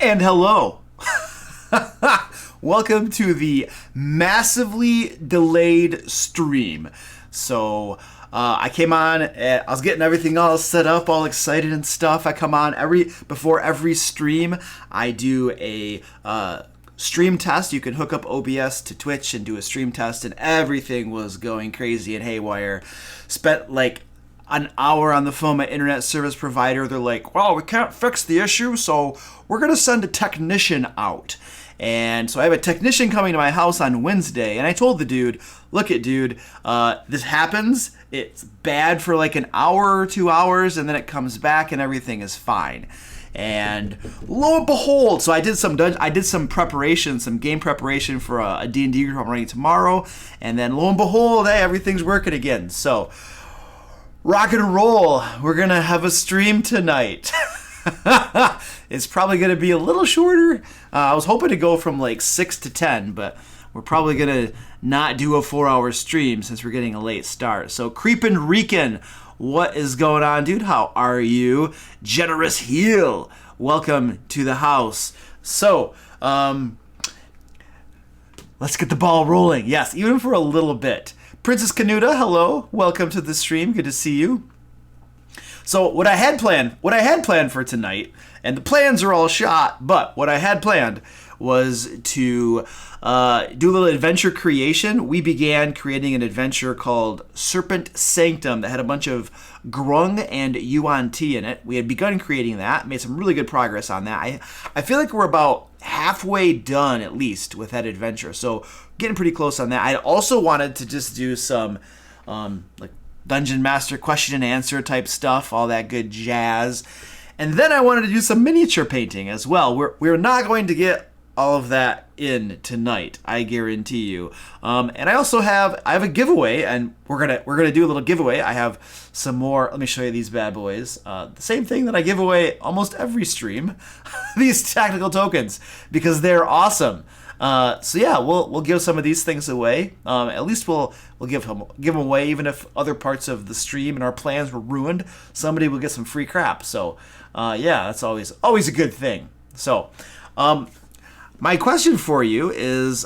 And hello. Welcome to the massively delayed stream. So I came on, I was getting everything all set up, all excited and stuff. I come on before every stream. I do a stream test. You can hook up OBS to Twitch and do a stream test, and everything was going crazy and haywire. Spent like an hour on the phone with my internet service provider. They're like, well, we can't fix the issue, so we're going to send a technician out. And so I have a technician coming to my house on Wednesday, and I told the dude, look it, dude, this happens. It's bad for like an hour or 2 hours, and then it comes back and everything is fine. And lo and behold, so I did some preparation, some game preparation for a D&D group I'm running tomorrow, and then lo and behold, hey, everything's working again. So rock and roll. We're going to have a stream tonight. It's probably going to be a little shorter. I was hoping to go from like 6 to 10, but we're probably going to not do a 4-hour stream since we're getting a late start. So Creepin' Rican, what is going on, dude? How are you? Generous Heel, welcome to the house. So, let's get the ball rolling. Yes, even for a little bit. Princess Canuta, hello. Welcome to the stream. Good to see you. So what I had planned for tonight, and the plans are all shot, but what I had planned was to do a little adventure creation. We began creating an adventure called Serpent Sanctum that had a bunch of grung and yuan-ti in it. We had begun creating that, made some really good progress on that. I feel like we're about halfway done, at least, with that adventure. So getting pretty close on that. I also wanted to just do some like Dungeon Master question and answer type stuff, all that good jazz. And then I wanted to do some miniature painting as well. We're not going to get all of that in tonight, I guarantee you. And I also have a giveaway, and we're gonna do a little giveaway. I have some more. Let me show you these bad boys. The same thing that I give away almost every stream. These tactical tokens, because they're awesome. So yeah, we'll give some of these things away. At least we'll give them away, even if other parts of the stream and our plans were ruined. Somebody will get some free crap. So yeah, that's always a good thing. So my question for you is,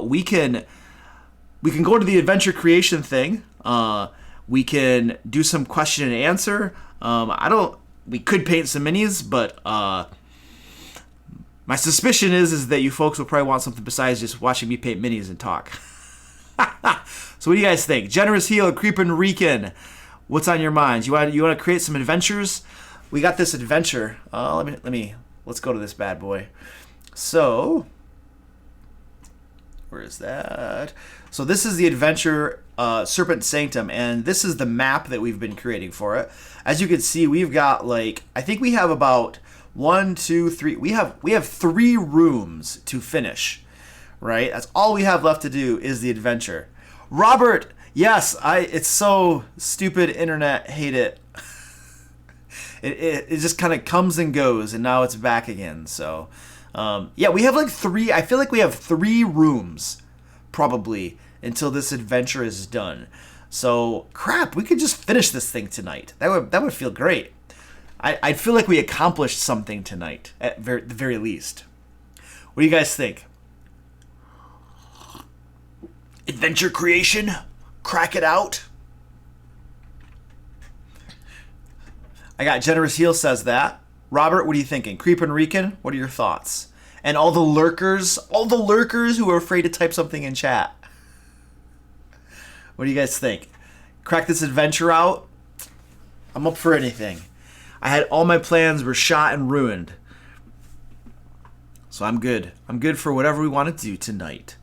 we can go to the adventure creation thing. We can do some question and answer. We could paint some minis, but my suspicion is that you folks will probably want something besides just watching me paint minis and talk. So what do you guys think? Generous Heel, Creepin' Rican, what's on your minds? You want to create some adventures? We got this adventure. Let's go to this bad boy. So, where is that? So this is the adventure, Serpent Sanctum, and this is the map that we've been creating for it. As you can see, we've got I think we have about 1, 2, 3. We have 3 rooms to finish, right? That's all we have left to do is the adventure. Robert, yes, it's so stupid. Internet, hate it. It just kind of comes and goes, and now it's back again. So, yeah, we have 3. I feel like we have 3 rooms probably until this adventure is done. So, crap, we could just finish this thing tonight. That would feel great. I'd feel like we accomplished something tonight, at the very least. What do you guys think? Adventure creation? Crack it out? I got Generous Heel says that. Robert, what are you thinking? Creepin' Rican, what are your thoughts? And all the lurkers who are afraid to type something in chat. What do you guys think? Crack this adventure out? I'm up for anything. I had all my plans were shot and ruined. So I'm good. I'm good for whatever we want to do tonight.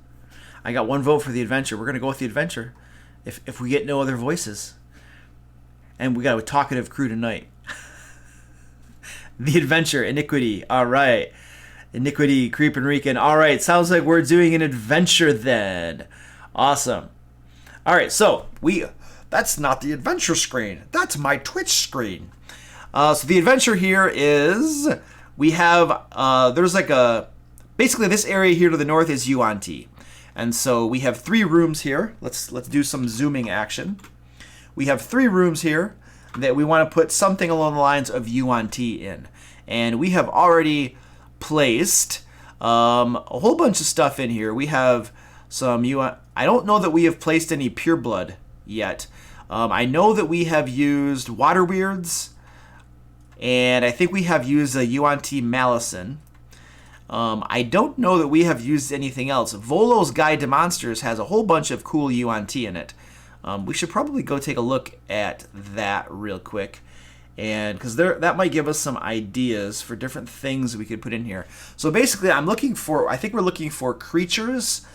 I got 1 vote for the adventure. We're going to go with the adventure if we get no other voices. And we got a talkative crew tonight. The adventure, Iniquity. All right. Iniquity, Creepin' Rican. All right. Sounds like we're doing an adventure then. Awesome. All right. So that's not the adventure screen. That's my Twitch screen. So the adventure here is we have, there's basically this area here to the north is yuan-ti. And so we have 3 rooms here. Let's do some zooming action. We have 3 rooms here that we want to put something along the lines of yuan-ti in. And we have already placed a whole bunch of stuff in here. We have some I don't know that we have placed any pureblood yet. I know that we have used water weirds, and I think we have used a yuan-ti malison. I don't know that we have used anything else. Volo's Guide to Monsters has a whole bunch of cool yuan-ti in it. We should probably go take a look at that real quick, and because that might give us some ideas for different things we could put in here. So basically, I think we're looking for creatures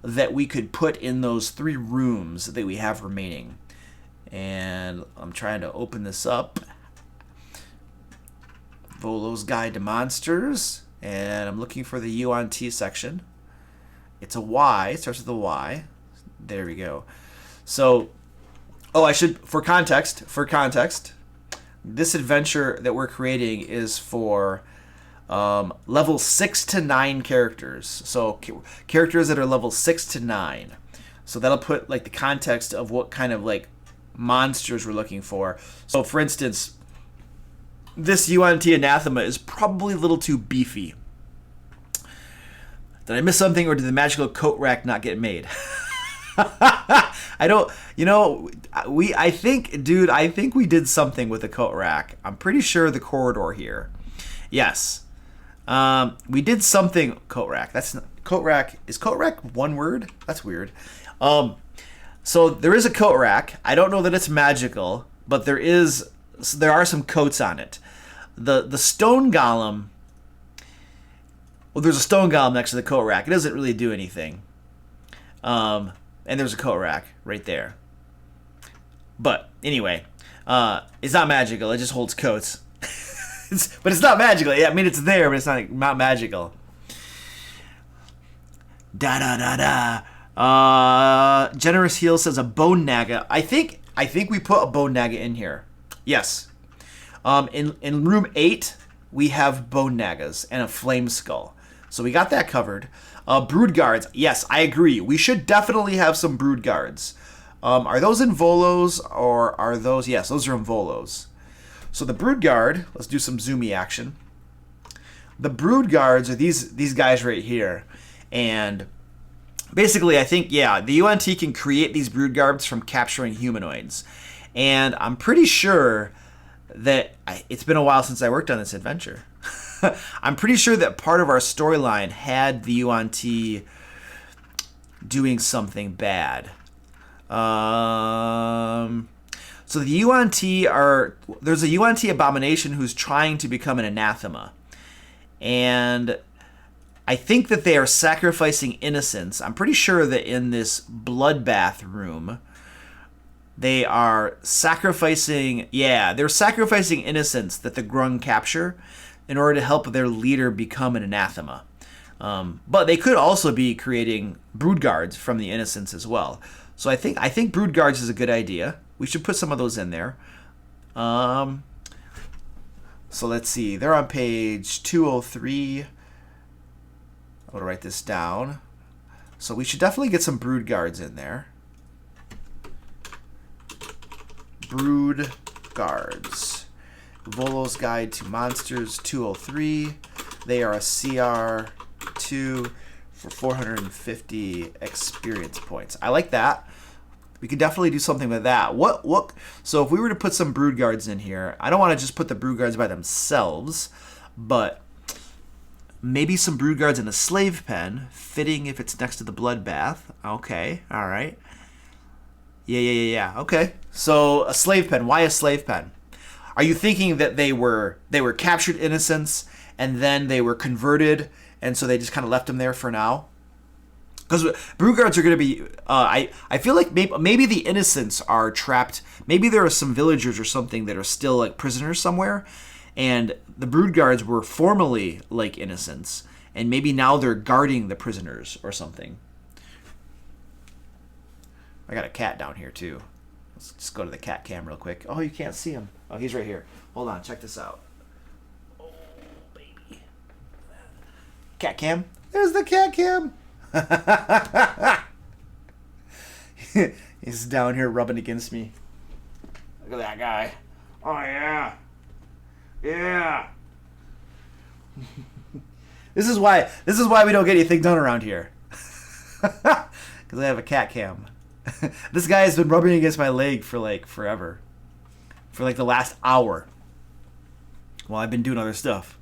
that we could put in those 3 rooms that we have remaining. And I'm trying to open this up. Volo's Guide to Monsters, and I'm looking for the yuan-ti section. It's a Y. It starts with a Y. There we go. So, for context, this adventure that we're creating is for level 6 to 9 characters. So characters that are level 6 to 9. So that'll put like the context of what kind of like monsters we're looking for. So for instance, this yuan-ti anathema is probably a little too beefy. Did I miss something, or did the magical coat rack not get made? I don't, I think we did something with the coat rack. I'm pretty sure the corridor here. Yes. We did something. Coat rack. That's not, coat rack. Is coat rack one word? That's weird. So there is a coat rack. I don't know that it's magical, but there are some coats on it. The stone golem. Well, there's a stone golem next to the coat rack. It doesn't really do anything. And there's a coat rack right there. But anyway, it's not magical. It just holds coats. But it's not magical. Yeah, I mean, it's there, but it's not magical. Generous Heel says a bone naga. I think we put a bone naga in here. Yes. In room 8, we have bone nagas and a flame skull. So we got that covered. Brood guards. Yes, I agree. We should definitely have some brood guards. Are those in Volos, or are those? Yes, those are in Volos. So the brood guard. Let's do some zoomy action. The brood guards are these guys right here, and basically, I think the yuan-ti can create these brood guards from capturing humanoids, and I'm pretty sure that it's been a while since I worked on this adventure. I'm pretty sure that part of our storyline had the yuan-ti doing something bad. So the yuan-ti there's a yuan-ti abomination who's trying to become an anathema. And I think that they are sacrificing innocents. I'm pretty sure that in this bloodbath room, they are sacrificing, they're sacrificing innocents that the Grung capture in order to help their leader become an anathema. But they could also be creating brood guards from the innocents as well. So I think brood guards is a good idea. We should put some of those in there. So let's see. They're on page 203. I'm going to write this down. So we should definitely get some brood guards in there. Brood guards. Volo's Guide to Monsters 203. They are a CR2 for 450 experience points. I like that. We could definitely do something with that. So if we were to put some brood guards in here, I don't want to just put the brood guards by themselves, but maybe some brood guards in a slave pen, fitting if it's next to the bloodbath. Okay, all right. Yeah. Okay. So a slave pen. Why a slave pen? Are you thinking that they were captured innocents and then they were converted, and so they just kind of left them there for now? Because brood guards are going to be, I feel like maybe the innocents are trapped. Maybe there are some villagers or something that are still like prisoners somewhere, and the brood guards were formerly like innocents, and maybe now they're guarding the prisoners or something. I got a cat down here too. Let's just go to the cat cam real quick. Oh, you can't see him. Oh, he's right here. Hold on, check this out. Oh, baby. Cat cam. There's the cat cam. He's down here rubbing against me. Look at that guy. Oh, yeah. Yeah. This is why we don't get anything done around here. Because I have a cat cam. This guy has been rubbing against my leg for like forever. For like the last hour. While I've been doing other stuff.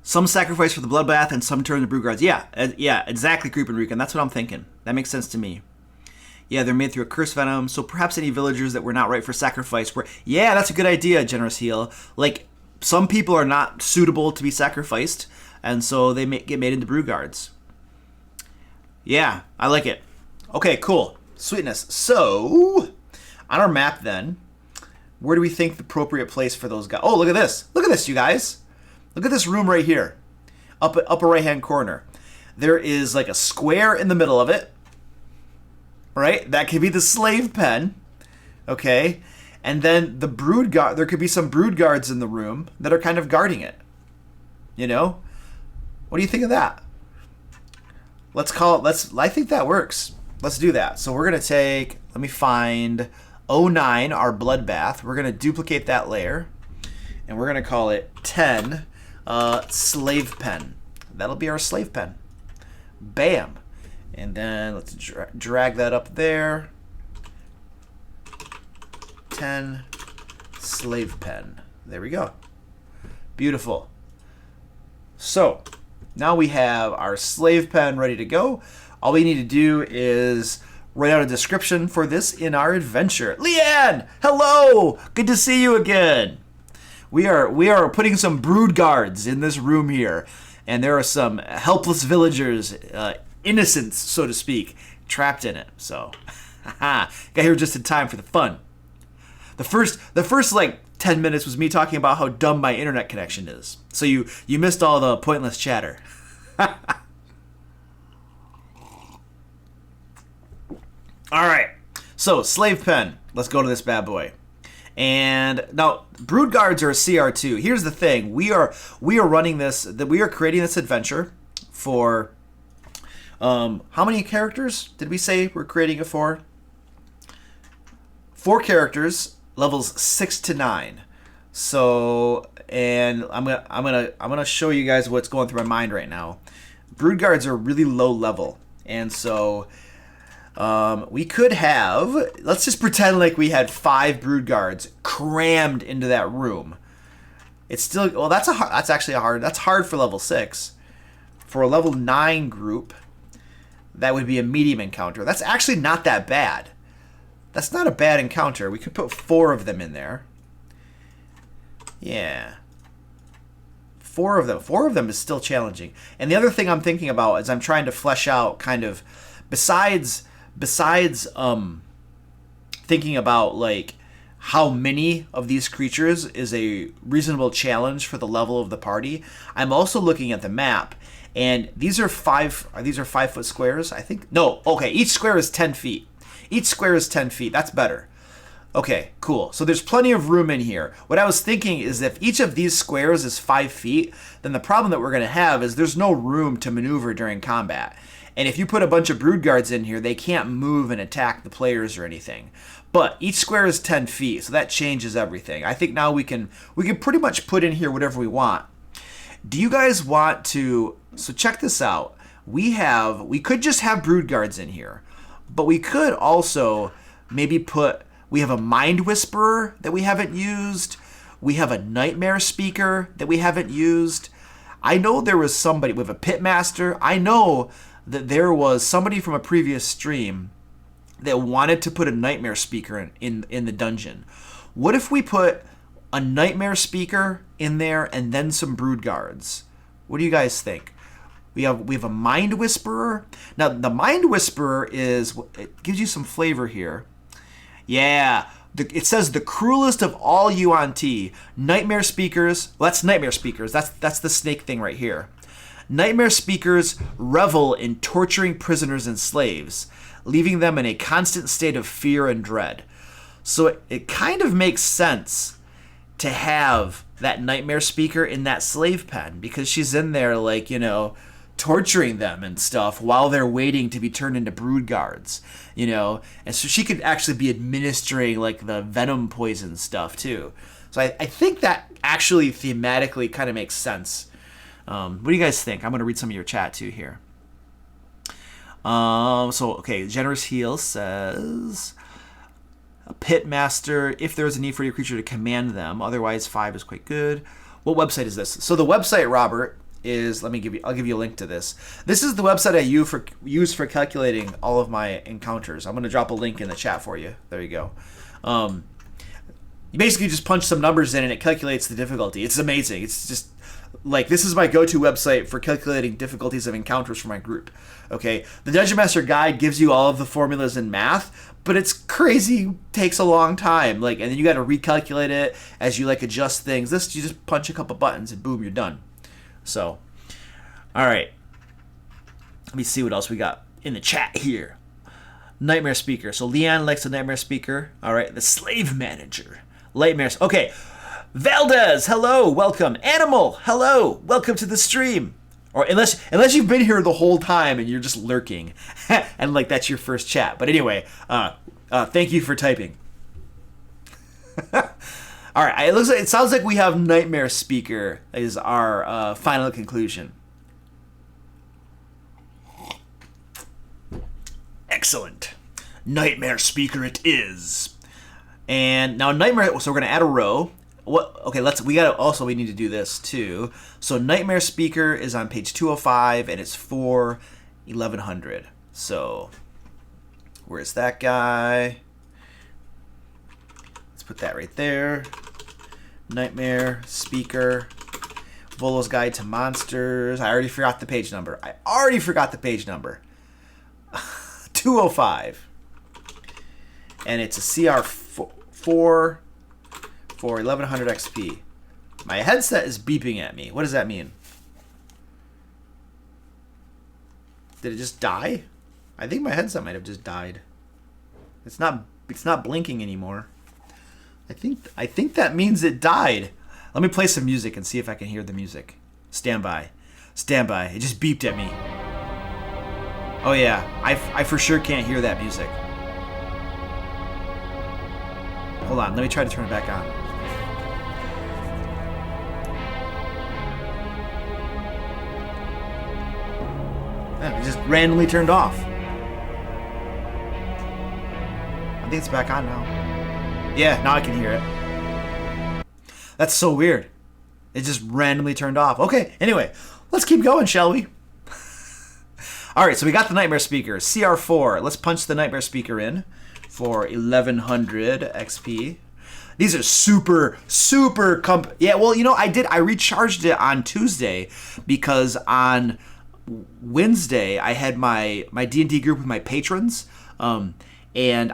Some sacrifice for the bloodbath and some turn to brood guards. Yeah, exactly, Creep and Recon. That's what I'm thinking. That makes sense to me. Yeah, they're made through a curse venom, so perhaps any villagers that were not right for sacrifice were... Yeah, that's a good idea, Generous Heal. Like, some people are not suitable to be sacrificed, and so they get made into brood guards. Yeah, I like it. Okay, cool. Sweetness. So, on our map then, where do we think the appropriate place for those guys... Oh, look at this. Look at this, you guys. Look at this room right here. Upper right-hand corner. There is like a square in the middle of it. Right? That could be the slave pen. Okay? And then the brood guard... There could be some brood guards in the room that are kind of guarding it. You know? What do you think of that? Let's call it... I think that works. Let's do that. So we're going to take... Let me find 09, our bloodbath. We're going to duplicate that layer. And we're going to call it 10... slave pen. That'll be our slave pen. Bam. And then let's drag that up there. 10 slave pen. There we go. Beautiful. So now we have our slave pen ready to go. All we need to do is write out a description for this in our adventure. Leanne, hello. Good to see you again. We are putting some brood guards in this room here, and there are some helpless villagers, innocents, so to speak, trapped in it. So, got here just in time for the fun. The first like 10 minutes was me talking about how dumb my internet connection is. So you missed all the pointless chatter. All right. So, slave pen. Let's go to this bad boy. And now, brood guards are a CR2. Here's the thing: we are running this. We are creating this adventure for how many characters did we say we're creating it for? 4 characters, levels 6 to 9. So, and I'm gonna show you guys what's going through my mind right now. Brood guards are really low level, and so. We could have, let's just pretend like we had 5 brood guards crammed into that room. It's still, well, that's hard for level 6. For a level 9 group, that would be a medium encounter. That's actually not that bad. That's not a bad encounter. We could put 4 of them in there. Yeah. 4 of them. 4 of them is still challenging. And the other thing I'm thinking about is I'm trying to flesh out kind of, besides thinking about like how many of these creatures is a reasonable challenge for the level of the party, I'm also looking at the map, and these are 5-foot squares, I think. No, okay, each square is 10 feet. Each square is 10 feet. That's better. Okay, cool. So there's plenty of room in here. What I was thinking is if each of these squares is 5 feet, then the problem that we're going to have is there's no room to maneuver during combat. And if you put a bunch of brood guards in here, they can't move and attack the players or anything. But each square is 10 feet, so that changes everything. I think now we can pretty much put in here whatever we want. Do you guys want to... So check this out. We could just have brood guards in here. But we could also maybe put... We have a mind whisperer that we haven't used. We have a nightmare speaker that we haven't used. I know there was somebody with a pitmaster. I know that there was somebody from a previous stream that wanted to put a nightmare speaker in the dungeon. What if we put a nightmare speaker in there and then some brood guards? What do you guys think? We have a mind whisperer. Now the mind whisperer it gives you some flavor here. Yeah, it says the cruelest of all yuan-ti. Nightmare speakers. Well, that's nightmare speakers. That's the snake thing right here. Nightmare speakers revel in torturing prisoners and slaves, leaving them in a constant state of fear and dread. So it kind of makes sense to have that nightmare speaker in that slave pen, because she's in there like, torturing them and stuff while they're waiting to be turned into brood guards, you know? And so she could actually be administering like the venom poison stuff too. So I think that actually thematically kind of makes sense. What do you guys think? I'm going to read some of your chat too here. Okay, Generous Heal says, a pit master, if there is a need for your creature to command them, otherwise 5 is quite good. What website is this? So the website, Robert, is, I'll give you a link to this. This is the website I use for calculating all of my encounters. I'm going to drop a link in the chat for you. There you go. You basically just punch some numbers in and it calculates the difficulty. It's amazing. It's just like, this is my go-to website for calculating difficulties of encounters for my group. Okay, the Dungeon Master Guide gives you all of the formulas in math, but it's crazy, takes a long time. Like, and then you got to recalculate it as you like adjust things. This, you just punch a couple buttons and boom, you're done. So, all right. Let me see what else we got in the chat here. Nightmare Speaker. So Leanne likes the Nightmare Speaker. All right, the Slave Manager. Nightmares. Okay. Valdez, hello, welcome. Animal, hello, welcome to the stream. Or unless you've been here the whole time and you're just lurking, and like that's your first chat. But anyway, thank you for typing. All right, it sounds like we have Nightmare Speaker is our final conclusion. Excellent, Nightmare Speaker it is. And now Nightmare. So we're gonna add a row. Okay, we need to do this too. So Nightmare Speaker is on page 205 and it's for 1100. So where's that guy? Let's put that right there. Nightmare Speaker, Volo's Guide to Monsters. I already forgot the page number. 205. And it's a CR4 for 1100 XP. My headset is beeping at me. What does that mean? Did it just die? I think my headset might have just died. It's not blinking anymore. I think that means it died. Let me play some music and see if I can hear the music. Stand by. Stand by. It just beeped at me. Oh yeah, I for sure can't hear that music. Hold on, let me try to turn it back on. It just randomly turned off. I think it's back on now. Yeah, now I can hear it. That's so weird. It just randomly turned off. Okay, anyway, let's keep going, shall we? Alright, so we got the Nightmare Speaker. CR4. Let's punch the Nightmare Speaker in for 1100 XP. These are super yeah, well, you know, I recharged it on Tuesday because on Wednesday I had my D&D group with my patrons, and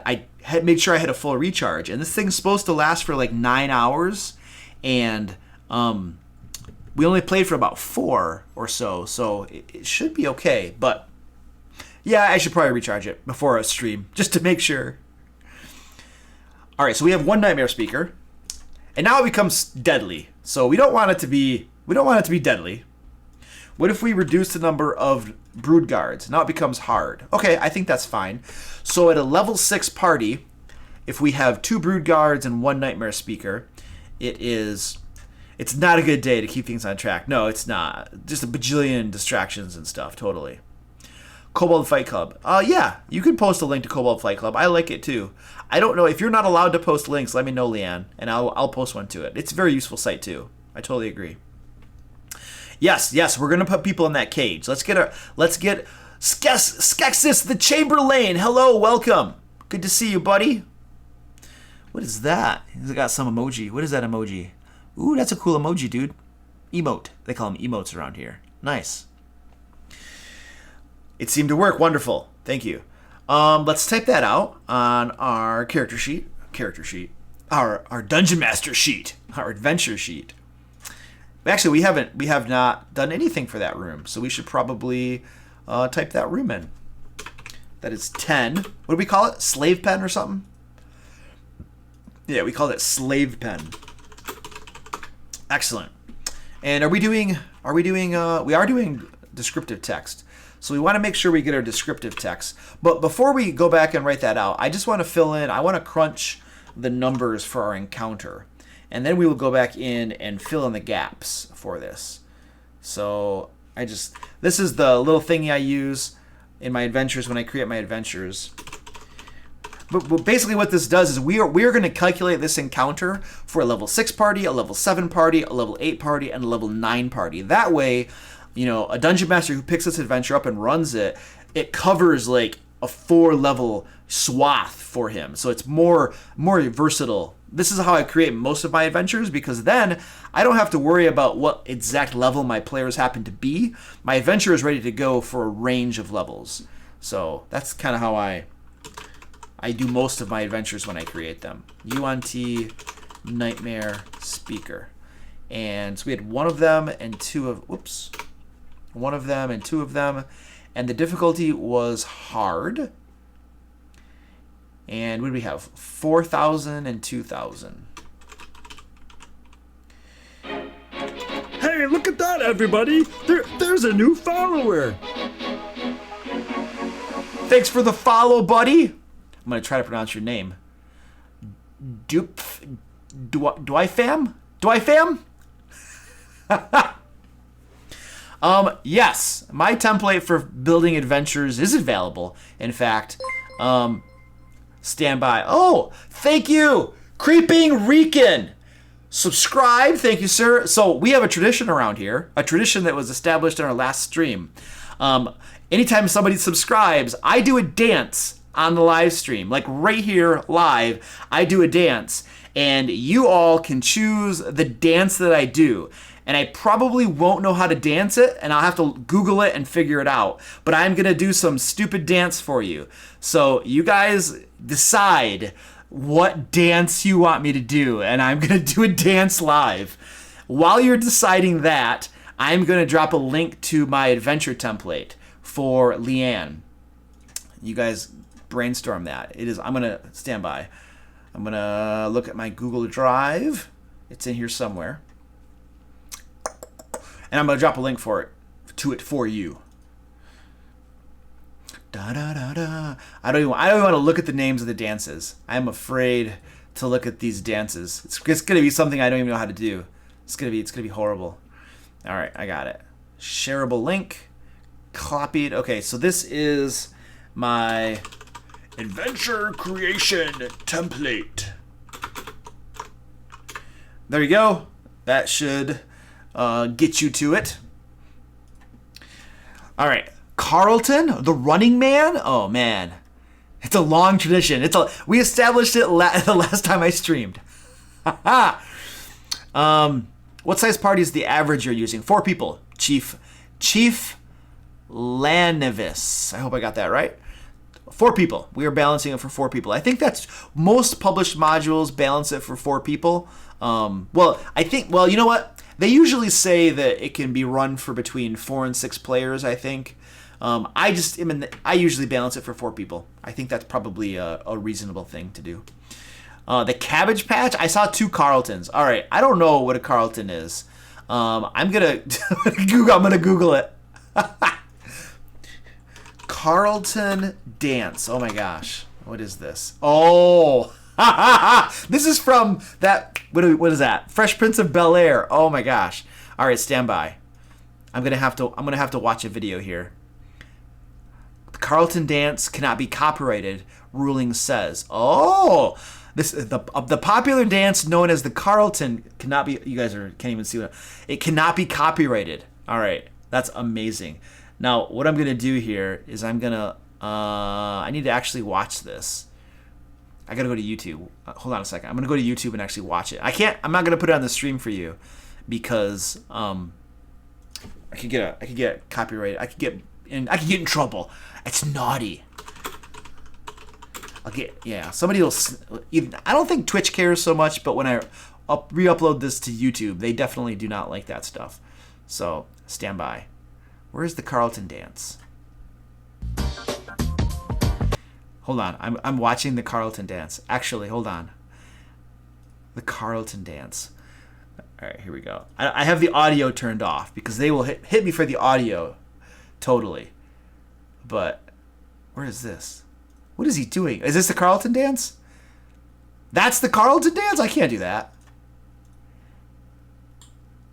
I had made sure I had a full recharge, and this thing's supposed to last for like 9 hours, and we only played for about 4 or so it should be okay. But yeah, I should probably recharge it before a stream just to make sure. All right, so we have one Nightmare Speaker, and now it becomes deadly. So we don't want it to be deadly. What if we reduce the number of brood guards? Now it becomes hard. Okay, I think that's fine. So at a level 6 party, if we have 2 brood guards and 1 Nightmare Speaker, it's not a good day to keep things on track. No, it's not. Just a bajillion distractions and stuff, totally. Kobold Fight Club. Yeah, you can post a link to Kobold Fight Club. I like it too. I don't know if you're not allowed to post links. Let me know, Leanne, and I'll post one to it. It's a very useful site too. I totally agree. Yes, we're gonna put people in that cage. Let's get Skexis the Chamberlain. Hello, welcome. Good to see you, buddy. What is that? He's got some emoji. What is that emoji? Ooh, that's a cool emoji, dude. Emote. They call them emotes around here. Nice. It seemed to work. Wonderful. Thank you. Let's type that out on our character sheet. Our Dungeon Master sheet. Our adventure sheet. Actually, we have not done anything for that room, so we should probably type that room in. That is 10. What do we call it? Slave pen or something? Yeah, we call it slave pen. Excellent. And we are doing descriptive text. So we want to make sure we get our descriptive text. But before we go back and write that out, I just want to fill in, I want to crunch the numbers for our encounter. And then we will go back in and fill in the gaps for this. So this is the little thingy I use in my adventures when I create my adventures. But basically what this does is we are going to calculate this encounter for a level 6 party, a level 7 party, a level 8 party, and a level 9 party. That way, a dungeon master who picks this adventure up and runs it, it covers like a 4-level swath for him. So it's more versatile. This is how I create most of my adventures, because then I don't have to worry about what exact level my players happen to be. My adventure is ready to go for a range of levels. So that's kind of how I do most of my adventures when I create them. yuan-ti Nightmare Speaker. And so we had one of them and two of them. And the difficulty was hard. And what do we have? 4,000 and 2,000. Hey, look at that, everybody! There's a new follower! Thanks for the follow, buddy! I'm going to try to pronounce your name. Dwifam? Yes, my template for building adventures is available. In fact, stand by. Oh, thank you, Creeping Rican. Subscribe, thank you, sir. So we have a tradition around here, a tradition that was established in our last stream. Anytime somebody subscribes, I do a dance on the live stream, like right here live. I do a dance, and you all can choose the dance that I do. And I probably won't know how to dance it, and I'll have to Google it and figure it out. But I'm going to do some stupid dance for you. So you guys decide what dance you want me to do, and I'm going to do a dance live. While you're deciding that, I'm going to drop a link to my adventure template for Leanne. You guys brainstorm that. I'm going to stand by. I'm going to look at my Google Drive. It's in here somewhere. And I'm going to drop a link for you. Da, da, da, da. I don't even want to look at the names of the dances. I'm afraid to look at these dances. It's going to be something I don't even know how to do. It's going to be horrible. All right, I got it. Shareable link. Copied. Okay, so this is my adventure creation template. There you go. That should get you to it. All right, Carlton, the Running Man. Oh man, it's a long tradition. We established it the last time I streamed. What size party is the average you're using? 4 people. Chief Lanavis. I hope I got that right. 4 people. We are balancing it for 4 people. I think that's most published modules balance it for 4 people. You know what? They usually say that it can be run for between 4 and 6 players, I think. I usually balance it for 4 people. I think that's probably a reasonable thing to do. The Cabbage Patch, I saw 2 Carltons. All right, I don't know what a Carlton is. I'm gonna Google it. Carlton dance. Oh my gosh, what is this? Oh, this is from that. What is that? Fresh Prince of Bel-Air. Oh my gosh. All right, stand by. I'm gonna have to watch a video here. The Carlton dance cannot be copyrighted. Ruling says. Oh, the popular dance known as the Carlton cannot be. You guys can't even see what it cannot be copyrighted. All right, that's amazing. Now, what I'm gonna do here is I need to actually watch this. I gotta go to YouTube. Hold on a second. I'm gonna go to YouTube and actually watch it. I'm not gonna put it on the stream for you because I could get copyrighted. I could get in trouble. It's naughty. Somebody will. I don't think Twitch cares so much, but when I re-upload this to YouTube, they definitely do not like that stuff. So stand by. Where's the Carlton dance? Hold on, I'm watching the Carlton dance. Actually, hold on. The Carlton dance. All right, here we go. I have the audio turned off because they will hit me for the audio. Totally. But where is this? What is he doing? Is this the Carlton dance? That's the Carlton dance? I can't do that.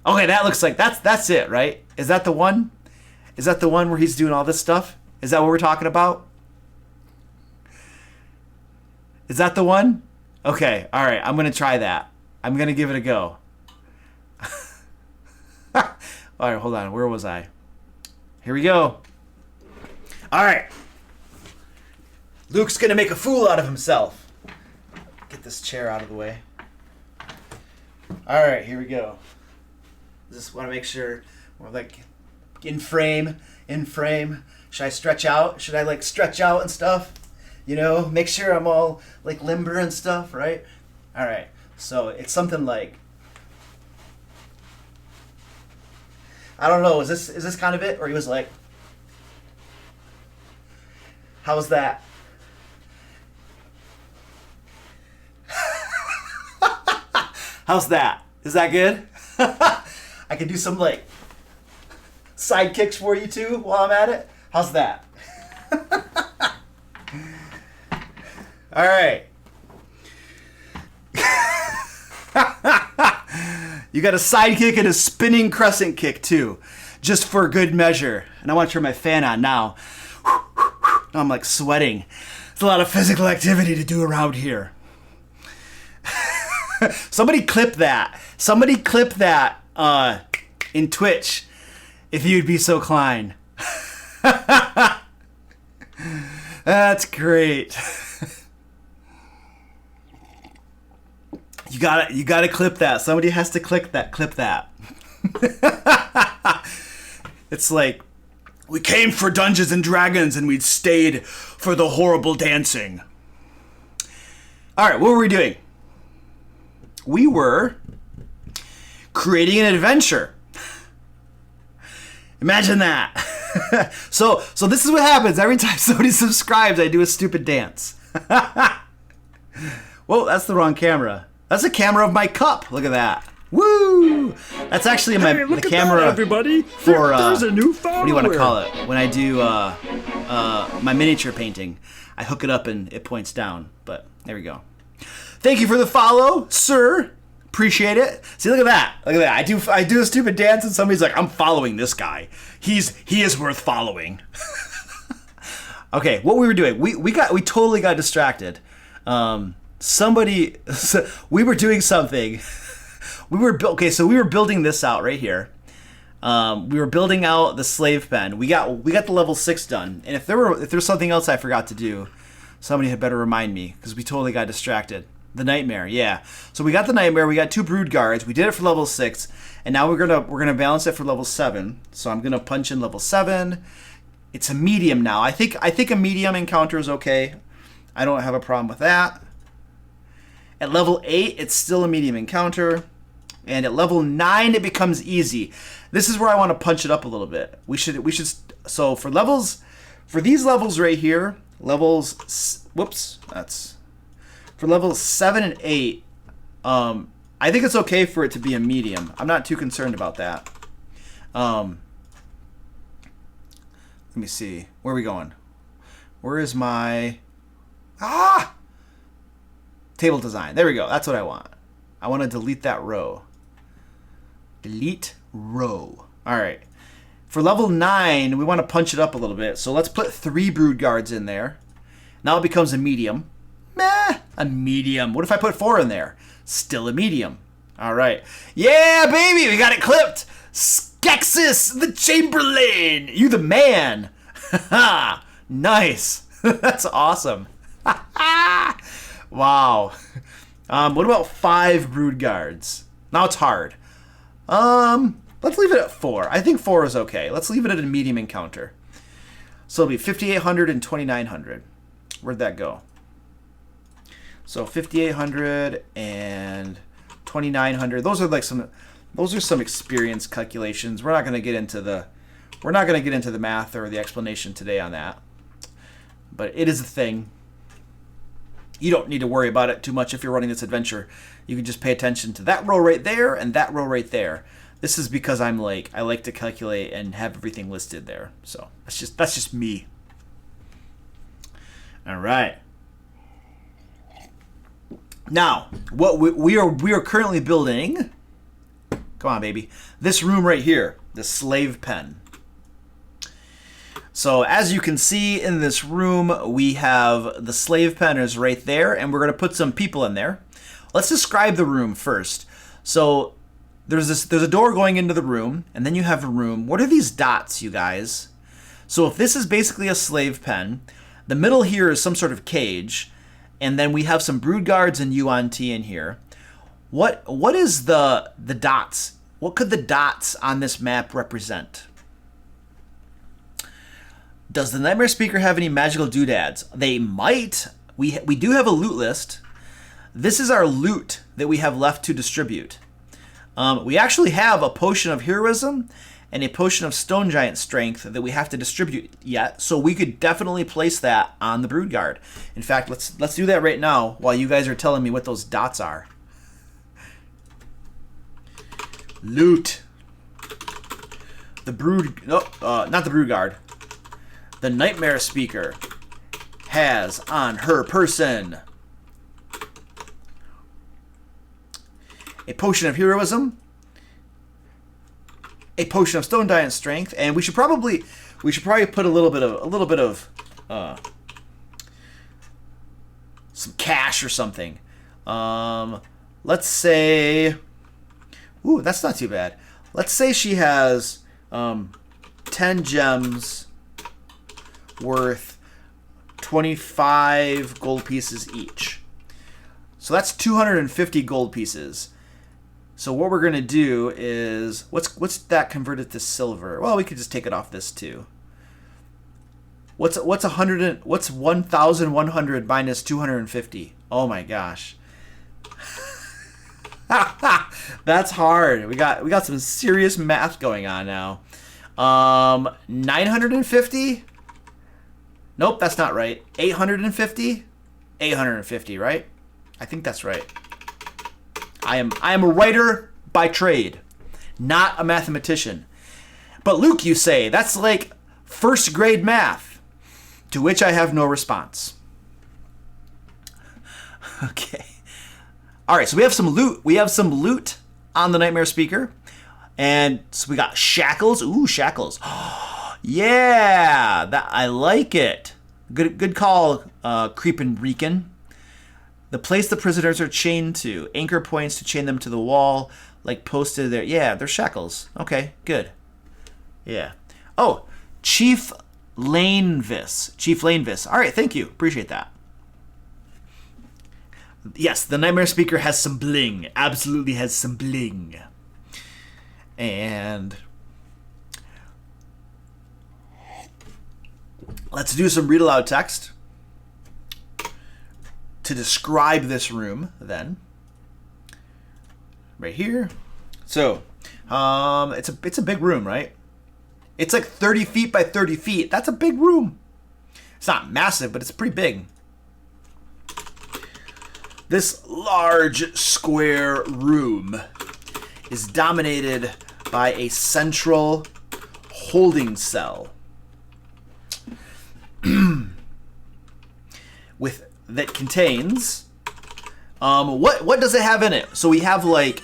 Okay, that looks like that's it, right? Is that the one? Is that the one where he's doing all this stuff? Is that what we're talking about? Is that the one? Okay, all right. I'm going to try that. I'm going to give it a go. All right, hold on. Where was I? Here we go. All right. Luke's going to make a fool out of himself. Get this chair out of the way. All right, here we go. Just want to make sure we're like in frame. Should I stretch out? Should I like stretch out and stuff? You know, make sure I'm all like limber and stuff, right? All right. So it's something like, I don't know. Is this kind of it? Or he was like, how's that? How's that? Is that good? I can do some like side kicks for you too while I'm at it. How's that? All right. You got a side kick and a spinning crescent kick too, just for good measure. And I want to turn my fan on now. Now I'm like sweating. It's a lot of physical activity to do around here. Somebody clip that. Somebody clip that in Twitch, if you'd be so kind. That's great. You gotta clip that. Somebody has to clip that. It's like, we came for Dungeons and Dragons and we'd stayed for the horrible dancing. All right, what were we doing? We were creating an adventure. Imagine that. So this is what happens every time somebody subscribes. I do a stupid dance. Whoa, that's the wrong camera. That's the camera of my cup. Look at that. Woo! That's actually the camera that, everybody. for There's a new follower. What do you want to call it? When I do my miniature painting, I hook it up and it points down. But there we go. Thank you for the follow, sir. Appreciate it. See, look at that. Look at that. I do a stupid dance and somebody's like, I'm following this guy. He is worth following. Okay, what we were doing, we totally got distracted. We were doing something. We were building this out right here. We were building out the slave pen. We got the level 6 done. And if there's something else I forgot to do, somebody had better remind me because we totally got distracted. The nightmare, yeah. So we got the nightmare. We got 2 brood guards. We did it for level 6, and now we're gonna balance it for level 7. So I'm gonna punch in level 7. It's a medium now. I think a medium encounter is okay. I don't have a problem with that. At level 8, it's still a medium encounter, and at level 9, it becomes easy. This is where I want to punch it up a little bit. We should. So for these levels right here, for levels 7 and 8, I think it's okay for it to be a medium. I'm not too concerned about that. Let me see. Where are we going? Where is my... Table design. There we go. That's what I want. I want to delete that row. Delete row. All right. For level 9, we want to punch it up a little bit. So let's put 3 brood guards in there. Now it becomes a medium. Meh, a medium. What if I put 4 in there? Still a medium. All right. Yeah, baby, we got it clipped. Skeksis, the Chamberlain. You the man. Nice. That's awesome. Wow. What about 5 brood guards? Now it's hard. Let's leave it at 4. I think 4 is okay. Let's leave it at a medium encounter. So it'll be 5,800 and 2,900. Where'd that go? So 5,800 and 2,900. Those are some experience calculations. We're not going to get into the math or the explanation today on that. But it is a thing. You don't need to worry about it too much if you're running this adventure. You can just pay attention to that row right there and that row right there. This is because I'm like, I like to calculate and have everything listed there. So that's just me. All right. Now, what we are currently building, come on, baby, this room right here, the slave pen. So as you can see in this room, we have the slave pen is right there, and we're going to put some people in there. Let's describe the room first. So there's a door going into the room, and then you have a room. What are these dots, you guys? So if this is basically a slave pen, the middle here is some sort of cage, and then we have some brood guards and yuan-ti in here. What is the dots? What could the dots on this map represent? Does the Nightmare Speaker have any magical doodads? They might. We do have a loot list. This is our loot that we have left to distribute. We actually have a potion of heroism and a potion of stone giant strength that we have to distribute yet, so we could definitely place that on the brood guard. In fact, let's do that right now while you guys are telling me what those dots are. Loot. The brood, not the brood guard. The Nightmare Speaker has on her person a potion of heroism, a potion of stone giant strength, and we should probably put a little bit of some cash or something. Let's say, ooh, that's not too bad. Let's say she has 10 gems worth 25 gold pieces each. So that's 250 gold pieces. So what we're gonna do is, what's that converted to silver? Well, we could just take it off this too. What's 1,100 minus 250? Oh my gosh. That's hard. We got some serious math going on now. 950? Nope, that's not right. 850? 850, right? I think that's right. I am a writer by trade, not a mathematician. But Luke, you say, that's like first grade math, to which I have no response. Okay. All right, so we have some loot. We have some loot on the Nightmare Speaker. And so we got shackles. Ooh, shackles. Yeah, that I like it. Good call, Creepin' Reekin'. The place the prisoners are chained to. Anchor points to chain them to the wall, like posted there. Yeah, they're shackles. Okay, good. Yeah. Oh, Chief Lanevis. Chief Lanevis. All right, thank you. Appreciate that. Yes, the Nightmare Speaker has some bling. Absolutely has some bling. And let's do some read aloud text to describe this room then. Right here. So, it's a big room, right? It's like 30 feet by 30 feet. That's a big room. It's not massive, but it's pretty big. This large square room is dominated by a central holding cell that contains what does it have in it? So we have like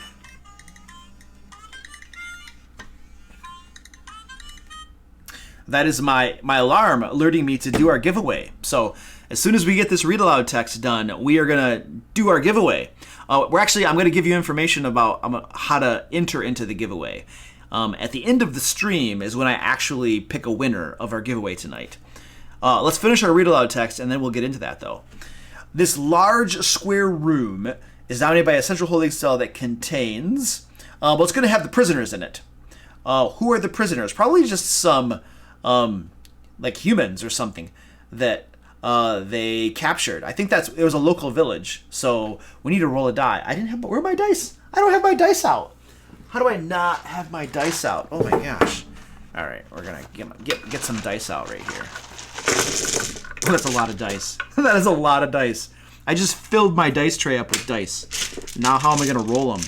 that is my alarm alerting me to do our giveaway. So as soon as we get this read aloud text done, we are gonna do our giveaway. I'm gonna give you information about how to enter into the giveaway. At the end of the stream is when I actually pick a winner of our giveaway tonight. Let's finish our read aloud text and then we'll get into that though. This large square room is dominated by a central holding cell that contains, it's gonna have the prisoners in it. Who are the prisoners? Probably just some like humans or something that they captured. I think it was a local village, so we need to roll a die. Where are my dice? I don't have my dice out. How do I not have my dice out? Oh my gosh. All right, we're gonna get some dice out right here. Oh, that's a lot of dice. That is a lot of dice. I just filled my dice tray up with dice. Now how am I gonna roll them?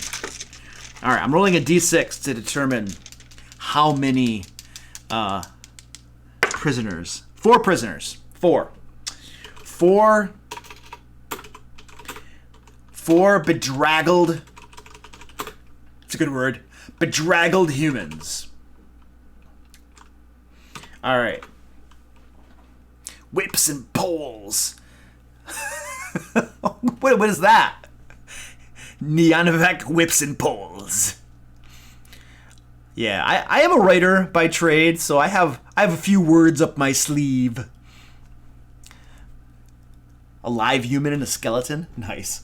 All right, I'm rolling a d6 to determine how many prisoners. 4 prisoners. 4. 4 bedraggled. It's a good word. Bedraggled humans. All right. Whips and poles. What is that? Neonovec whips and poles. Yeah, I am a writer by trade, so I have a few words up my sleeve. A live human and a skeleton? Nice.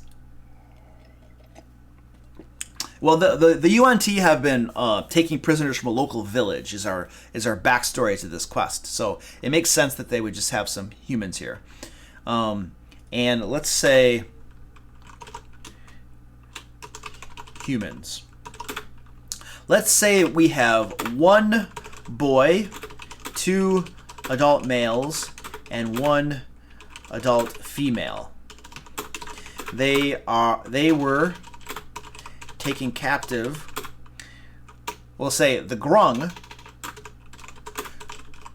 Well, the yuan-ti have been taking prisoners from a local village is our backstory to this quest. So it makes sense that they would just have some humans here. And let's say humans. Let's say we have 1 boy, 2 adult males, and 1 adult female. They were taken captive. We'll say the grung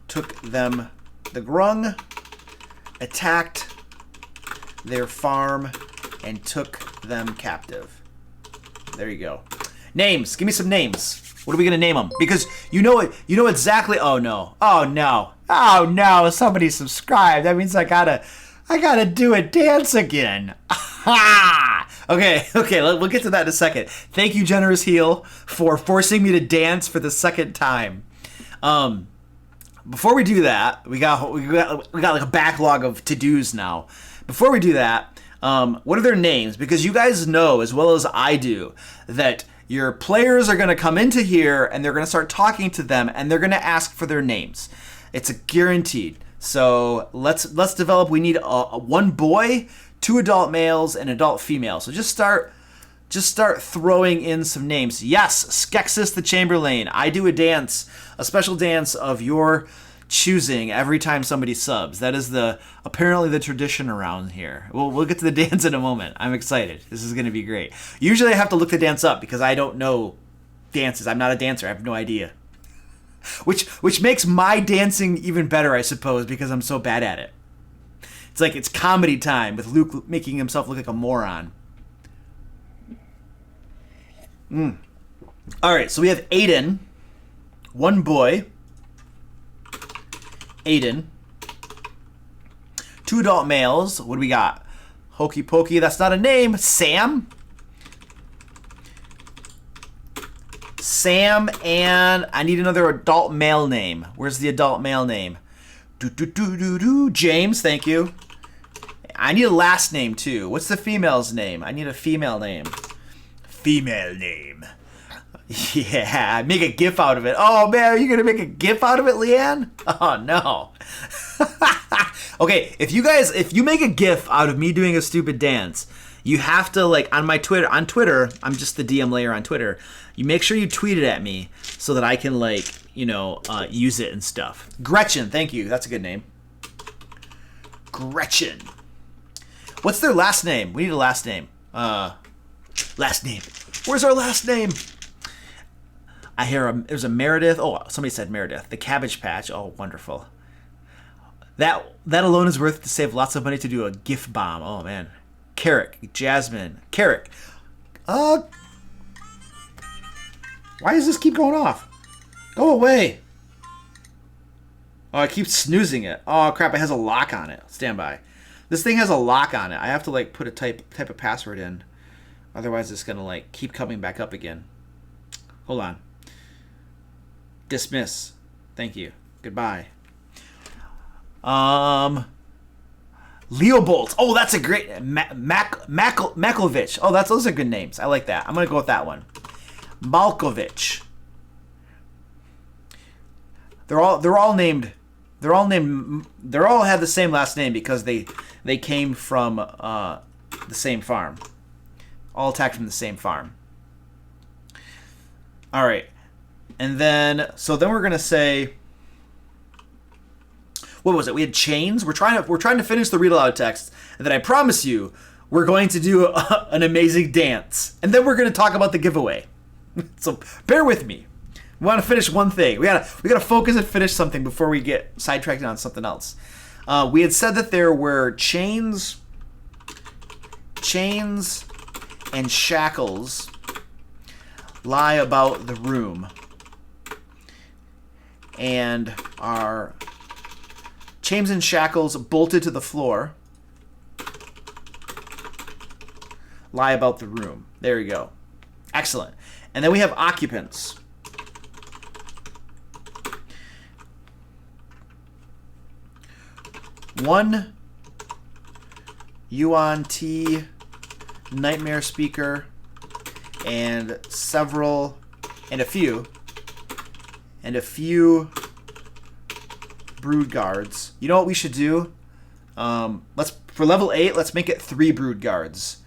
took them. The grung attacked their farm and took them captive. There you go. Names. Give me some names. What are we gonna name them? Because you know exactly. Oh no. Oh no. Oh no. Somebody subscribed. That means I gotta do a dance again. Okay. We'll get to that in a second. Thank you, Generous Heel, for forcing me to dance for the second time. Before we do that, we got like a backlog of to-dos now. Before we do that, what are their names? Because you guys know as well as I do that your players are going to come into here and they're going to start talking to them and they're going to ask for their names. It's a guaranteed. So let's develop. We need a 1 boy, 2 adult males, and adult female. So just start throwing in some names. Yes, Skexis the Chamberlain. I do a special dance of your choosing every time somebody subs. That is apparently the tradition around here. We'll get to the dance in a moment. I'm excited. This is going to be great. Usually I have to look the dance up because I don't know dances. I'm not a dancer. I have no idea. Which makes my dancing even better, I suppose, because I'm so bad at it. It's like it's comedy time with Luke making himself look like a moron. All right, so we have Aiden, 1 boy. Aiden. 2 adult males. What do we got? Hokey Pokey. That's not a name. Sam. Sam, and I need another adult male name. Where's the adult male name? James, thank you. I need a last name too. What's the female's name? I need a female name. Female name. Yeah, make a GIF out of it. Oh man, are you gonna make a GIF out of it, Leanne? Oh no. Okay, if you make a GIF out of me doing a stupid dance, you have to on Twitter, I'm just the DM layer on Twitter. You make sure you tweet it at me so that I can use it and stuff. Gretchen, thank you. That's a good name. Gretchen. What's their last name? We need a last name. Last name. Where's our last name? I hear there's a Meredith. Oh, somebody said Meredith. The Cabbage Patch. Oh, wonderful. That alone is worth to save lots of money to do a gift bomb. Oh man. Carrick, Jasmine, Carrick. Why does this keep going off? Go away. Oh, I keep snoozing it. Oh crap! It has a lock on it. Stand by. This thing has a lock on it. I have to put a type of password in. Otherwise, it's gonna keep coming back up again. Hold on. Dismiss. Thank you. Goodbye. Leo Bolt. Oh, that's a great Makovich. Oh, those are good names. I like that. I'm gonna go with that one. Malkovich. They're all named. They all have the same last name because they came from the same farm. All attacked from the same farm. All right, and then we're gonna say. What was it? We had chains. We're trying to finish the read aloud text, and then I promise you, we're going to do an amazing dance, and then we're going to talk about the giveaway. So bear with me. We want to finish one thing. We gotta focus and finish something before we get sidetracked on something else. We had said that there were chains and shackles lie about the room, and are chains and shackles bolted to the floor lie about the room. There you go. Excellent. And then we have occupants. One yuan-ti nightmare speaker and a few brood guards. You know what we should do? For level 8, let's make it 3 brood guards.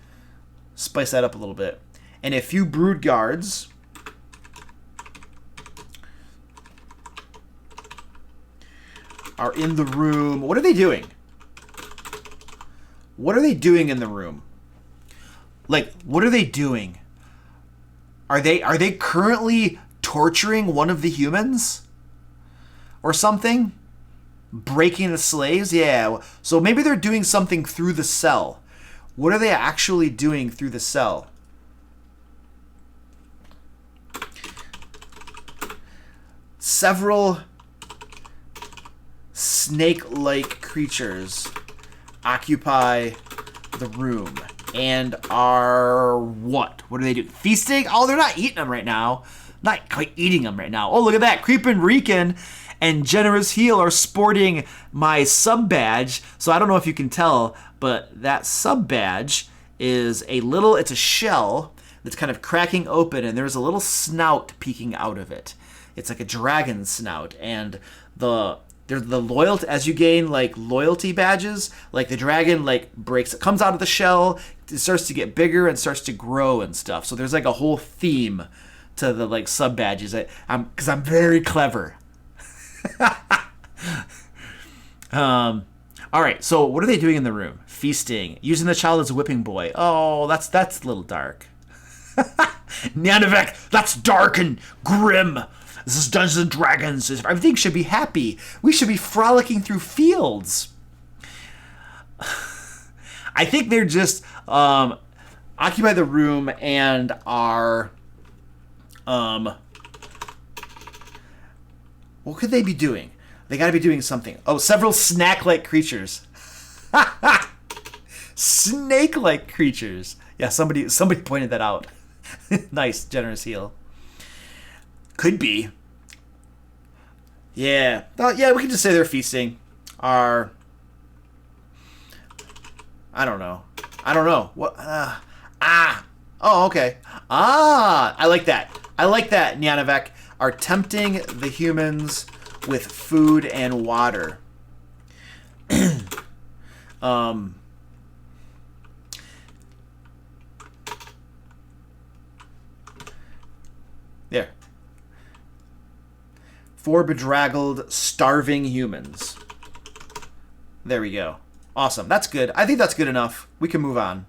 Spice that up a little bit. And a few brood guards are in the room. What are they doing? What are they doing in the room? Like, what are they doing? Are they currently torturing one of the humans? Or something? Breaking the slaves? Yeah. So maybe they're doing something through the cell. What are they actually doing through the cell? Several snake-like creatures occupy the room and are what? What are they doing? Feasting? Oh, they're not eating them right now. Not quite eating them right now. Oh, look at that. Creepin' Rican and Generous Heel are sporting my sub badge. So I don't know if you can tell, but that sub badge is it's a shell that's kind of cracking open, and there's a little snout peeking out of it. It's like a dragon snout, and there's the loyalty, as you gain like loyalty badges, like the dragon like comes out of the shell, it starts to get bigger and starts to grow and stuff. So there's like a whole theme to the like sub badges. Because I'm very clever. All right. So what are they doing in the room? Feasting, using the child as a whipping boy. Oh, that's a little dark. Nyanavek, that's dark and grim. This is Dungeons and Dragons. Everything should be happy. We should be frolicking through fields. I think they're just occupy the room and are what could they be doing? They got to be doing something. Oh, several snack-like creatures. Snake-like creatures. Yeah, somebody pointed that out. Nice, Generous Heel. Could be. Yeah. Yeah, we can just say they're feasting. I don't know. What? Oh, okay. I like that. Nyanavek are tempting the humans with food and water. There. 4 bedraggled, starving humans. There we go. Awesome. That's good. I think that's good enough. We can move on.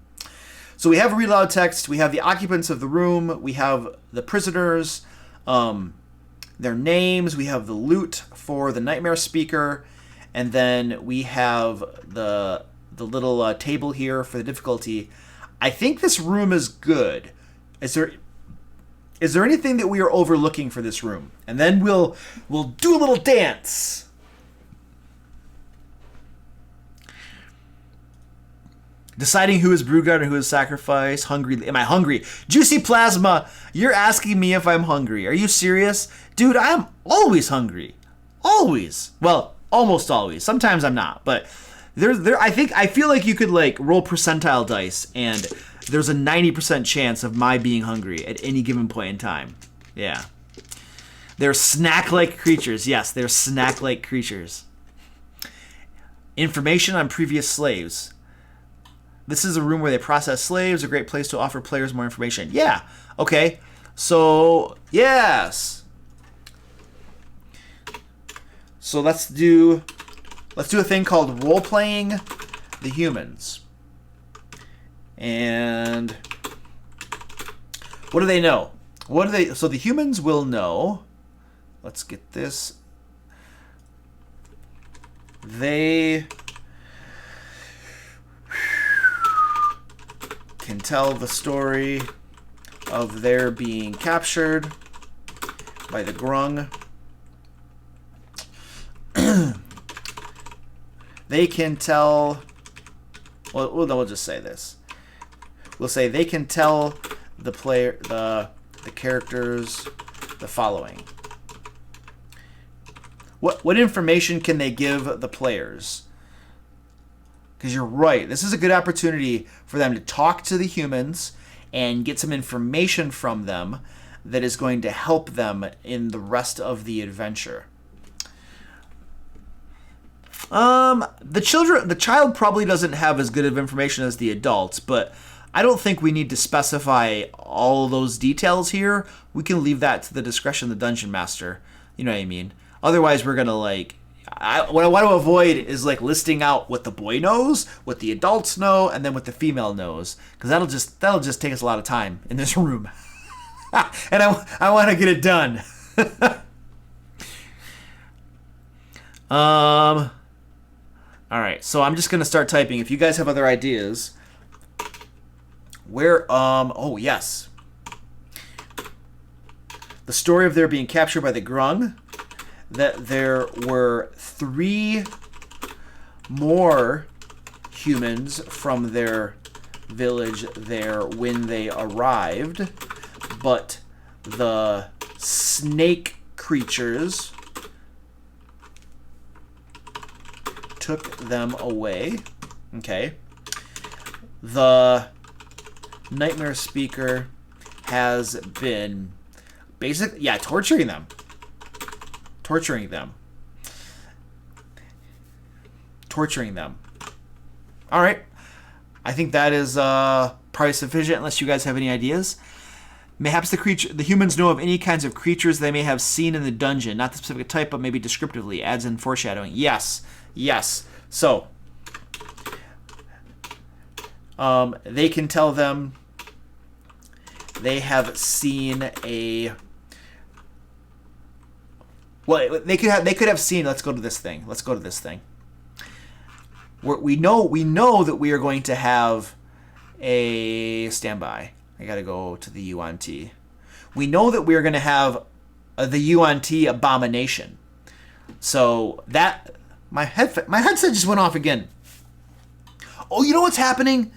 So we have read aloud text. We have the occupants of the room. We have the prisoners, their names. We have the loot for the nightmare speaker. And then we have the little table here for the difficulty. I think this room is good. Is there anything that we are overlooking for this room? And then we'll do a little dance. Deciding who is Broodguard and who is Sacrifice. Hungry. Am I hungry? Juicy Plasma, you're asking me if I'm hungry. Are you serious? Dude, I'm always hungry. Always. Well, almost always. Sometimes I'm not. But I feel like you could like roll percentile dice and there's a 90% chance of my being hungry at any given point in time. Yeah. They're snack-like creatures. Yes, they're snack-like creatures. Information on previous slaves. This is a room where they process slaves. A great place to offer players more information. Yeah. Okay. So, yes. So let's do a thing called role-playing the humans. And what do they know? What do they? So the humans will know. Let's get this. They can tell the story of their being captured by the grung. They can tell. Well, we'll just say this. We'll say they can tell the player, the characters, the following. What information can they give the players? Because you're right. This is a good opportunity for them to talk to the humans and get some information from them that is going to help them in the rest of the adventure. The child probably doesn't have as good of information as the adults, but I don't think we need to specify all those details here. We can leave that to the discretion of the dungeon master. You know what I mean? Otherwise, we're gonna what I want to avoid is listing out what the boy knows, what the adults know, and then what the female knows, because that'll just take us a lot of time in this room. And I want to get it done. All right, so I'm just gonna start typing. If you guys have other ideas, oh yes, the story of their being captured by the grung. That there were 3 more humans from their village there when they arrived, but the snake creatures took them away. Okay. The nightmare speaker has been torturing them. All right. I think that is probably sufficient unless you guys have any ideas. Mayhaps the humans know of any kinds of creatures they may have seen in the dungeon. Not the specific type, but maybe descriptively. Adds in foreshadowing. Yes. So, they can tell them they have seen a... Well, they could have seen. Let's go to this thing. We know that we are going to have a standby. I gotta go to the yuan-ti. We know that we are going to have the yuan-ti abomination. So that my headset just went off again. Oh, you know what's happening?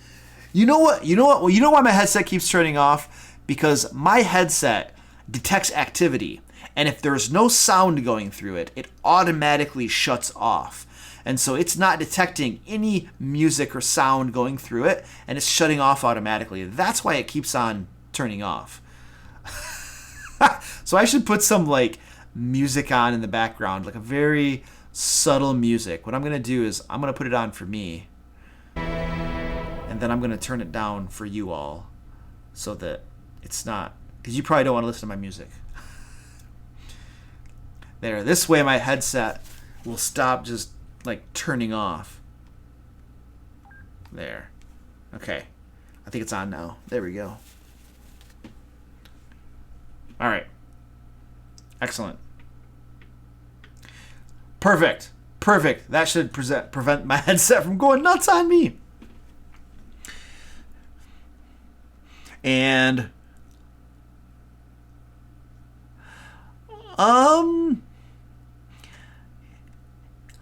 You know what? Well, you know why my headset keeps turning off? Because my headset detects activity. And if there's no sound going through it, it automatically shuts off. And so it's not detecting any music or sound going through it, and it's shutting off automatically. That's why it keeps on turning off. So I should put some music on in the background, a very subtle music. What I'm going to do is I'm going to put it on for me, and then I'm going to turn it down for you all so that it's not, because you probably don't want to listen to my music. There. This way my headset will stop just turning off. There. Okay. I think it's on now. There we go. All right. Excellent. Perfect. That should prevent my headset from going nuts on me. And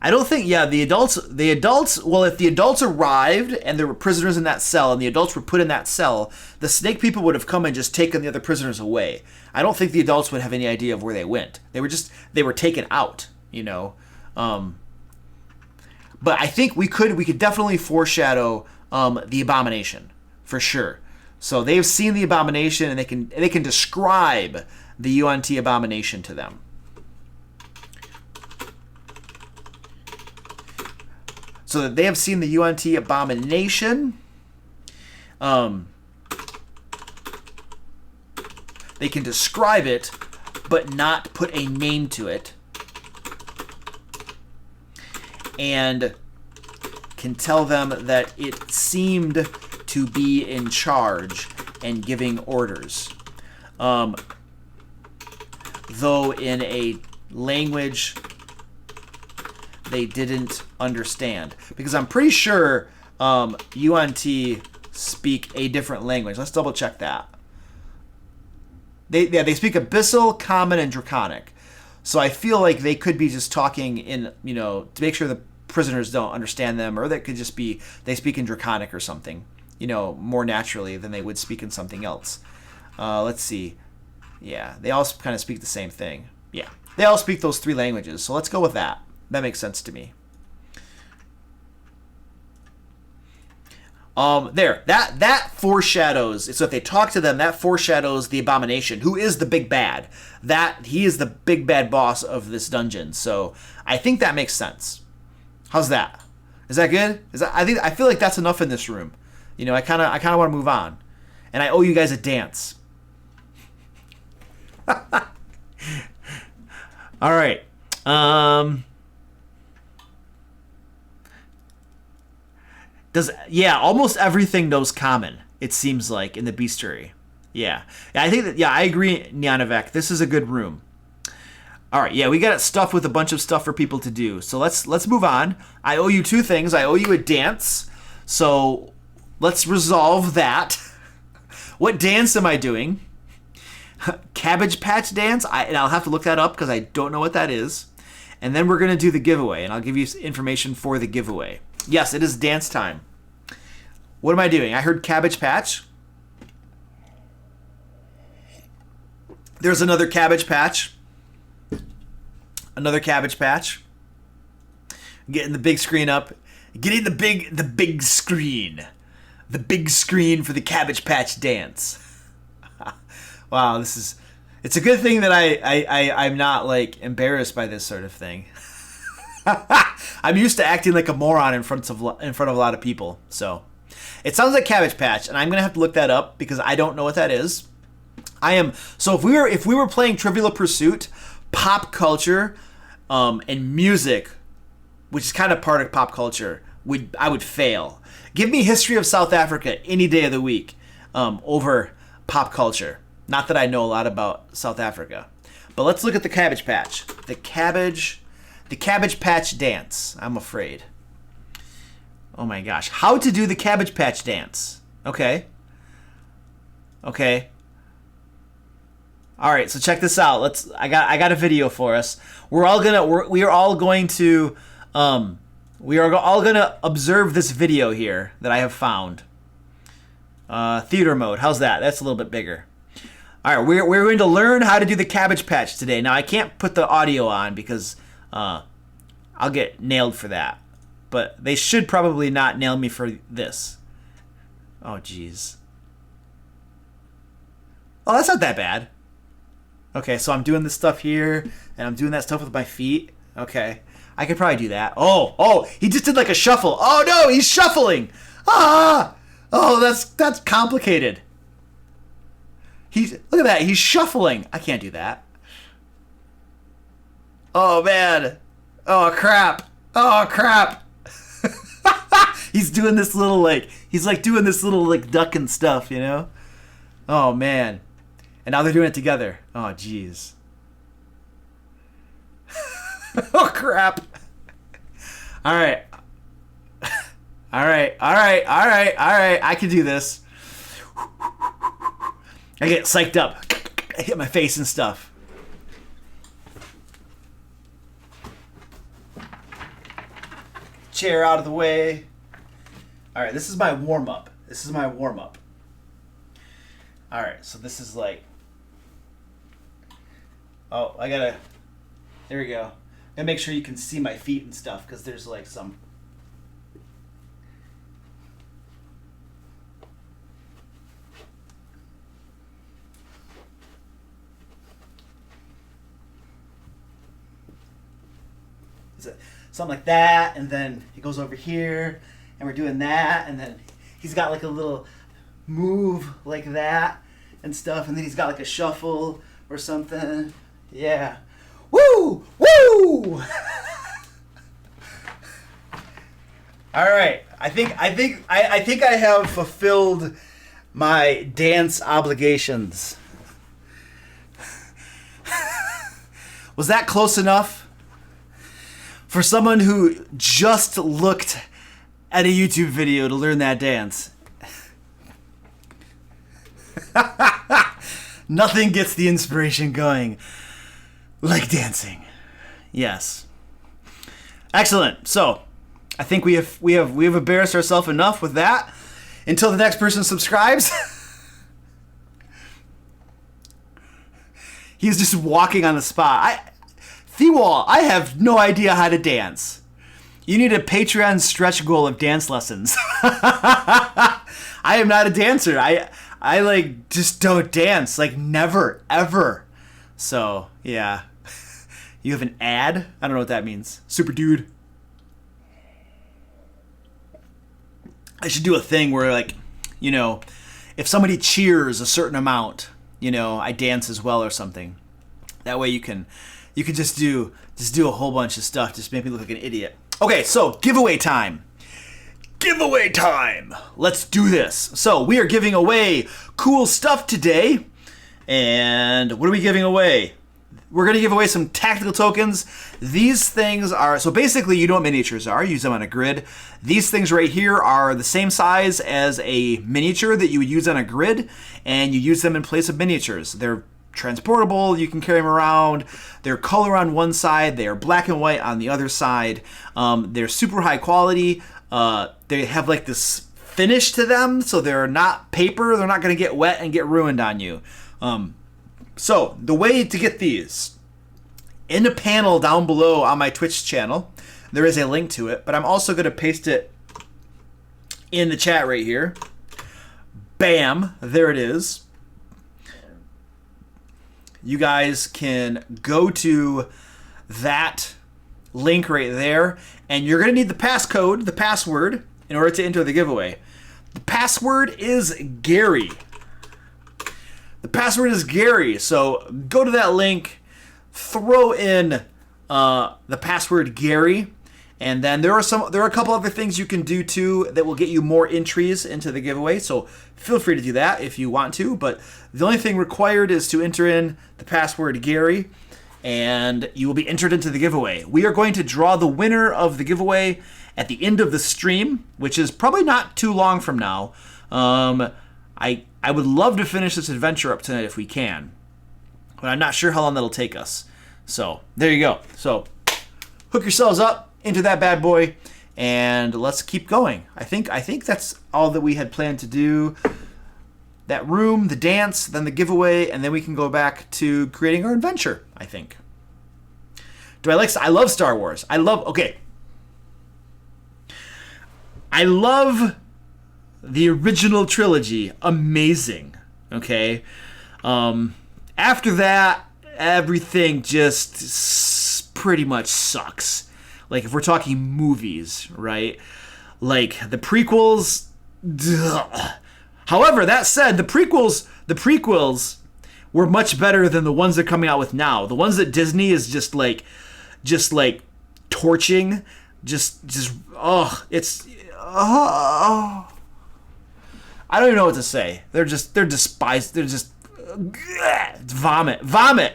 I don't think, the adults, well, if the adults arrived and there were prisoners in that cell and the adults were put in that cell, the snake people would have come and just taken the other prisoners away. I don't think the adults would have any idea of where they went. They were taken out, But I think we could definitely foreshadow the abomination, for sure. So they've seen the abomination and they can describe the yuan-ti abomination to them. So that they have seen the yuan-ti abomination. They can describe it, but not put a name to it. And can tell them that it seemed to be in charge and giving orders. though in a language they didn't understand. Because I'm pretty sure yuan-ti speak a different language. Let's double check that. They speak Abyssal, Common, and Draconic. So I feel like they could be just talking in, to make sure the prisoners don't understand them, or that could just be they speak in Draconic or something, more naturally than they would speak in something else. Let's see. Yeah, they all kind of speak the same thing. Yeah, they all speak those 3 languages. So let's go with that. That makes sense to me. There, that foreshadows. So if they talk to them, that foreshadows the abomination, who is the big bad. That he is the big bad boss of this dungeon. So I think that makes sense. How's that? Is that good? I feel like that's enough in this room. I kind of want to move on, and I owe you guys a dance. All right. Almost everything knows Common, it seems like, in the bestiary. Yeah, I think that. Yeah, I agree, Neonovec. This is a good room. All right, yeah, we got stuff with a bunch of stuff for people to do. So let's move on. I owe you 2 things. I owe you a dance. So let's resolve that. What dance am I doing? Cabbage Patch dance. And I'll have to look that up because I don't know what that is. And then we're gonna do the giveaway, and I'll give you information for the giveaway. Yes, it is dance time. What am I doing? I heard Cabbage Patch. There's another Cabbage Patch. Another Cabbage Patch. Getting the big screen up. Getting the big screen. The big screen for the Cabbage Patch dance. Wow, it's a good thing that I'm not like embarrassed by this sort of thing. I'm used to acting like a moron in front of a lot of people. So it sounds like Cabbage Patch, and I'm gonna have to look that up because I don't know what that is. So if we were playing Trivial Pursuit, pop culture, and music, which is kind of part of pop culture, I would fail. Give me history of South Africa any day of the week over pop culture. Not that I know a lot about South Africa, but let's look at the Cabbage Patch. The Cabbage Patch dance. I'm afraid. Oh my gosh, how to do the Cabbage Patch dance? Okay. All right, so check this out. I got a video for us. We are all going to observe this video here that I have found. Theater mode. How's that? That's a little bit bigger. All right, we're going to learn how to do the Cabbage Patch today. Now I can't put the audio on because I'll get nailed for that. But they should probably not nail me for this. Oh jeez. Oh, that's not that bad. Okay, so I'm doing this stuff here, and I'm doing that stuff with my feet. Okay, I could probably do that. Oh, he just did like a shuffle. Oh no, he's shuffling. Ah! Oh, that's complicated. Look at that, he's shuffling. I can't do that. Oh man. Oh crap. He's doing this little duck and stuff, Oh man. And now they're doing it together. Oh jeez. Oh crap. All right. I can do this. I get psyched up. I hit my face and stuff. Chair out of the way. All right, this is my warm-up. All right, so this is like... Oh, there we go. And make sure you can see my feet and stuff, because there's like some... Something like that, and then he goes over here, and we're doing that, and then he's got like a little move like that and stuff, and then he's got like a shuffle or something. Yeah. Woo! Woo! All right. I think I have fulfilled my dance obligations. Was that close enough? For someone who just looked at a YouTube video to learn that dance. Nothing gets the inspiration going like dancing. Yes. Excellent. So, I think we have embarrassed ourselves enough with that. Until the next person subscribes. He's just walking on the spot. Thewall, I have no idea how to dance. You need a Patreon stretch goal of dance lessons. I am not a dancer. I like just don't dance. Like never, ever. So, yeah. You have an ad? I don't know what that means. Super dude. I should do a thing where, like, you know, if somebody cheers a certain amount, you know, I dance as well or something. That way you can just do a whole bunch of stuff, just make me look like an idiot. Okay, so giveaway time. Giveaway time. Let's do this. So we are giving away cool stuff today. And what are we giving away? We're going to give away some tactical tokens. These things are, so basically you know what miniatures are. You use them on a grid. These things right here are the same size as a miniature that you would use on a grid, and you use them in place of miniatures. They're transportable. You can carry them around. They're color on one side. They are black and white on the other side. They're super high quality. They have like this finish to them, so they're not paper. They're not going to get wet and get ruined on you. So, the way to get these, in a panel down below on my Twitch channel, there is a link to it, but I'm also going to paste it in the chat right here. Bam, there it is. You guys can go to that link right there, and you're going to need the passcode, the password, in order to enter the giveaway. The password is Gary. The password is Gary, so go to that link, throw in the password Gary, and then there are a couple other things you can do too that will get you more entries into the giveaway. So feel free to do that if you want to. But the only thing required is to enter in the password Gary, and you will be entered into the giveaway. We are going to draw the winner of the giveaway at the end of the stream, which is probably not too long from now. I would love to finish this adventure up tonight if we can, but I'm not sure how long that'll take us. So there you go. So hook yourselves up into that bad boy, and let's keep going. I think that's all that we had planned to do. That room, the dance, then the giveaway, and then we can go back to creating our adventure, I think. I love Star Wars. I love the original trilogy. Amazing. Okay. After that, everything just pretty much sucks. Like, if we're talking movies, right? Like, the prequels. Ugh. However, that said, the prequels were much better than the ones they're coming out with now. The ones that Disney is just like torching. I don't even know what to say. They're despised. They're just it's vomit.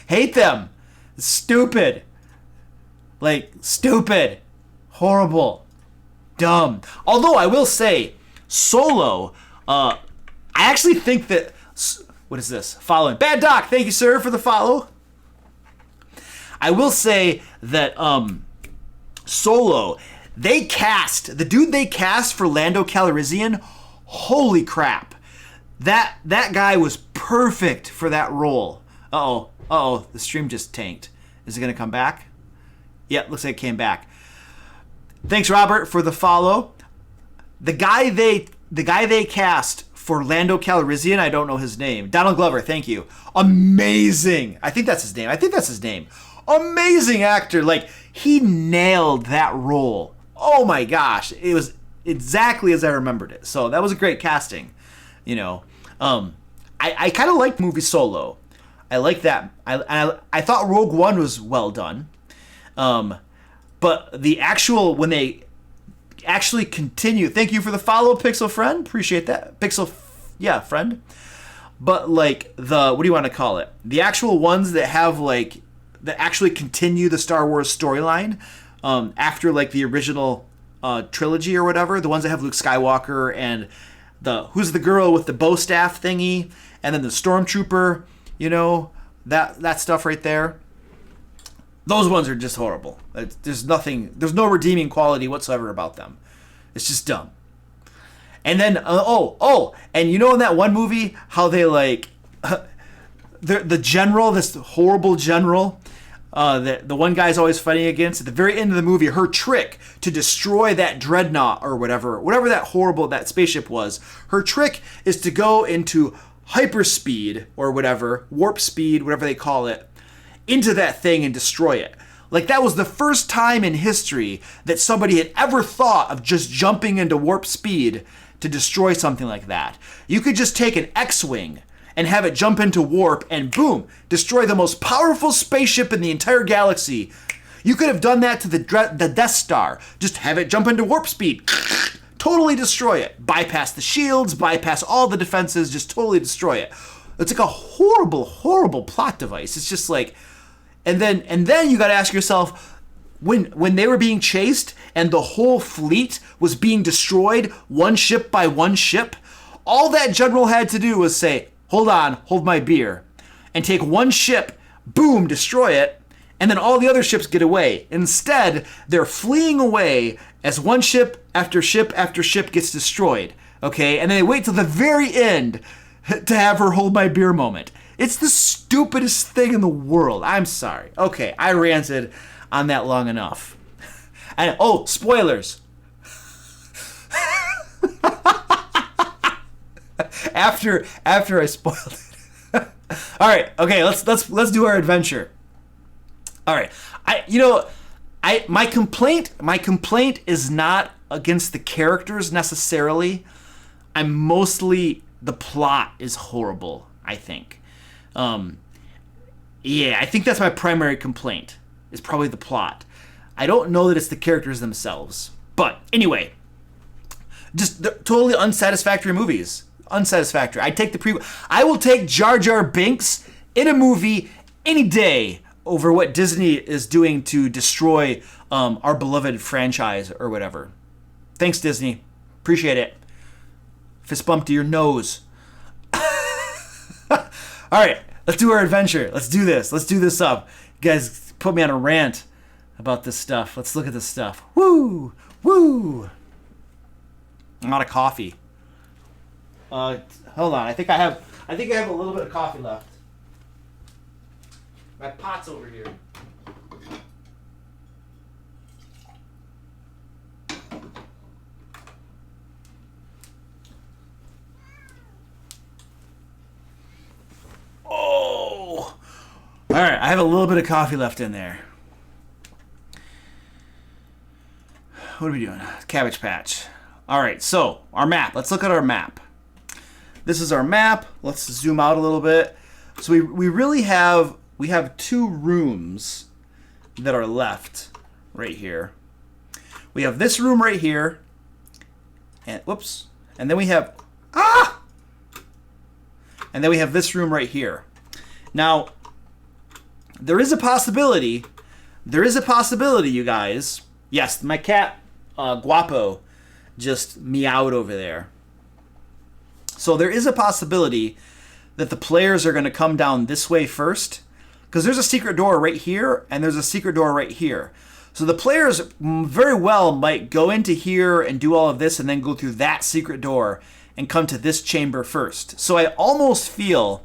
Hate them. Stupid. Like, stupid. Horrible. Dumb. Although I will say, Solo, I actually think that, what is this? Following. Bad Doc, thank you, sir, for the follow. I will say that, Solo, the dude they cast for Lando Calrissian, holy crap. That guy was perfect for that role. Uh-oh, the stream just tanked. Is it going to come back? Yeah, looks like it came back. Thanks, Robert, for the follow. The guy they cast for Lando Calrissian, I don't know his name. Donald Glover, thank you. Amazing. I think that's his name. Amazing actor. Like, he nailed that role. Oh my gosh. It was exactly as I remembered it. So that was a great casting. You know, I kind of liked movie Solo. I like that. I thought Rogue One was well done. But when they actually continue, thank you for the follow, Pixel Friend. Appreciate that. Pixel Yeah, friend. But like what do you want to call it? The actual ones that have like that actually continue the Star Wars storyline after like the original trilogy or whatever. The ones that have Luke Skywalker and who's the girl with the bow staff thingy, and then the stormtrooper. You know that stuff right there. Those ones are just horrible. There's no redeeming quality whatsoever about them. It's just dumb. And then and you know in that one movie how they like the general, this horrible general, the one guy's always fighting against, at the very end of the movie, her trick to destroy that dreadnought or whatever that spaceship was, her trick is to go into hyperspeed or whatever, warp speed, whatever they call it, into that thing and destroy it. Like, that was the first time in history that somebody had ever thought of just jumping into warp speed to destroy something like that. You could just take an X-Wing and have it jump into warp and boom, destroy the most powerful spaceship in the entire galaxy. You could have done that to the Death Star. Just have it jump into warp speed. Totally destroy it. Bypass the shields, bypass all the defenses, just totally destroy it. It's like a horrible, horrible plot device. It's just like, and then you got to ask yourself, when they were being chased and the whole fleet was being destroyed, one ship by one ship, all that general had to do was say, hold on, hold my beer, and take one ship, boom, destroy it, and then all the other ships get away. Instead, they're fleeing away as one ship after ship after ship gets destroyed, okay? And then they wait till the very end to have her hold my beer moment. It's the stupidest thing in the world. I'm sorry. Okay, I ranted on that long enough. And spoilers. after I spoiled it. All right. Okay. Let's do our adventure. All right. My complaint is not against the characters necessarily. I'm mostly, the plot is horrible, I think. I think that's my primary complaint. Is probably the plot. I don't know that it's the characters themselves. But anyway, just totally unsatisfactory movies. Unsatisfactory. I will take Jar Jar Binks in a movie any day over what Disney is doing to destroy our beloved franchise or whatever. Thanks, Disney. Appreciate it. Fist bump to your nose. All right, let's do our adventure. Let's do this. Let's do this up. You guys put me on a rant about this stuff. Let's look at this stuff. Woo! Woo! I'm out of coffee. Hold on. I think I have a little bit of coffee left. My pot's over here. Oh! All right, I have a little bit of coffee left in there. What are we doing? Cabbage Patch. All right, so our map. Let's look at our map. This is our map. Let's zoom out a little bit. So we really have two rooms that are left right here. We have this room right here, and whoops, and then we have and then we have this room right here. Now, there is a possibility, you guys. Yes, my cat, Guapo, just meowed over there. So there is a possibility that the players are going to come down this way first, because there's a secret door right here, and there's a secret door right here. So the players very well might go into here and do all of this, and then go through that secret door and come to this chamber first. So I almost feel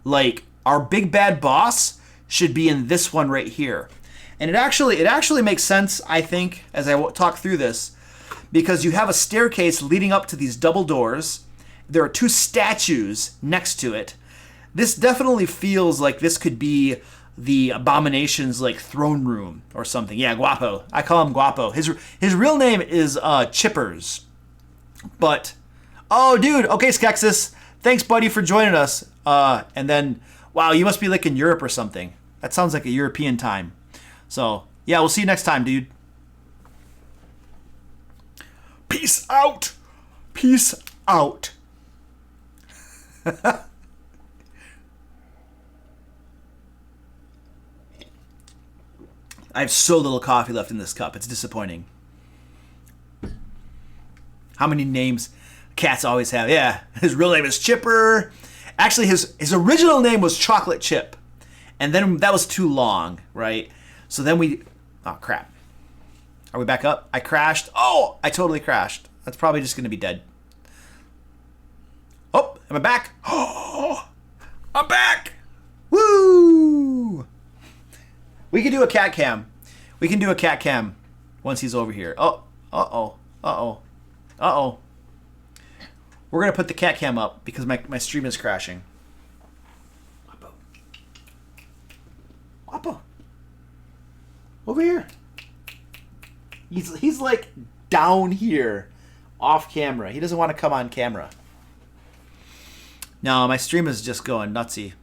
like our big bad boss should be in this one right here. And it actually makes sense, I think, as I talk through this, because you have a staircase leading up to these double doors. There are two statues next to it. This definitely feels like this could be the Abomination's like throne room or something. Yeah, Guapo. I call him Guapo. His real name is Chippers. But oh, dude. Okay, Skexis. Thanks, buddy, for joining us. And then, wow, you must be like in Europe or something. That sounds like a European time. So, yeah, we'll see you next time, dude. Peace out. Peace out. I have so little coffee left in this cup. It's disappointing. How many names cats always have? Yeah, his real name is Chipper. Actually, his original name was Chocolate Chip. And then that was too long, right? So then we... Oh, crap. Are we back up? I crashed. Oh, I totally crashed. That's probably just going to be dead. Oh, am I back? Oh, I'm back! Woo! We can do a cat cam. We can do a cat cam once he's over here. Oh, uh-oh, uh-oh, uh-oh. We're going to put the cat cam up because my stream is crashing. Wappo. Over here. He's like down here off camera. He doesn't want to come on camera. No, my stream is just going nutsy.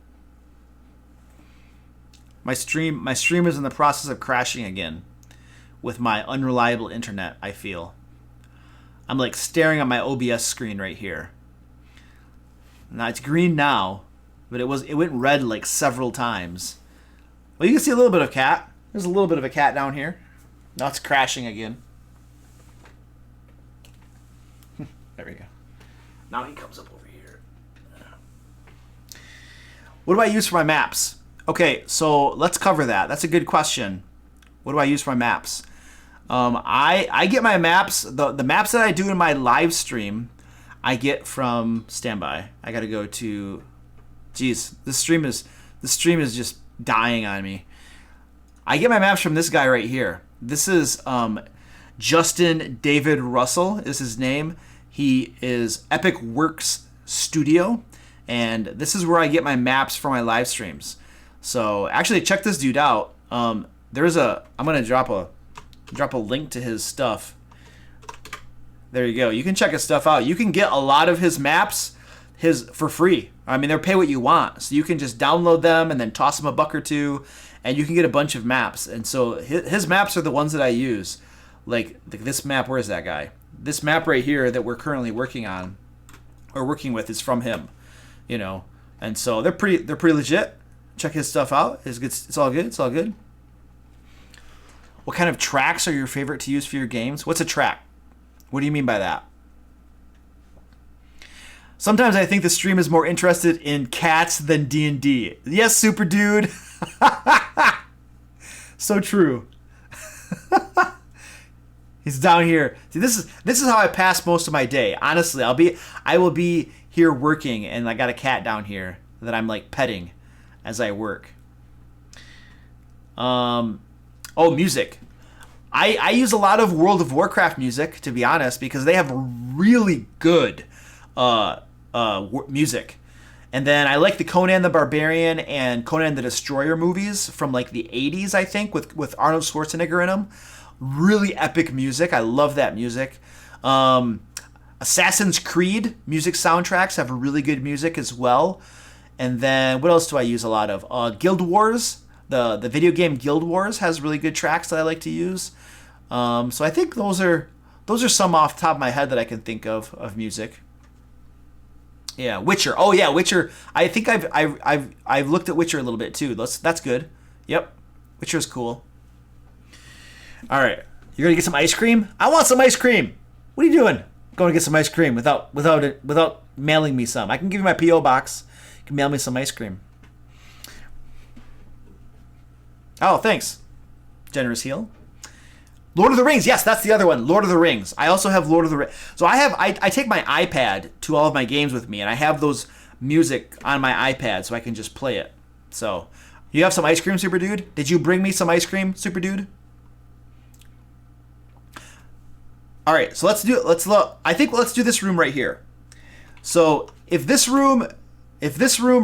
My stream is in the process of crashing again with my unreliable internet, I feel. I'm like staring at my OBS screen right here. Now it's green now, but it went red like several times. Well, you can see a little bit of cat. There's a little bit of a cat down here. Now it's crashing again. There we go. Now he comes up over here. What do I use for my maps? Okay, so let's cover that. That's a good question. What do I use for my maps? I get my maps, the maps that I do in my live stream, I get from standby. I gotta go to, geez, this stream is just dying on me. I get my maps from this guy right here. This is Justin David Russell is his name. He is Epic Works Studio, and this is where I get my maps for my live streams. So actually, check this dude out. I'm gonna drop a link to his stuff. There you go. You can check his stuff out. You can get a lot of his maps for free. I mean, they'll pay what you want, so you can just download them and then toss them a buck or two, and you can get a bunch of maps. And so his maps are the ones that I use. Like this map. Where is that guy? This map right here that we're currently working on or working with is from him. You know, and so they're pretty legit. Check his stuff out. It's all good. It's all good. What kind of tracks are your favorite to use for your games? What's a track? What do you mean by that? Sometimes I think the stream is more interested in cats than D&D. Yes, super dude. So true. He's down here. See, this is how I pass most of my day. Honestly, I will be here working, and I got a cat down here that I'm like petting as I work. Music. I use a lot of World of Warcraft music, to be honest, because they have really good music. And then I like the Conan the Barbarian and Conan the Destroyer movies from like the 80s, I think, with Arnold Schwarzenegger in them. Really epic music. I love that music. Assassin's Creed music soundtracks have really good music as well. And then what else do I use a lot of? Guild Wars. The video game Guild Wars has really good tracks that I like to use. So I think those are some off the top of my head that I can think of music. Yeah, Witcher. Oh yeah, Witcher. I think I've looked at Witcher a little bit too. That's good. Yep, Witcher's cool. All right, you're gonna get some ice cream. I want some ice cream. What are you doing? Going to get some ice cream without mailing me some. I can give you my PO box. You can mail me some ice cream. Oh, thanks. Generous heel. Lord of the Rings. Yes, that's the other one. Lord of the Rings. I also have Lord of the Rings. So I take my iPad to all of my games with me, and I have those music on my iPad so I can just play it. So, you have some ice cream, Super Dude? Did you bring me some ice cream, Super Dude? All right, so let's do this room right here. So, if this room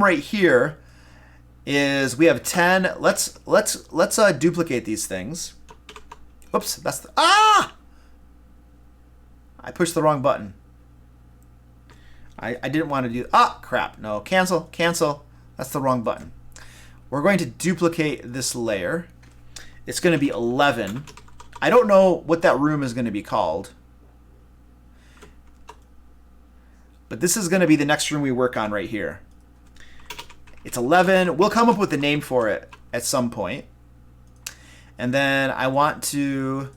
right here is, we have 10. Let's duplicate these things. Whoops, that's I pushed the wrong button. I didn't want to do, crap. No, cancel. That's the wrong button. We're going to duplicate this layer. It's going to be 11. I don't know what that room is going to be called. But this is going to be the next room we work on right here. It's 11. We'll come up with a name for it at some point. And then I want to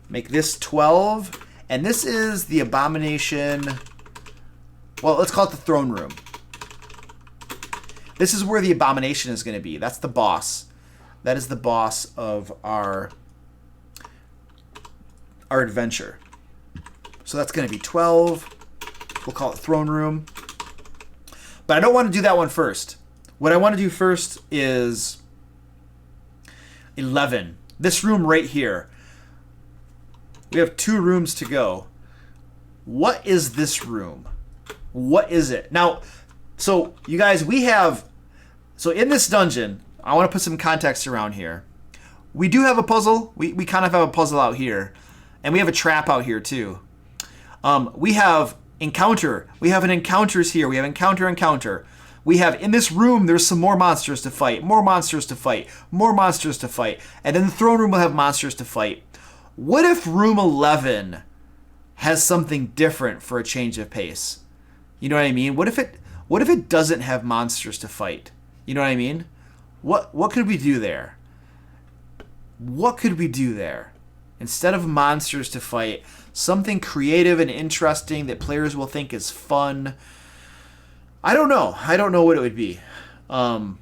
make this 12. And this is the abomination. Well, let's call it the throne room. This is where the abomination is going to be. That's the boss. That is the boss of our adventure. So that's going to be 12. We'll call it throne room. But I don't want to do that one first. What I want to do first is 11. This room right here. We have 2 rooms to go. What is this room? What is it? Now, so you guys, so in this dungeon, I want to put some context around here. We do have a puzzle. We kind of have a puzzle out here. And we have a trap out here too. We have encounter. We have an encounters here. We have encounter. We have in this room, there's some more monsters to fight. More monsters to fight. More monsters to fight. And then the throne room will have monsters to fight. What if room 11 has something different for a change of pace? You know what I mean? What if it doesn't have monsters to fight? You know what I mean? What could we do there? What could we do there? Instead of monsters to fight, something creative and interesting that players will think is fun. I don't know. I don't know what it would be. But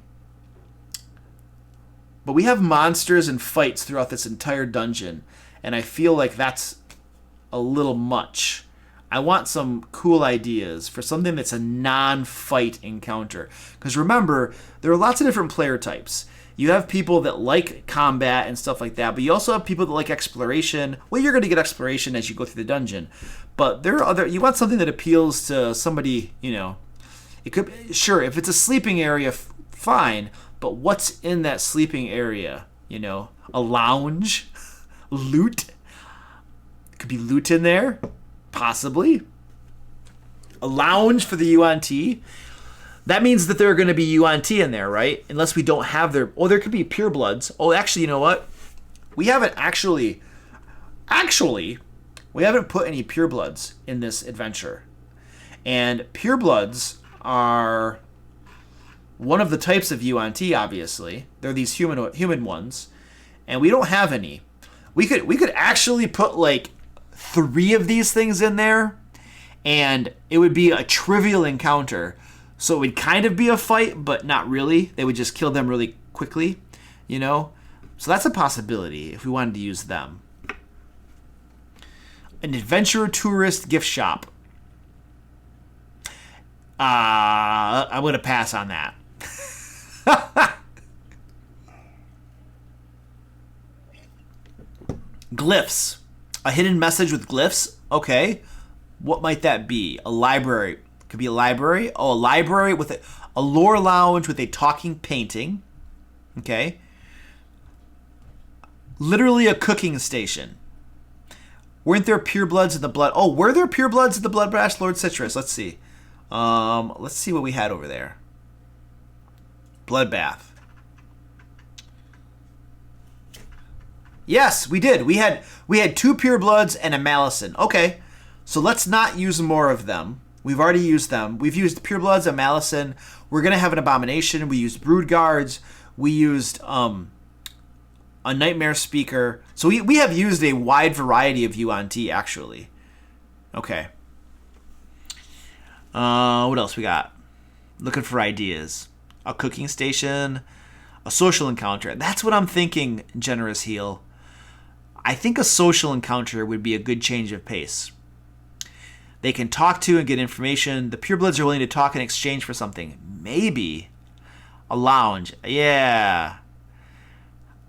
we have monsters and fights throughout this entire dungeon, and I feel like that's a little much. I want some cool ideas for something that's a non-fight encounter. Because remember, there are lots of different player types. You have people that like combat and stuff like that, but you also have people that like exploration. Well, you're going to get exploration as you go through the dungeon. But there are you want something that appeals to somebody, it could, sure, if it's a sleeping area, fine, but what's in that sleeping area? A lounge, loot. Could be loot in there, possibly. A lounge for the yuan-ti. That means that there are going to be yuan-ti in there, right? Unless we don't have their... Oh, there could be purebloods. Oh, actually, you know what? We haven't actually... Actually, we haven't put any purebloods in this adventure. And purebloods are one of the types of yuan-ti, obviously. They're these human ones. And we don't have any. We could actually put, 3 of these things in there, and it would be a trivial encounter. So it would kind of be a fight, but not really. They would just kill them really quickly, So that's a possibility if we wanted to use them. An adventure tourist gift shop. I'm going to pass on that. Glyphs. A hidden message with glyphs? Okay. What might that be? A library. Could be a library. Oh, a library with a lore lounge with a talking painting. Okay. Literally a cooking station. Weren't there purebloods in the blood? Oh, were there purebloods in the Bloodbrash Lord Citrus? Let's see. Let's see what we had over there. Bloodbath. Yes, we did. We had 2 purebloods and a Malison. Okay. So let's not use more of them. We've already used them. We've used purebloods and Malison. We're going to have an abomination. We used brood guards. We used a nightmare speaker. So we have used a wide variety of yuan-ti, actually. Okay. What else we got? Looking for ideas. A cooking station. A social encounter. That's what I'm thinking, Generous Heal. I think a social encounter would be a good change of pace. They can talk to and get information. The purebloods are willing to talk in exchange for something. Maybe a lounge. Yeah.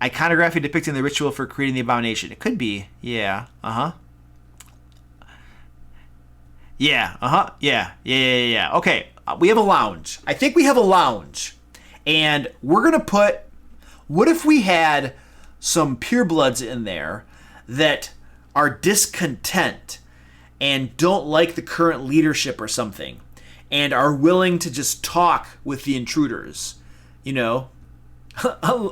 Iconography depicting the ritual for creating the abomination. It could be. Yeah. Uh-huh. Yeah. Uh-huh. Yeah. Okay. We have a lounge. I think we have a lounge. And we're going to put... What if we had some purebloods in there that are discontent and don't like the current leadership or something and are willing to just talk with the intruders? The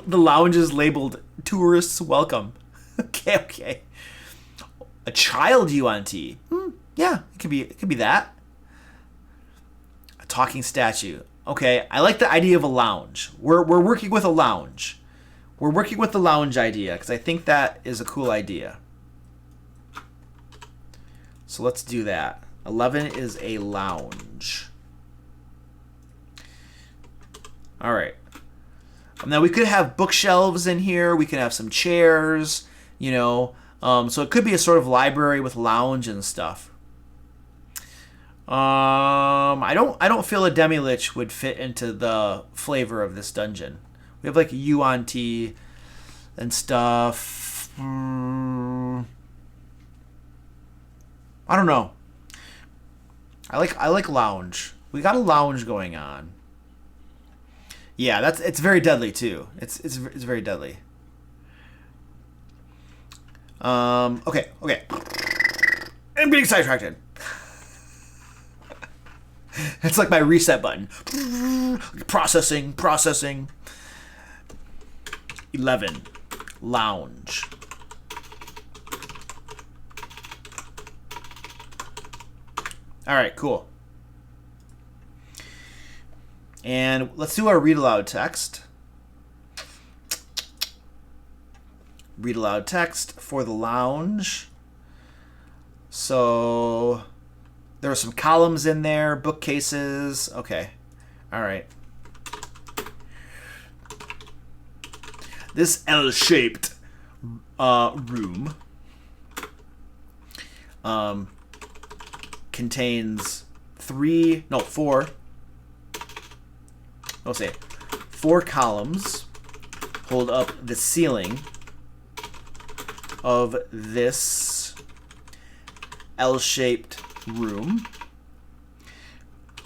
lounge is labeled tourists welcome. Okay. A child yuan-ti. Yeah, it could be that. talking statue. Okay, I like the idea of a lounge. We're working with a lounge. We're working with the lounge idea because I think that is a cool idea. So let's do that. 11 is a lounge. All right. Now we could have bookshelves in here. We could have some chairs, you know. So it could be a sort of library with lounge and stuff. I don't feel a demi-lich would fit into the flavor of this dungeon. We have like yuan-ti and stuff. I don't know. I like lounge. We got a lounge going on. Yeah, it's very deadly too. It's very deadly. Okay. I'm getting sidetracked. It's like my reset button. Processing. 11. Lounge. All right, cool. And let's do our read aloud text. Read aloud text for the lounge. So there are some columns in there, bookcases. Okay. All right. This L-shaped room contains four columns hold up the ceiling of this L-shaped room,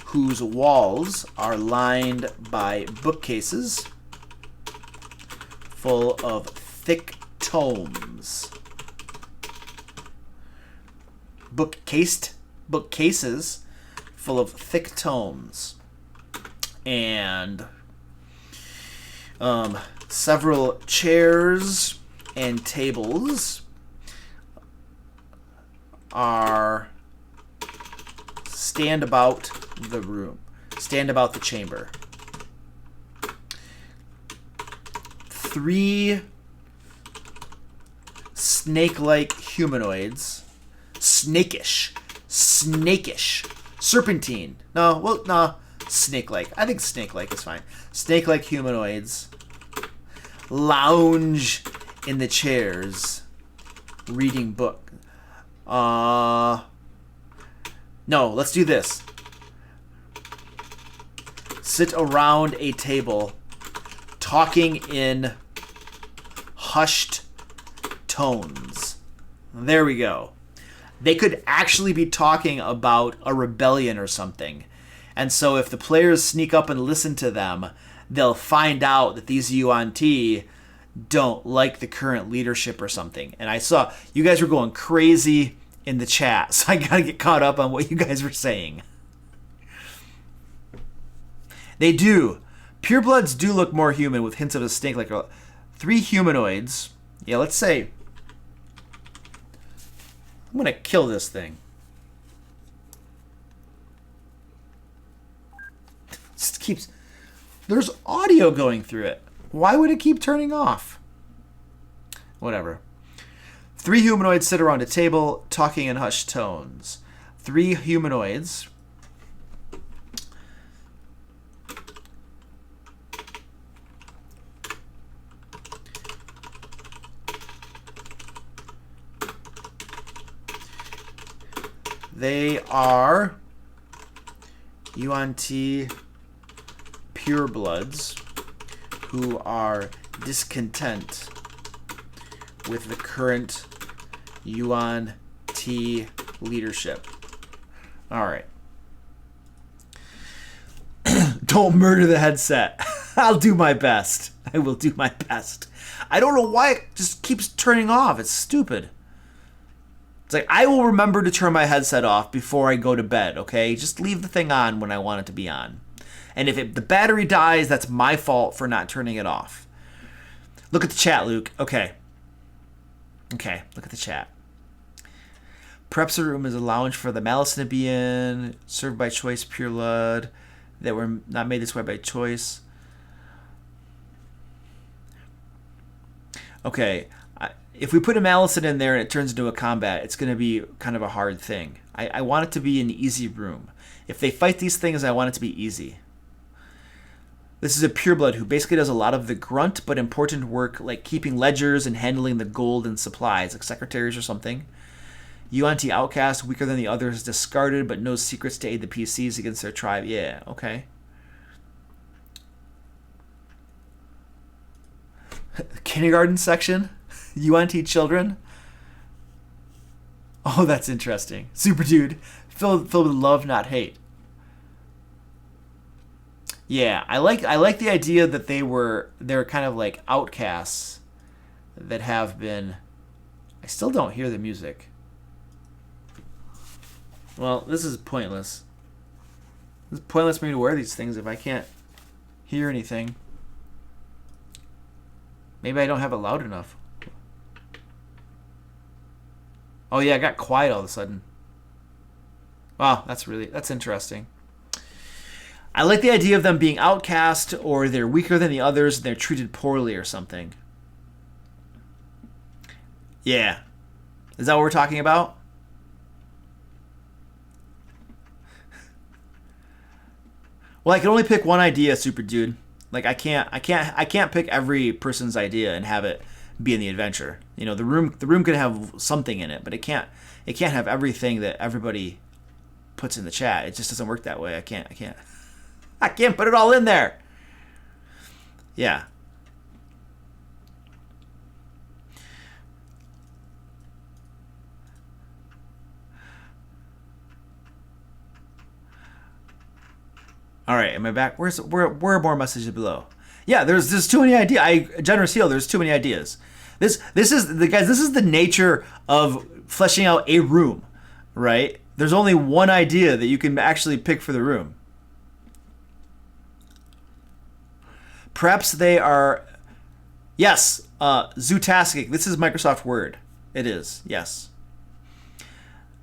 whose walls are lined by bookcases full of thick tomes. Bookcases full of thick tomes. And several chairs and tables stand about the chamber. 3 snake-like humanoids, snakish, serpentine. Snake-like. I think snake-like is fine. Snake-like humanoids lounge in the chairs, reading book. No, let's do this. Sit around a table, talking in hushed tones. There we go. They could actually be talking about a rebellion or something. And so if the players sneak up and listen to them, they'll find out that these yuan-ti don't like the current leadership or something. And I saw you guys were going crazy in the chat, so I gotta get caught up on what you guys were saying. They do. Purebloods do look more human with hints of a snake like 3 humanoids. Yeah, let's say I'm gonna kill this thing. Just keeps. There's audio going through it. Why would it keep turning off? Whatever. 3 humanoids sit around a table, talking in hushed tones. 3 humanoids. They are yuan-ti purebloods who are discontent with the current yuan-ti leadership. All right. Don't murder the headset. I'll do my best. I will do my best. I don't know why it just keeps turning off. It's stupid. It's like, I will remember to turn my headset off before I go to bed, okay? Just leave the thing on when I want it to be on. And if the battery dies, that's my fault for not turning it off. Look at the chat, Luke. Okay, look at the chat. Preps room is a lounge for the Malice to be in, served by choice pure blood. that were not made this way by choice. Okay, if we put a Malison in there and it turns into a combat, it's going to be kind of a hard thing. I want it to be an easy room. If they fight these things, I want it to be easy. This is a pureblood who basically does a lot of the grunt but important work, like keeping ledgers and handling the gold and supplies, like secretaries or something. Yuan-ti outcast, weaker than the others, discarded but knows secrets to aid the PCs against their tribe. Yeah, okay. Kindergarten section? Yuan-ti children? Oh, that's interesting. Super dude. Filled with love, not hate. Yeah, I like the idea that they're kind of like outcasts that have been. I still don't hear the music. Well, this is pointless. It's pointless for me to wear these things if I can't hear anything. Maybe I don't have it loud enough. Oh yeah, I got quiet all of a sudden. Wow, that's interesting. I like the idea of them being outcast, or they're weaker than the others and they're treated poorly or something. Yeah. Is that what we're talking about? Well, I can only pick one idea, super dude. Like I can't pick every person's idea and have it be in the adventure. You know, the room can have something in it, but it can't have everything that everybody puts in the chat. It just doesn't work that way. I can't put it all in there. Yeah. All right, am I back? Where are more messages below? Yeah, there's too many ideas. Generous Heal, there's too many ideas. This is the nature of fleshing out a room, right? There's only one idea that you can actually pick for the room. Perhaps they are, yes, Zootastic. This is Microsoft Word. It is, yes.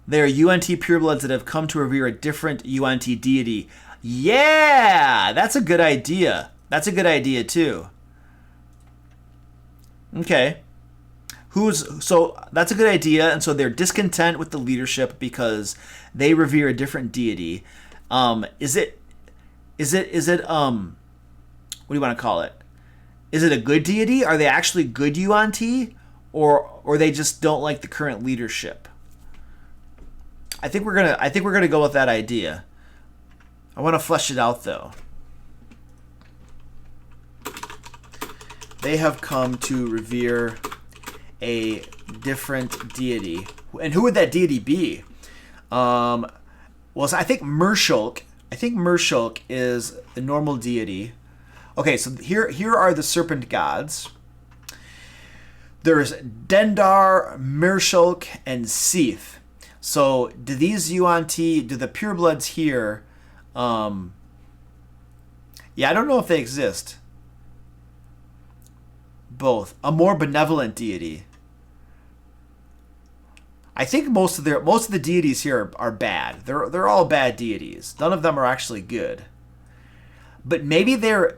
They are UNT purebloods that have come to revere a different UNT deity. Yeah, that's a good idea. That's a good idea too. Okay. So that's a good idea, and so they're discontent with the leadership because they revere a different deity. Is it what do you want to call it? Is it a good deity? Are they actually good yuan-ti, or they just don't like the current leadership? I think we're gonna go with that idea. I want to flesh it out though. They have come to revere a different deity, and who would that deity be? Well, so I think Mershulk. I think Mershulk is the normal deity. Okay, so here are the serpent gods. There's Dendar, Mershulk, and Seath. So do these yuan-ti, do the purebloods here? Yeah, I don't know if they exist. Both. A more benevolent deity. I think most of the deities here are bad. They're all bad deities. None of them are actually good. But maybe the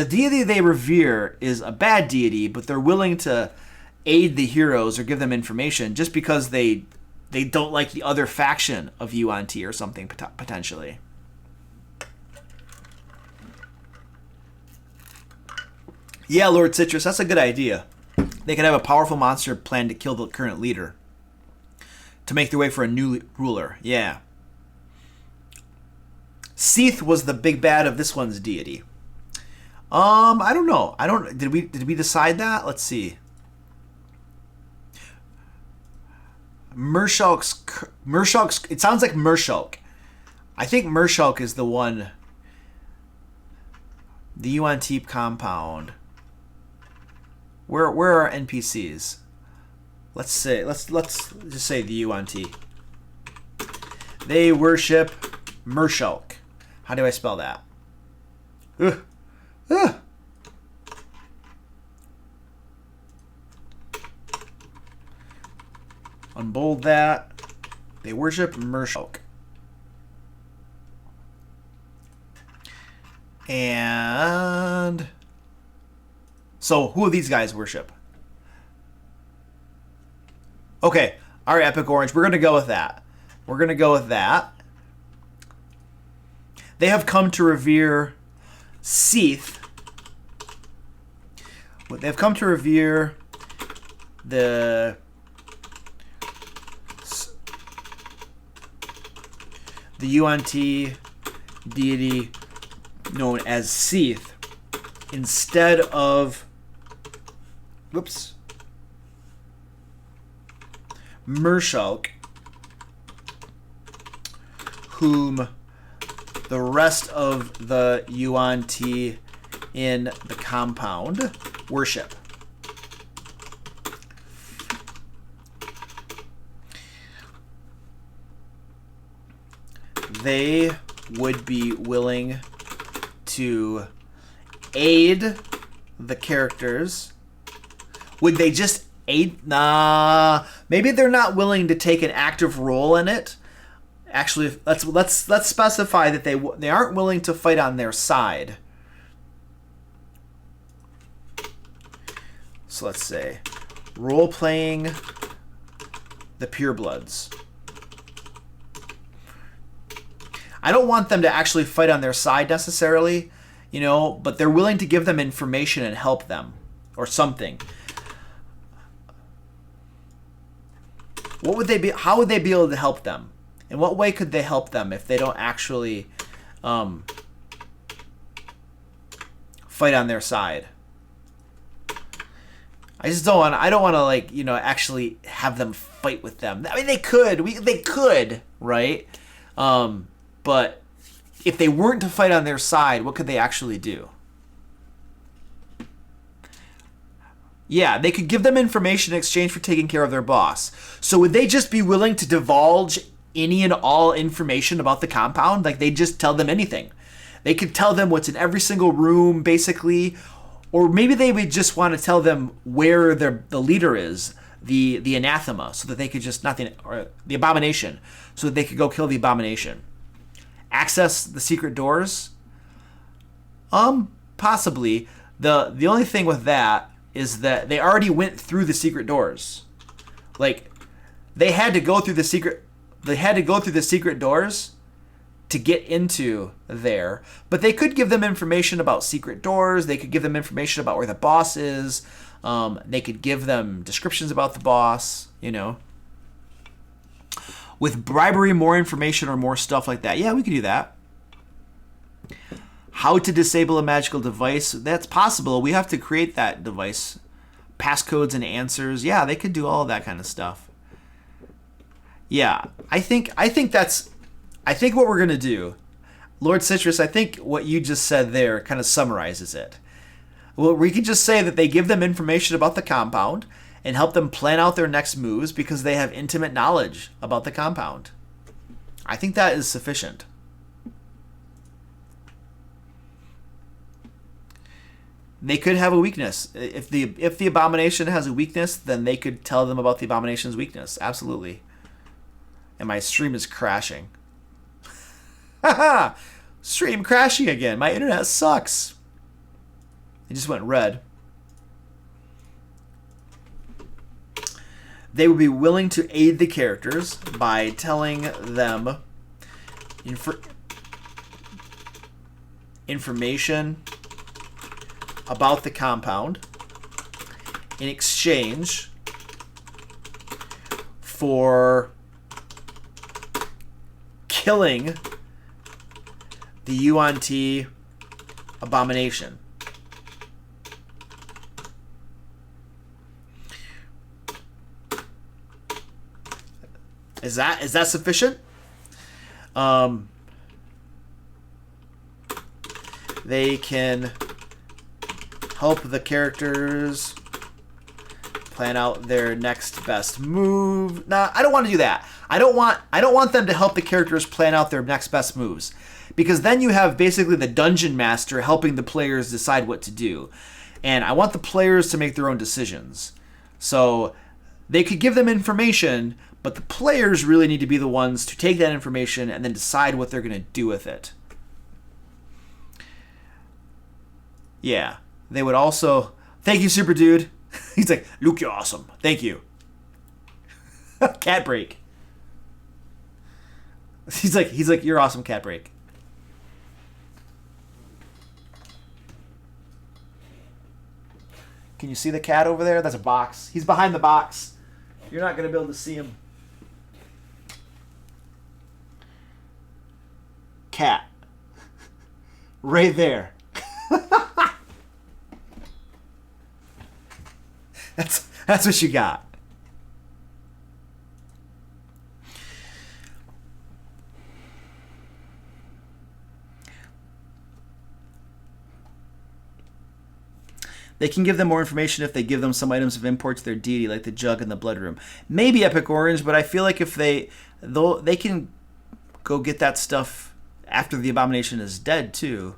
deity they revere is a bad deity, but they're willing to aid the heroes or give them information just because they don't like the other faction of yuan-ti or something potentially. Yeah, Lord Citrus, that's a good idea. They could have a powerful monster plan to kill the current leader to make their way for a new ruler. Yeah. Seath was the big bad of this one's deity. I don't know. Did we decide that? Let's see. Mershulk's. It sounds like Mershulk. I think Mershulk is the one. The yuan-ti compound. Where are NPCs? Let's just say the yuan-ti. They worship Mershulk. How do I spell that? Unbold that. They worship Mershulk. And so who of these guys worship? Okay, our Epic Orange. We're going to go with that. We're going to go with that. They have come to revere Seath. They've come to revere the yuan-ti deity known as Seath instead of Mershulk, whom the rest of the yuan-ti in the compound worship. They would be willing to aid the characters. Would they just aid? Nah, maybe they're not willing to take an active role in it. Actually, let's specify that they aren't willing to fight on their side. So let's say role-playing the purebloods. I don't want them to actually fight on their side necessarily, you know, but they're willing to give them information and help them or something. What would they be? How would they be able to help them? In what way could they help them if they don't actually fight on their side? I just don't want. I don't want to, like, you know, actually have them fight with them. I mean, they could. They could, right? But if they weren't to fight on their side, what could they actually do? Yeah, they could give them information in exchange for taking care of their boss. So would they just be willing to divulge any and all information about the compound? Like, they'd just tell them anything. They could tell them what's in every single room, basically. Or maybe they would just want to tell them where the leader is, the anathema, so that they could just, or the abomination, so that they could go kill the abomination. Access the secret doors? Possibly. The only thing with that is that they already went through the secret doors. Like, they had to go through the secret doors to get into there. But they could give them information about secret doors. They could give them information about where the boss is. They could give them descriptions about the boss, you know. With bribery, more information or more stuff like that. Yeah, we could do that. How to disable a magical device. That's possible. We have to create that device. Passcodes and answers. Yeah, they could do all of that kind of stuff. Yeah, I think what we're going to do, Lord Citrus, I think what you just said there kind of summarizes it. Well, we could just say that they give them information about the compound and help them plan out their next moves because they have intimate knowledge about the compound. I think that is sufficient. They could have a weakness. If the abomination has a weakness, then they could tell them about the abomination's weakness. Absolutely. And my stream is crashing. Haha! Stream crashing again. My internet sucks. It just went red. They would be willing to aid the characters by telling them information about the compound in exchange for killing the yuan-ti abomination. Is that sufficient? They can help the characters plan out their next best move. Nah, I don't want to do that. I don't want them to help the characters plan out their next best moves, because then you have basically the dungeon master helping the players decide what to do. And I want the players to make their own decisions. So they could give them information, but the players really need to be the ones to take that information and then decide what they're going to do with it. Yeah. They would also... Thank you, Super Dude. He's like, Luke, you're awesome. Thank you. Cat break. He's like, you're awesome, cat break. Can you see the cat over there? That's a box. He's behind the box. You're not going to be able to see him. Cat. Right there. That's what you got. They can give them more information if they give them some items of import to their deity, like the jug and the blood room. Maybe Epic Orange, but I feel like if they can go get that stuff after the abomination is dead too.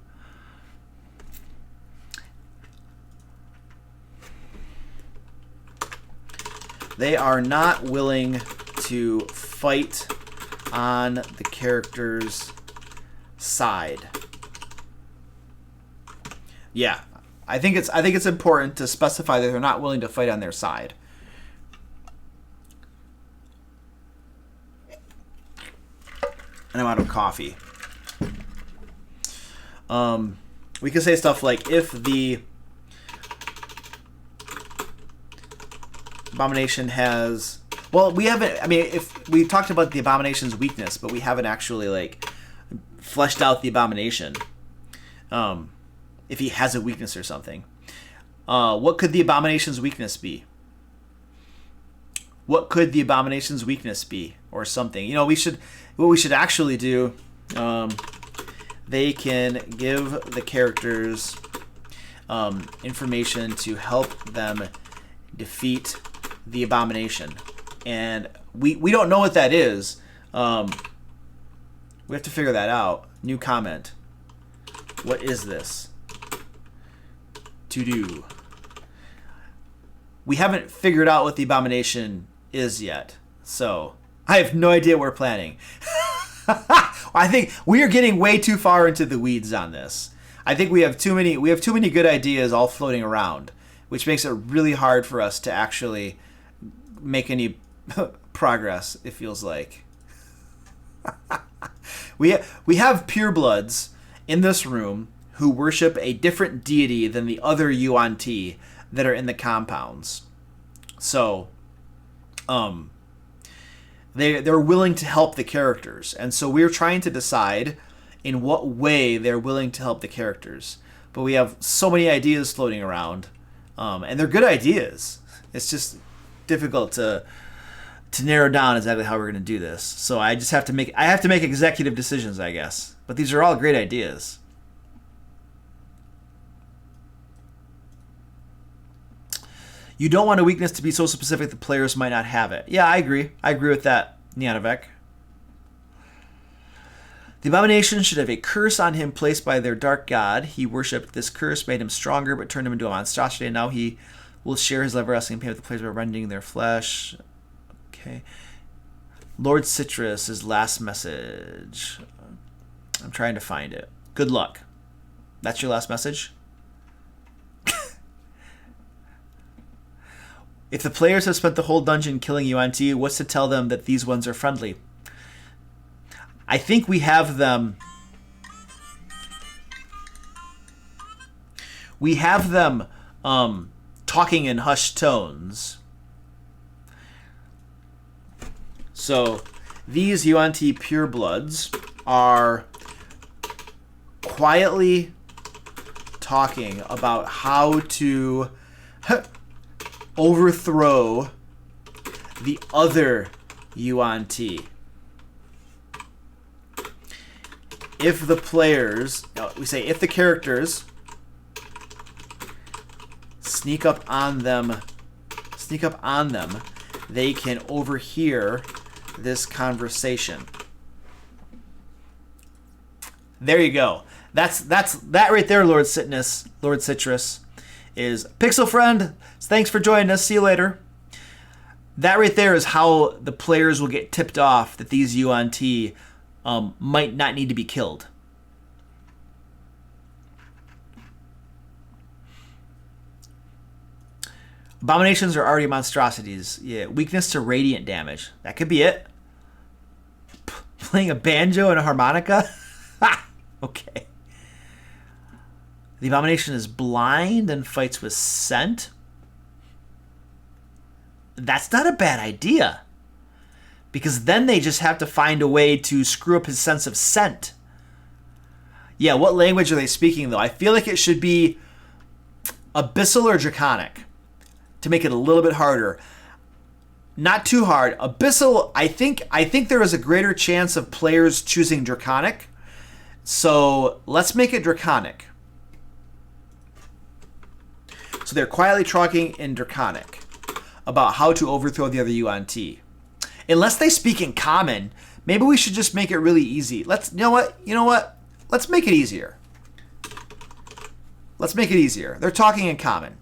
They are not willing to fight on the character's side. Yeah, I think it's important to specify that they're not willing to fight on their side. And I'm out of coffee. We can say stuff like, if the abomination has... Well, we haven't... I mean, if we talked about the abomination's weakness, but we haven't actually, like, fleshed out the abomination. If he has a weakness or something. What could the abomination's weakness be? What could the abomination's weakness be? Or something. You know, what we should actually do... they can give the characters information to help them defeat the abomination. And we don't know what that is. We have to figure that out. New comment. What is this? To do. We haven't figured out what the abomination is yet. So, I have no idea what we're planning. I think we are getting way too far into the weeds on this. I think we have too many good ideas all floating around, which makes it really hard for us to actually make any progress, it feels like. We have purebloods in this room who worship a different deity than the other yuan-ti that are in the compounds. So, they're willing to help the characters. And so we're trying to decide in what way they're willing to help the characters. But we have so many ideas floating around. And they're good ideas. It's just difficult to narrow down exactly how we're going to do this. So I have to make executive decisions, I guess. But these are all great ideas. You don't want a weakness to be so specific that players might not have it. Yeah, I agree. I agree with that, Neonovec. The abomination should have a curse on him placed by their dark god. He worshipped. This curse made him stronger, but turned him into a monstrosity. And now he will share his everlasting pain with the players by rending their flesh. Okay. Lord Citrus' last message. I'm trying to find it. Good luck. That's your last message? If the players have spent the whole dungeon killing yuan-ti, what's to tell them that these ones are friendly? I think we have them... talking in hushed tones. So, these yuan-ti purebloods are quietly talking about how to... overthrow the other yuan-ti. If the players, if the characters sneak up on them, they can overhear this conversation. There you go. That's that right there, Lord Citrus. Is Pixel Friend, thanks for joining us. See you later. That right there is how the players will get tipped off that these yuan-ti might not need to be killed. Abominations are already monstrosities. Yeah, weakness to radiant damage. That could be it. Playing a banjo and a harmonica? Ha! Okay. The abomination is blind and fights with scent. That's not a bad idea. Because then they just have to find a way to screw up his sense of scent. Yeah, what language are they speaking, though? I feel like it should be Abyssal or Draconic to make it a little bit harder. Not too hard. Abyssal, I think there is a greater chance of players choosing Draconic. So let's make it Draconic. So they're quietly talking in Draconic about how to overthrow the other yuan-ti. Unless they speak in Common, maybe we should just make it really easy. You know what? Let's make it easier. Let's make it easier. They're talking in Common.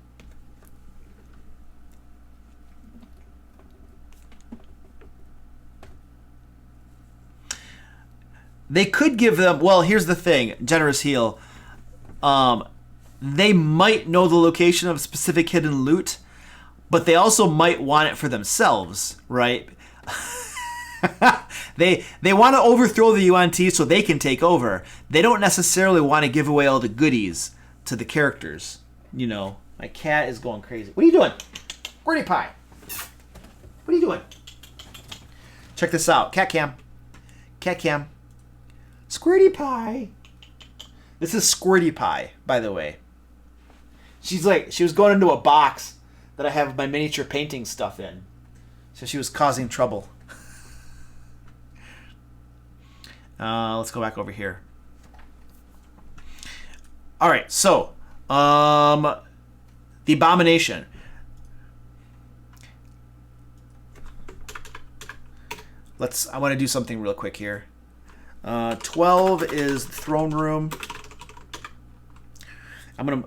They could give them, well, here's the thing, Generous Heal. They might know the location of specific hidden loot, but they also might want it for themselves, right? They want to overthrow the yuan-ti so they can take over. They don't necessarily want to give away all the goodies to the characters. You know, my cat is going crazy. What are you doing? Squirty Pie. What are you doing? Check this out. Cat cam. Cat cam. Squirty Pie. This is Squirty Pie, by the way. She was going into a box that I have my miniature painting stuff in. So she was causing trouble. Let's go back over here. All right, so the abomination. I want to do something real quick here. 12 is the throne room. The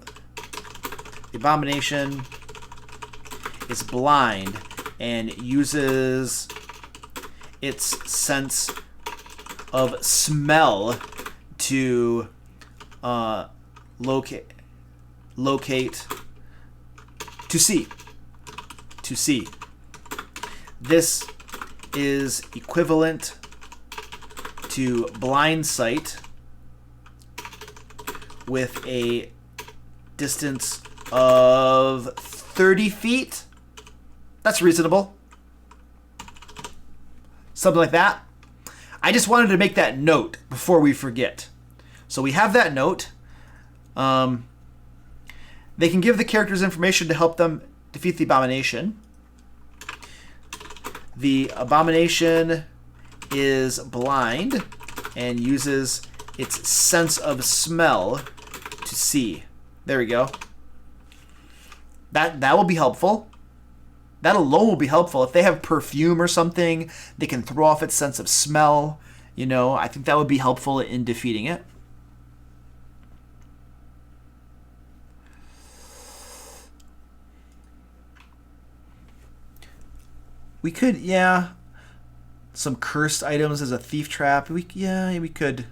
abomination is blind and uses its sense of smell to locate to see. This is equivalent to blind sight with a distance of 30 feet. That's reasonable. Something like that. I just wanted to make that note before we forget. So we have that note. They can give the characters information to help them defeat the abomination. The abomination is blind and uses its sense of smell to see. There we go. That will be helpful. That alone will be helpful. If they have perfume or something, they can throw off its sense of smell. You know, I think that would be helpful in defeating it. We could, yeah. Some cursed items as a thief trap. We could.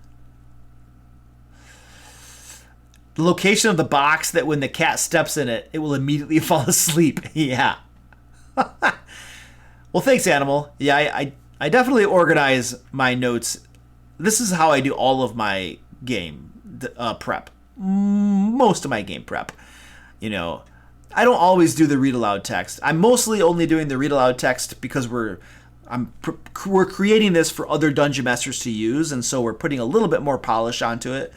The location of the box that when the cat steps in it, it will immediately fall asleep. Yeah. Well, thanks, Animal. Yeah, I definitely organize my notes. This is how I do all of my game prep. Most of my game prep. You know, I don't always do the read aloud text. I'm mostly only doing the read aloud text because we're creating this for other dungeon masters to use, and so we're putting a little bit more polish onto it.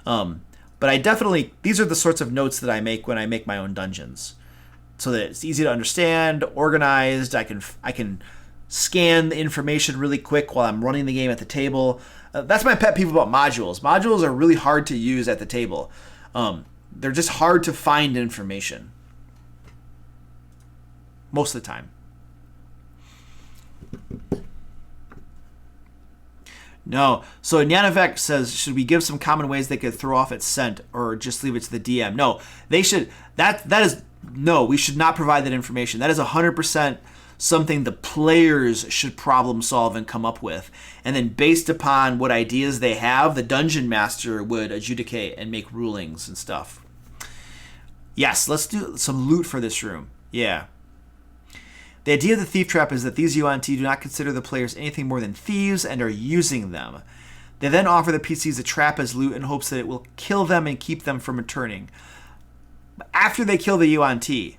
But I definitely, these are the sorts of notes that I make when I make my own dungeons, so that it's easy to understand, organized. I can scan the information really quick while I'm running the game at the table. That's my pet peeve about modules. Modules are really hard to use at the table. They're just hard to find information most of the time. No. So Nyanavek says, should we give some common ways they could throw off its scent or just leave it to the DM? No. They should. No, we should not provide that information. That is 100% something the players should problem solve and come up with. And then based upon what ideas they have, the dungeon master would adjudicate and make rulings and stuff. Yes, let's do some loot for this room. Yeah. The idea of the thief trap is that these yuan-ti do not consider the players anything more than thieves and are using them. They then offer the PCs a trap as loot in hopes that it will kill them and keep them from returning. After they kill the yuan-ti.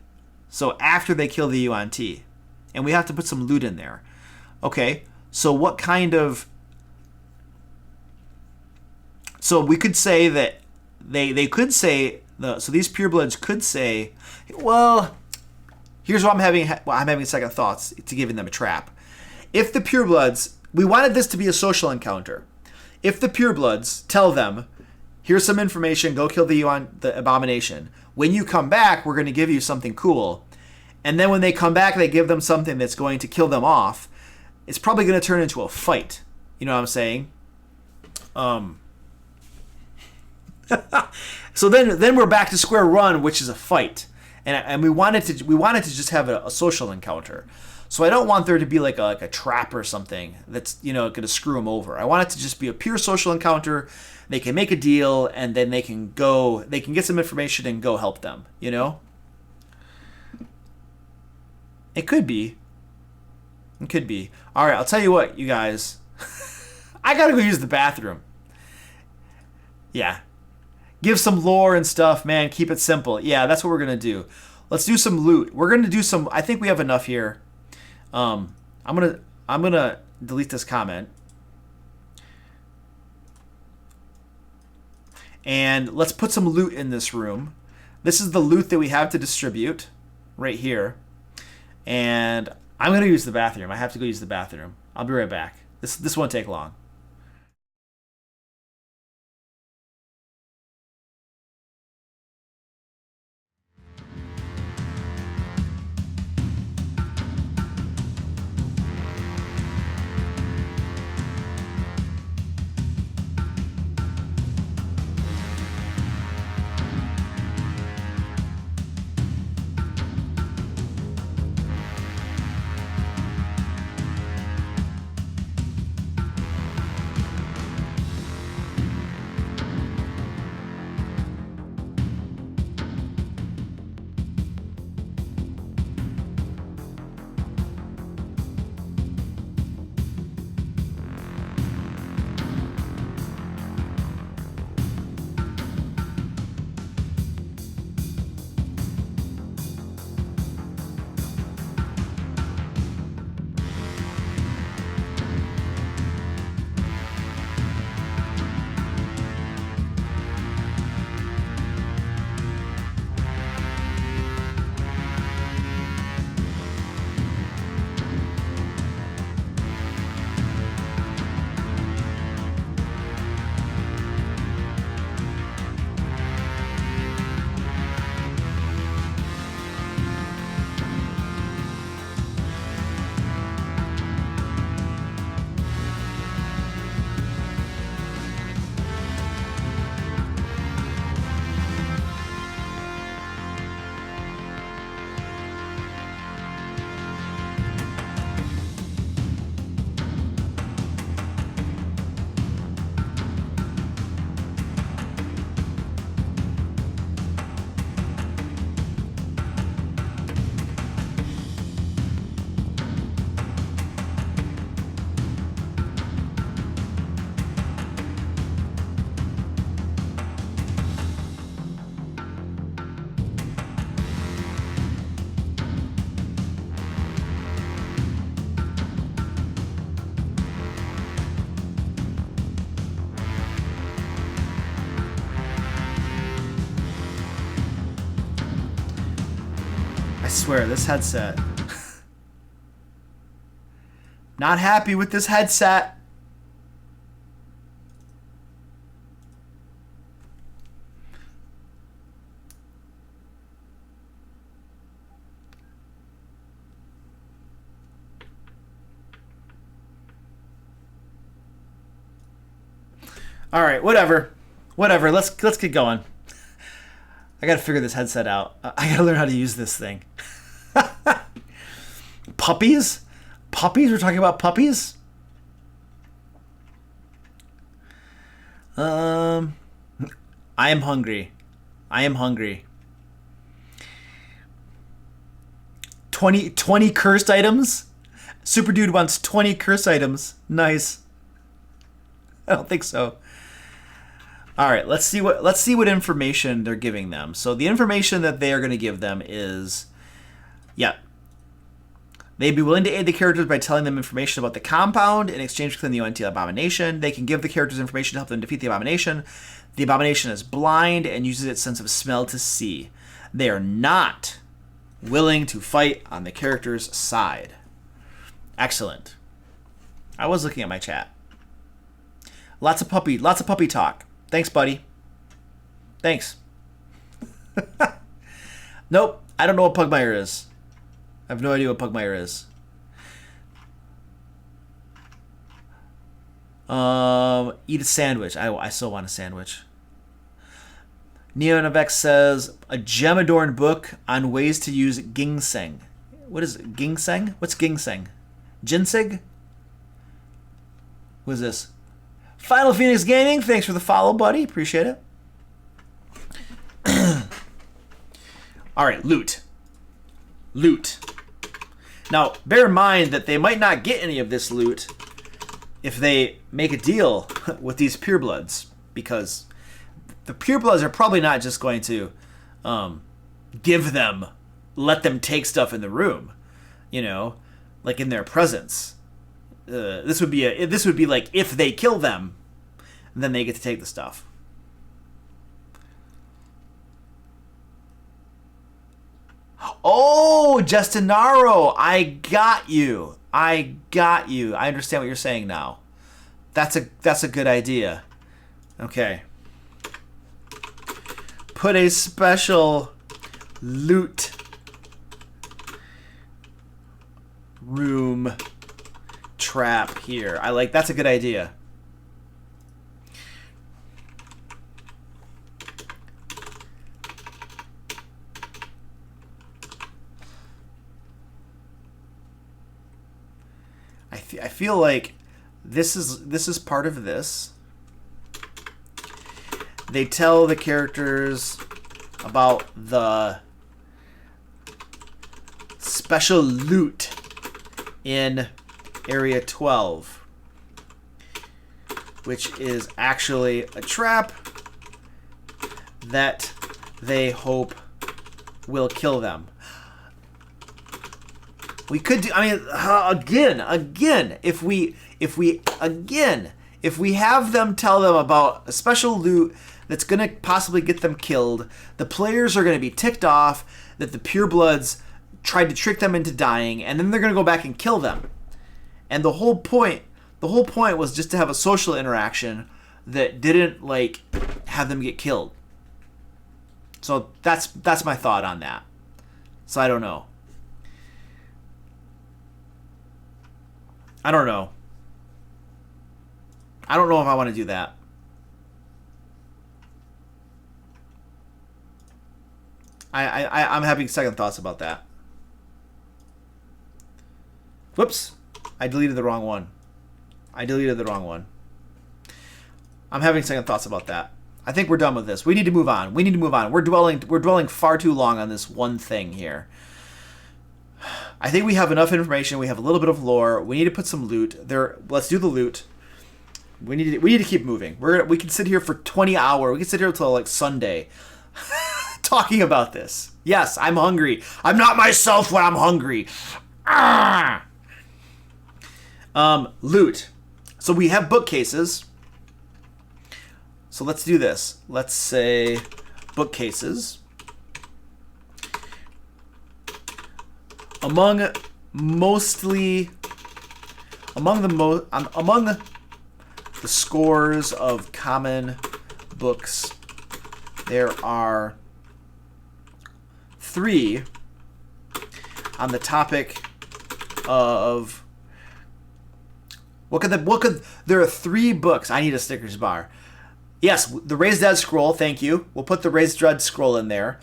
So after they kill the yuan-ti. And we have to put some loot in there. Okay, so what kind of... So we could say that they could say... So these purebloods could say, well, here's what I'm having second thoughts to giving them a trap. If the purebloods... We wanted this to be a social encounter. If the purebloods tell them, here's some information, go kill the abomination. When you come back, we're going to give you something cool. And then when they come back, they give them something that's going to kill them off. It's probably going to turn into a fight. You know what I'm saying? So then we're back to square one, which is a fight. And we wanted to just have a social encounter. So I don't want there to be like a trap or something that's, going to screw them over. I want it to just be a pure social encounter. They can make a deal, and then they can get some information and go help them, It could be. It could be. All right, I'll tell you what, you guys. I got to go use the bathroom. Yeah. Give some lore and stuff, man. Keep it simple. Yeah, that's what we're going to do. Let's do some loot. We're going to do some... I think we have enough here. I'm gonna delete this comment. And let's put some loot in this room. This is the loot that we have to distribute right here. And I'm going to use the bathroom. I have to go use the bathroom. I'll be right back. This won't take long. I swear, this headset. Not happy with this headset. All right, whatever. Let's get going. I gotta figure this headset out. I gotta learn how to use this thing. Puppies? Puppies? We're talking about puppies? I am hungry. 20 cursed items. Super Dude wants 20 cursed items. Nice. I don't think so. All right, let's see what information they're giving them. So the information that they are going to give them is, yeah, they'd be willing to aid the characters by telling them information about the compound in exchange for killing the yuan-ti abomination. They can give the characters information to help them defeat the abomination. The abomination is blind and uses its sense of smell to see. They are not willing to fight on the character's side. Excellent. I was looking at my chat. Lots of puppy talk. Thanks, buddy. Thanks. Nope, I don't know what Pugmire is. I have no idea what Pugmire is. Eat a sandwich. I still want a sandwich. Neonavex says, a gem-adorned book on ways to use ginseng. What is it? Ginseng? What's ginseng? Ginseng? What is this? Final Phoenix Gaming, thanks for the follow, buddy. Appreciate it. All right, loot. Loot. Now, bear in mind that they might not get any of this loot if they make a deal with these purebloods, because the purebloods are probably not just going to let them take stuff in the room, you know, like in their presence. This would be like if they kill them, then they get to take the stuff. Oh, Justinaro, I got you. I understand what you're saying now. That's a good idea. Okay. Put a special loot room trap here. That's a good idea. I feel like this is part of this. They tell the characters about the special loot in Area 12, which is actually a trap that they hope will kill them. We could do, I mean, again, if we have them tell them about a special loot that's going to possibly get them killed, the players are going to be ticked off that the purebloods tried to trick them into dying, and then they're going to go back and kill them. And the whole point was just to have a social interaction that didn't like have them get killed. So that's my thought on that. So I don't know. I don't know if I want to do that. I'm having second thoughts about that. Whoops. I deleted the wrong one. I'm having second thoughts about that. I think we're done with this. We need to move on. We're dwelling far too long on this one thing here. I think we have enough information. We have a little bit of lore. We need to put some loot there. Let's do the loot. We need to keep moving. We can sit here for 20 hours. We can sit here until like Sunday talking about this. Yes, I'm hungry. I'm not myself when I'm hungry. Loot. So we have bookcases. So let's do this. Let's say bookcases. Among the scores of common books, there are 3 on the topic of there are 3 books. I need a Snickers bar. Yes, the Raised Dead Scroll, thank you. We'll put the Raised Dead Scroll in there.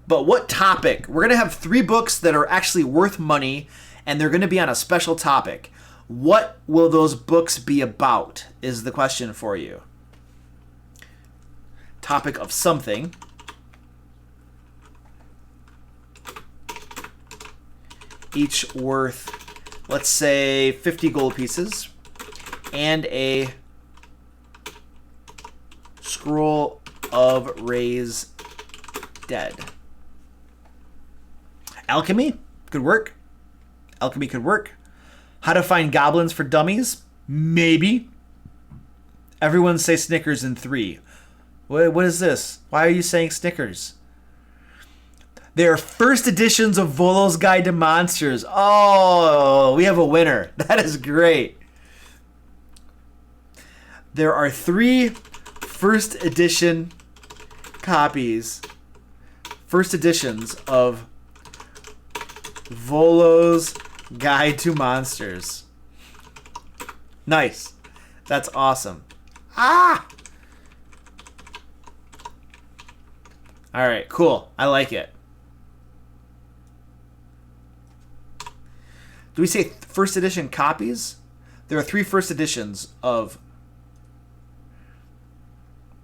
But what topic? We're going to have 3 books that are actually worth money, and they're going to be on a special topic. What will those books be about is the question for you. Topic of something. each worth, let's say, 50 gold pieces, and a scroll of raise dead. Alchemy could work. Alchemy could work. How to find goblins for dummies? Maybe. Everyone say Snickers in 3. What is this? Why are you saying Snickers? They are first editions of Volo's Guide to Monsters. Oh, we have a winner. That is great. There are 3 first edition copies, first editions of Volo's Guide to Monsters. Nice. That's awesome. Ah! All right, cool. I like it. Do we say first edition copies? There are 3 first editions of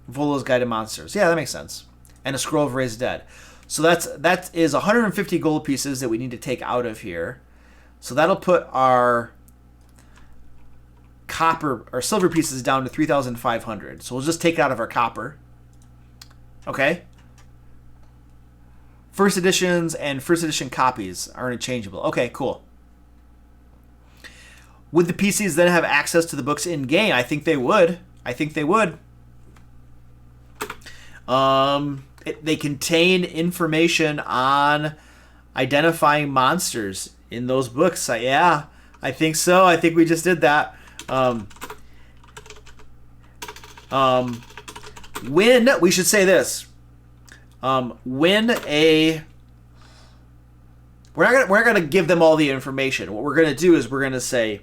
Volo's Guide to Monsters. Yeah, that makes sense. And a scroll of raised dead. So that is 150 gold pieces that we need to take out of here. So that'll put our copper or silver pieces down to 3,500. So we'll just take it out of our copper. Okay. First editions and first edition copies are interchangeable. Okay, cool. Would the PCs then have access to the books in game? I think they would. They contain information on identifying monsters in those books. Yeah, I think so. I think we just did that. When we should say this. When a we're not gonna give them all the information. What we're gonna do is we're gonna say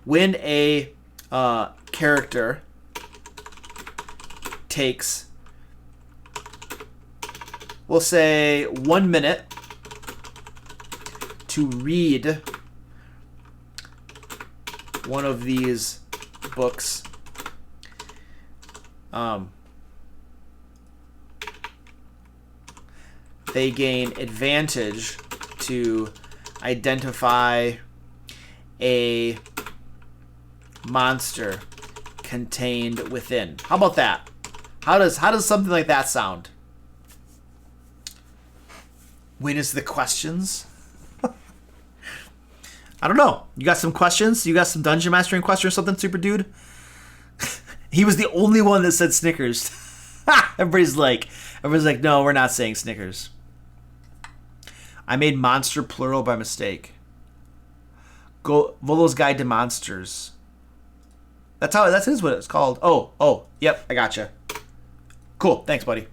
when a character takes, we'll say 1 minute to read one of these books, they gain advantage to identify a monster contained within. How about that? How does something like that sound? When is the questions? I don't know. You got some questions? You got some dungeon mastering questions or something, super dude? He was the only one that said Snickers. Everybody's like, no, we're not saying Snickers. I made monster plural by mistake. Go Volo's Guide to Monsters. That is what it's called. Oh, yep, I gotcha. Cool, thanks, buddy.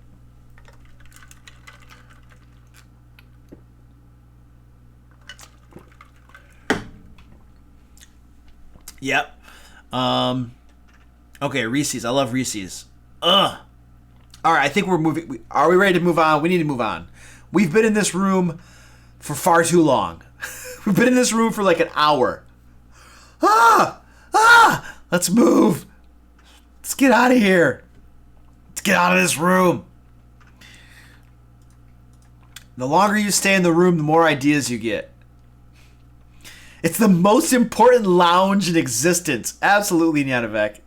Yep. Okay, Reese's. I love Reese's. Ugh. All right, I think we're moving. Are we ready to move on? We need to move on. We've been in this room for far too long. We've been in this room for like an hour. Let's move. Let's get out of here. Let's get out of this room. The longer you stay in the room, the more ideas you get. It's the most important lounge in existence. Absolutely, Nyanavek.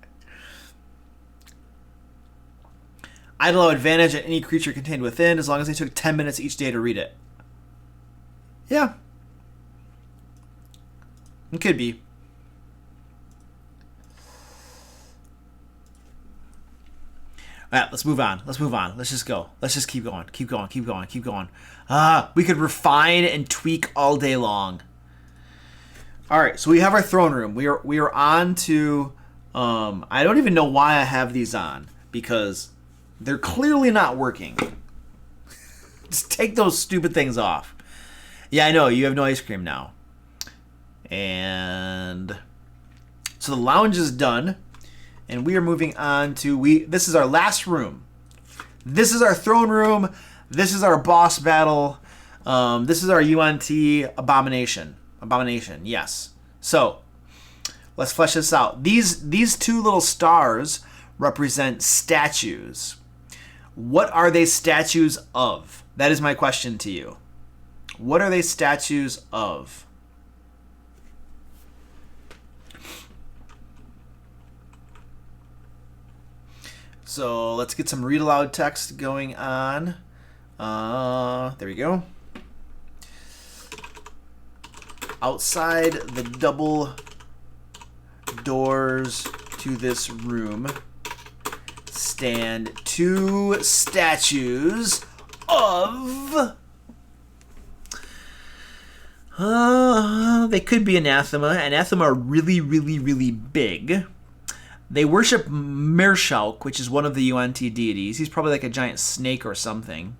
I'd allow advantage at any creature contained within as long as they took 10 minutes each day to read it. Yeah. It could be. All right, let's move on. Let's just go. Let's just keep going. Keep going. We could refine and tweak all day long. All right, so we have our throne room. We are on to. I don't even know why I have these on because they're clearly not working. Just take those stupid things off. Yeah, I know you have no ice cream now. And so the lounge is done, and we are moving on to this is our last room. This is our throne room. This is our boss battle. This is our yuan-ti abomination. Abomination, yes. So let's flesh this out. These 2 little stars represent statues. What are they statues of? That is my question to you. What are they statues of? So let's get some read aloud text going on. There we go. Outside the double doors to this room stand two statues of... they could be anathema. Anathema are really, really, really big. They worship Mershalk, which is one of the yuan-ti deities. He's probably like a giant snake or something.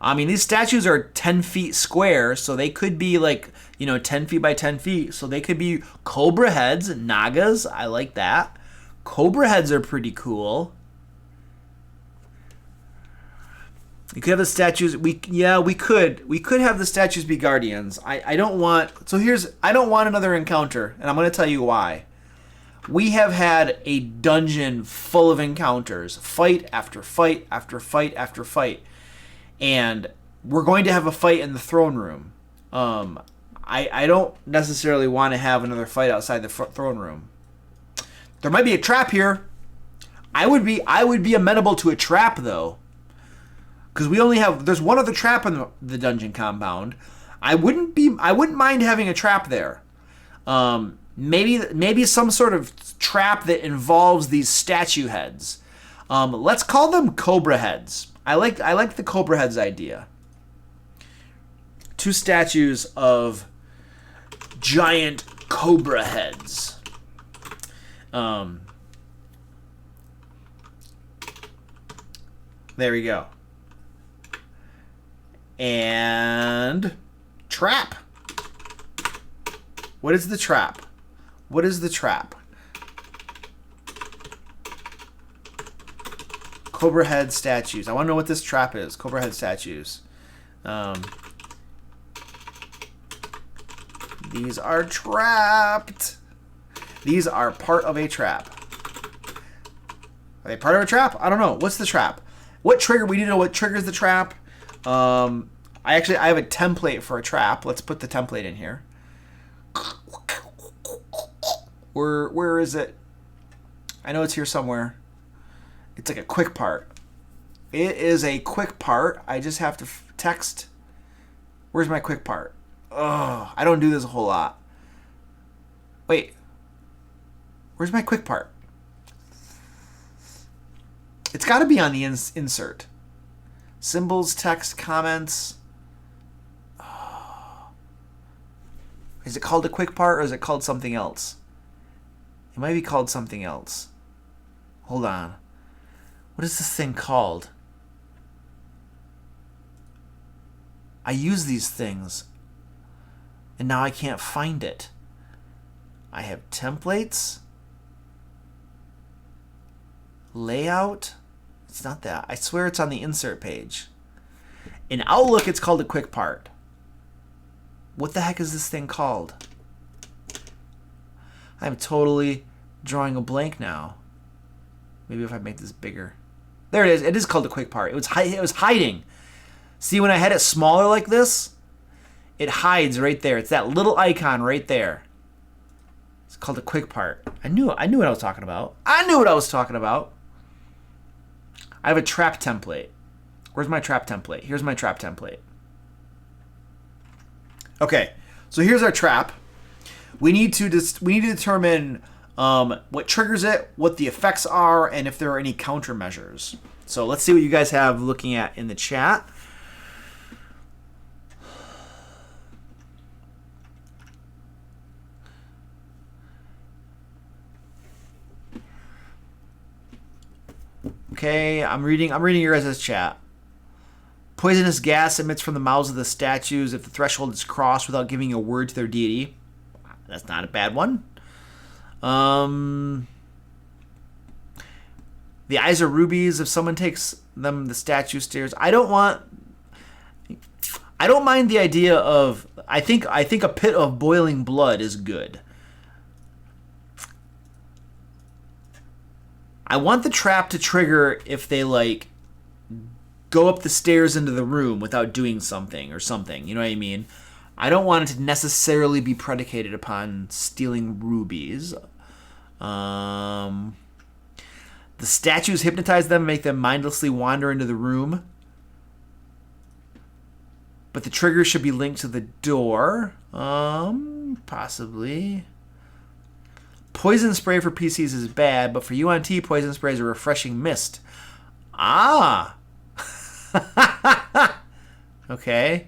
I mean, these statues are 10 feet square, so they could be like, 10 feet by 10 feet. So they could be cobra heads, nagas. I like that. Cobra heads are pretty cool. You could have the statues. We could have the statues be guardians. I don't want another encounter, and I'm going to tell you why. We have had a dungeon full of encounters, fight after fight after fight after fight, and we're going to have a fight in the throne room. I don't necessarily want to have another fight outside the throne room. There might be a trap here. I would be amenable to a trap though. Because there's one other trap in the dungeon compound. I wouldn't mind having a trap there. Maybe some sort of trap that involves these statue heads. Let's call them cobra heads. I like the cobra heads idea. Two statues of giant cobra heads. There we go. And trap. What is the trap? What is the trap? Cobra head statues. I want to know what this trap is. Cobra head statues. These are trapped. These are part of a trap. Are they part of a trap? I don't know. What's the trap? What trigger? We need to know what triggers the trap. I have a template for a trap. Let's put the template in here. Where is it? I know it's here somewhere. It's like a quick part. It is a quick part. I just have to text. Where's my quick part? Oh, I don't do this a whole lot. Wait. Where's my quick part? It's got to be on the insert. Symbols, text, comments. Oh. Is it called a quick part or is it called something else? It might be called something else. Hold on. What is this thing called? I use these things and now I can't find it. I have templates. Layout. It's not that. I swear it's on the insert page. In Outlook, it's called a quick part. What the heck is this thing called? I'm totally drawing a blank now. Maybe if I make this bigger. There it is. It is called a quick part. It was hiding. See, when I had it smaller like this, it hides right there. It's that little icon right there. It's called a quick part. I knew what I was talking about. I have a trap template. Where's my trap template? Here's my trap template. Okay, so here's our trap. We need to determine what triggers it, what the effects are, and if there are any countermeasures. So let's see what you guys have looking at in the chat. Okay, I'm reading your guys' chat. Poisonous gas emits from the mouths of the statues if the threshold is crossed without giving a word to their deity. That's not a bad one. The eyes are rubies. If someone takes them, the statue stares. I don't mind the idea of. I think a pit of boiling blood is good. I want the trap to trigger if they go up the stairs into the room without doing something or something. You know what I mean? I don't want it to necessarily be predicated upon stealing rubies. The statues hypnotize them, make them mindlessly wander into the room. But the trigger should be linked to the door. Possibly. Poison spray for PCs is bad, but for yuan-ti, poison spray is a refreshing mist. Ah! Okay.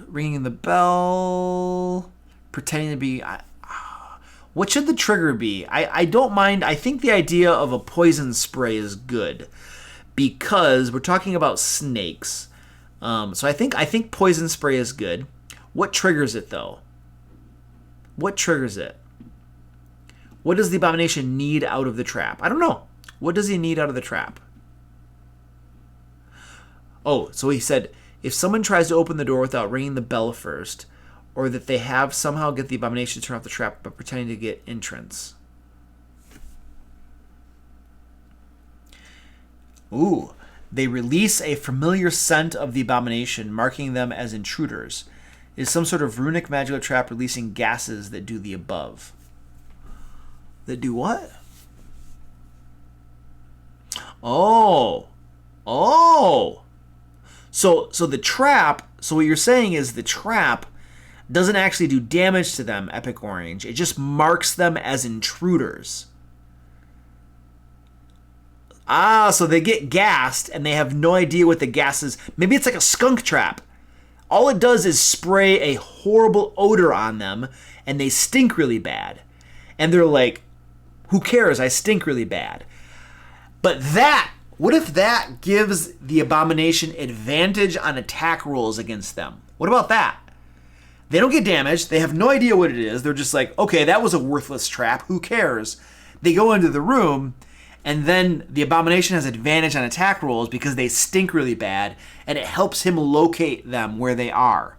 Ringing the bell. Pretending to be... what should the trigger be? I don't mind. I think the idea of a poison spray is good. Because we're talking about snakes. So I think poison spray is good. What triggers it, though? What triggers it? What does the abomination need out of the trap? I don't know. What does he need out of the trap? Oh, so he said, if someone tries to open the door without ringing the bell first, or that they have somehow get the abomination to turn off the trap by pretending to get entrance. Ooh. They release a familiar scent of the abomination, marking them as intruders. It is some sort of runic magical trap releasing gases that do the above. That do what? Oh. So the trap, so what you're saying is the trap doesn't actually do damage to them, Epic Orange. It just marks them as intruders. So they get gassed and they have no idea what the gas is. Maybe it's like a skunk trap. All it does is spray a horrible odor on them and they stink really bad. And they're like, who cares? I stink really bad. But what if that gives the abomination advantage on attack rolls against them? What about that? They don't get damaged. They have no idea what it is. They're just like, okay, that was a worthless trap. Who cares? They go into the room. And then the abomination has advantage on attack rolls because they stink really bad, and it helps him locate them where they are.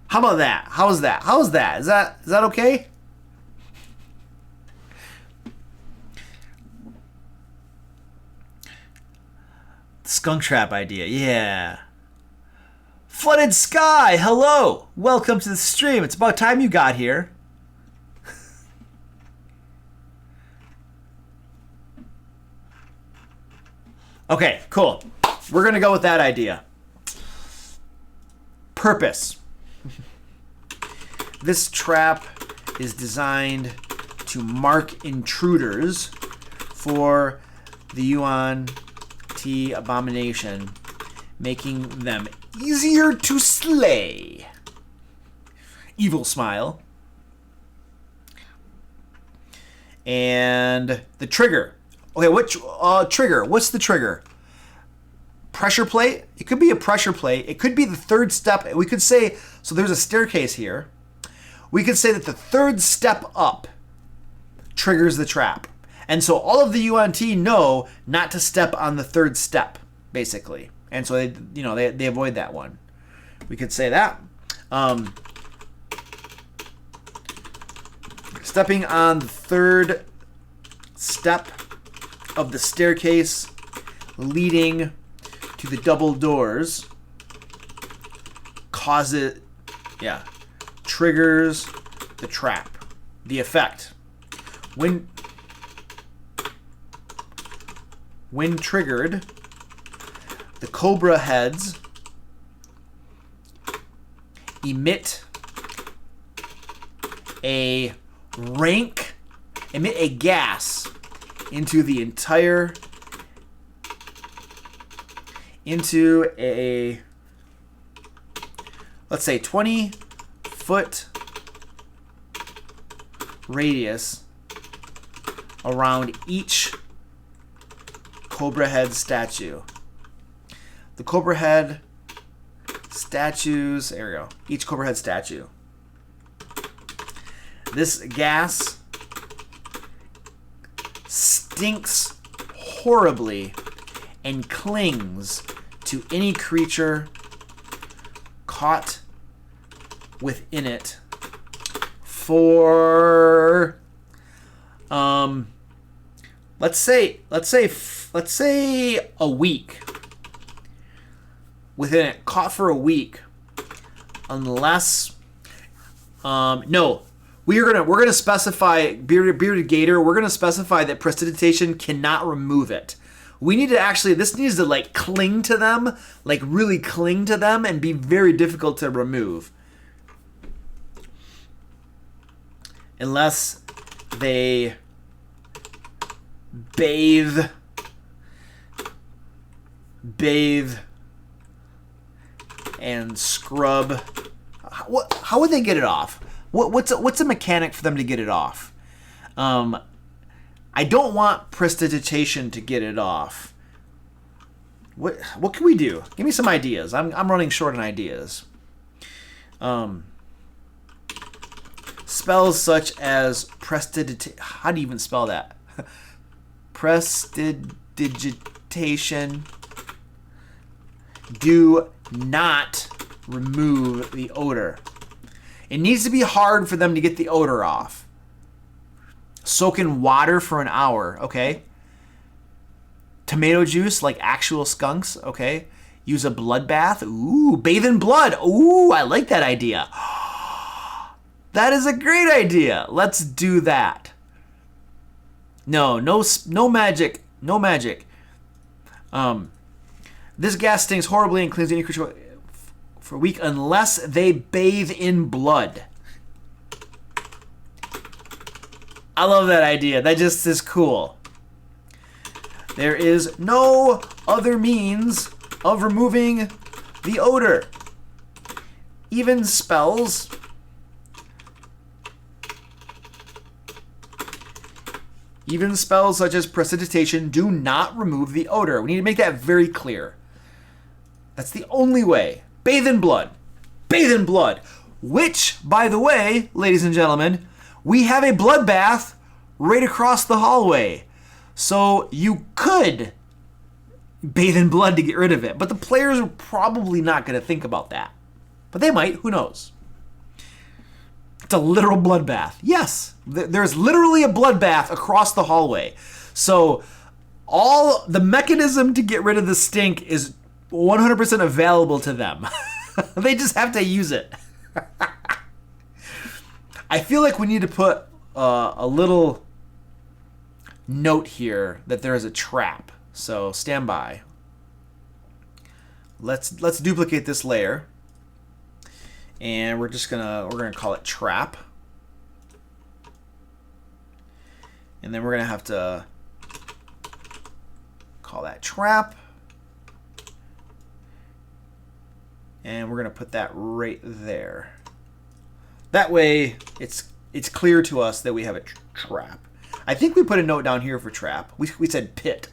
How about that? How is that? Is that okay? Skunk trap idea, yeah. Flooded Sky, hello! Welcome to the stream. It's about time you got here. Okay, cool. We're going to go with that idea. Purpose. This trap is designed to mark intruders for the yuan-ti abomination, making them easier to slay. Evil smile. And the trigger. Okay, what trigger? What's the trigger? Pressure plate? It could be a pressure plate. It could be the third step. We could say, so there's a staircase here. We could say that the third step up triggers the trap. And so all of the yuan-ti know not to step on the third step, basically. And so they avoid that one. We could say that. Stepping on the third step of the staircase leading to the double doors triggers the trap. The effect. When triggered, the cobra heads emit a gas into a let's say 20-foot radius around each cobra head statue. The cobra head statues, there we go. Each cobra head statue. This gas stinks horribly and clings to any creature caught within it for let's say a week. Within it, caught for a week, unless we're gonna specify bearded gator. We're gonna specify that prestidigitation cannot remove it. We need to actually, this needs to like cling to them, like really cling to them and be very difficult to remove. Unless they bathe and scrub. How would they get it off? What's a mechanic for them to get it off? I don't want prestidigitation to get it off. What can we do? Give me some ideas. I'm running short on ideas. Spells such as prestidigitation. How do you even spell that? Prestidigitation do not remove the odor. It needs to be hard for them to get the odor off. Soak in water for an hour, okay? Tomato juice, like actual skunks, okay? Use a blood bath. Ooh, bathe in blood. Ooh, I like that idea. That is a great idea. Let's do that. No magic. No magic. This gas stings horribly and cleans any creature for a week unless they bathe in blood. I love that idea. That just is cool. There is no other means of removing the odor. Even spells such as prestidigitation do not remove the odor. We need to make that very clear. That's the only way. Bathe in blood. Bathe in blood. Which, by the way, ladies and gentlemen, we have a bloodbath right across the hallway. So you could bathe in blood to get rid of it. But the players are probably not going to think about that. But they might. Who knows? It's a literal bloodbath. Yes, there's literally a bloodbath across the hallway. So all the mechanism to get rid of the stink is 100% available to them. They just have to use it. I feel like we need to put a little note here that there is a trap. So stand by. Let's duplicate this layer. And we're gonna call it trap. And then we're gonna have to call that trap. And we're gonna put that right there. That way it's clear to us that we have a trap. I think we put a note down here for trap. We said pit.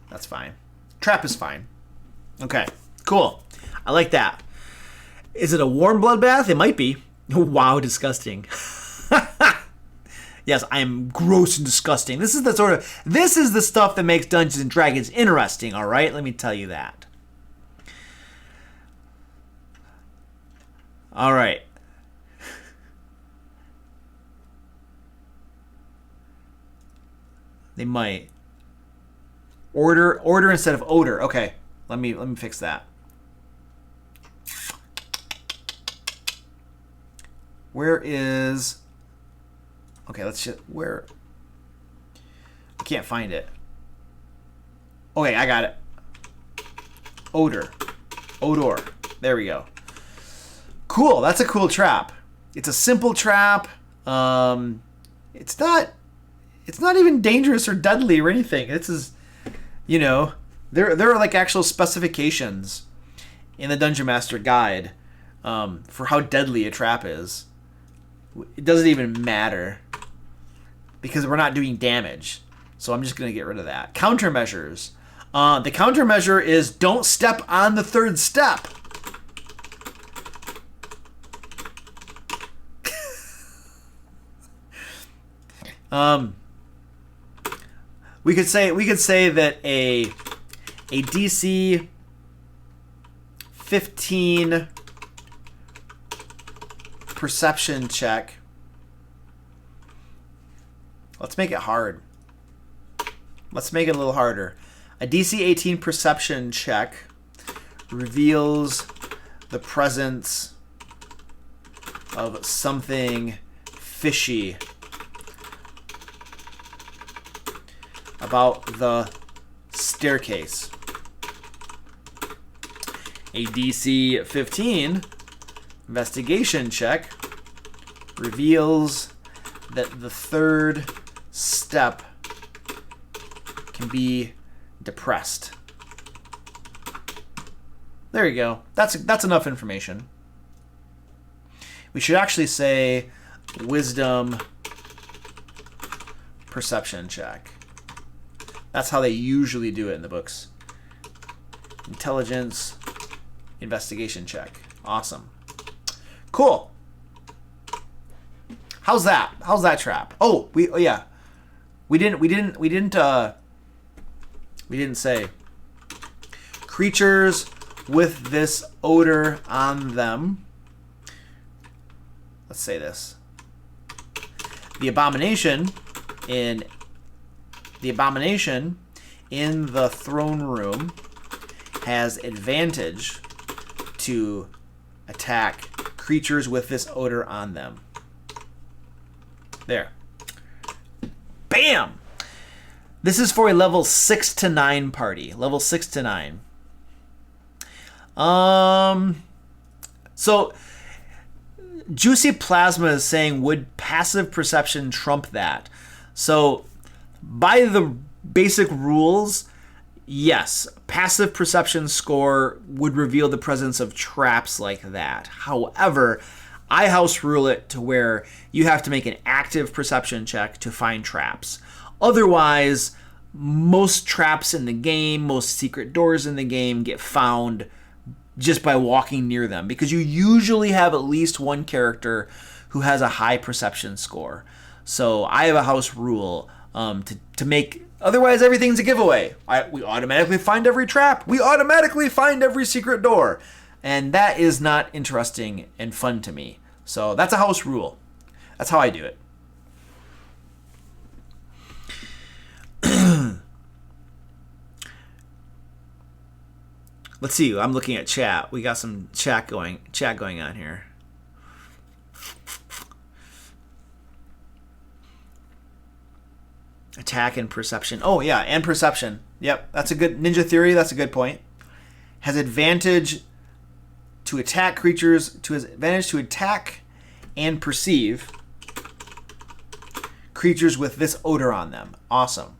That's fine. Trap is fine. Okay, cool. I like that. Is it a warm bloodbath? It might be. Wow, disgusting. Yes, I am gross and disgusting. This is the stuff that makes Dungeons and Dragons interesting, all right? Let me tell you that. All right. They might. Order instead of odor. Okay. Let me fix that. Where is... Okay, let's just... Where... I can't find it. Okay, I got it. Odor. Odor. There we go. Cool, that's a cool trap. It's a simple trap. It's not even dangerous or deadly or anything. This is, there are like actual specifications in the Dungeon Master Guide for how deadly a trap is. It doesn't even matter because we're not doing damage. So I'm just going to get rid of that. Countermeasures. The countermeasure is don't step on the third step. We could say that a DC 15 perception check. Let's make it hard. Let's make it a little harder. A DC 18 perception check reveals the presence of something fishy about the staircase. A DC 15 investigation check reveals that the third step can be depressed. There you go. That's enough information. We should actually say wisdom perception check. That's how they usually do it in the books. Intelligence investigation check. Awesome. Cool. How's that? How's that trap? Oh, we didn't say creatures with this odor on them. Let's say this. The abomination in the throne room has advantage to attack creatures with this odor on them. There. Bam! This is for a level 6 to 9 party. Level 6 to 9. So Juicy Plasma is saying, would passive perception trump that? So by the basic rules, yes, passive perception score would reveal the presence of traps like that. However, I house rule it to where you have to make an active perception check to find traps. Otherwise, most traps in the game, most secret doors in the game get found just by walking near them, because you usually have at least one character who has a high perception score. So I have a house rule to make, otherwise everything's a giveaway. We automatically find every trap. We automatically find every secret door. And that is not interesting and fun to me. So that's a house rule. That's how I do it. Let's see. I'm looking at chat. We got some chat going on here. Attack and perception. Oh yeah, and perception. Yep, that's a good ninja theory. That's a good point. Has advantage to attack creatures. To his advantage to attack and perceive creatures with this odor on them. Awesome.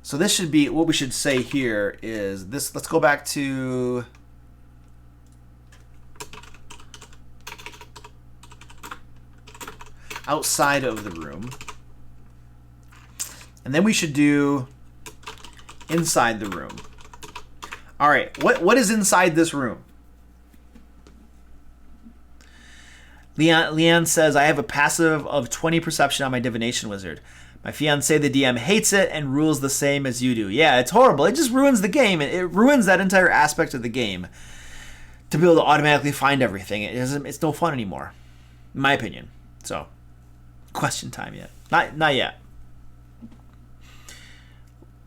So this should be, what we should say here is this. Let's go back to outside of the room. And then we should do inside the room. All right, what is inside this room? Leanne says, I have a passive of 20 perception on my divination wizard. My fiance, the DM, hates it and rules the same as you do. Yeah, it's horrible. It just ruins the game. It ruins that entire aspect of the game to be able to automatically find everything. It's no fun anymore, in my opinion. So, question time yet? Not yet.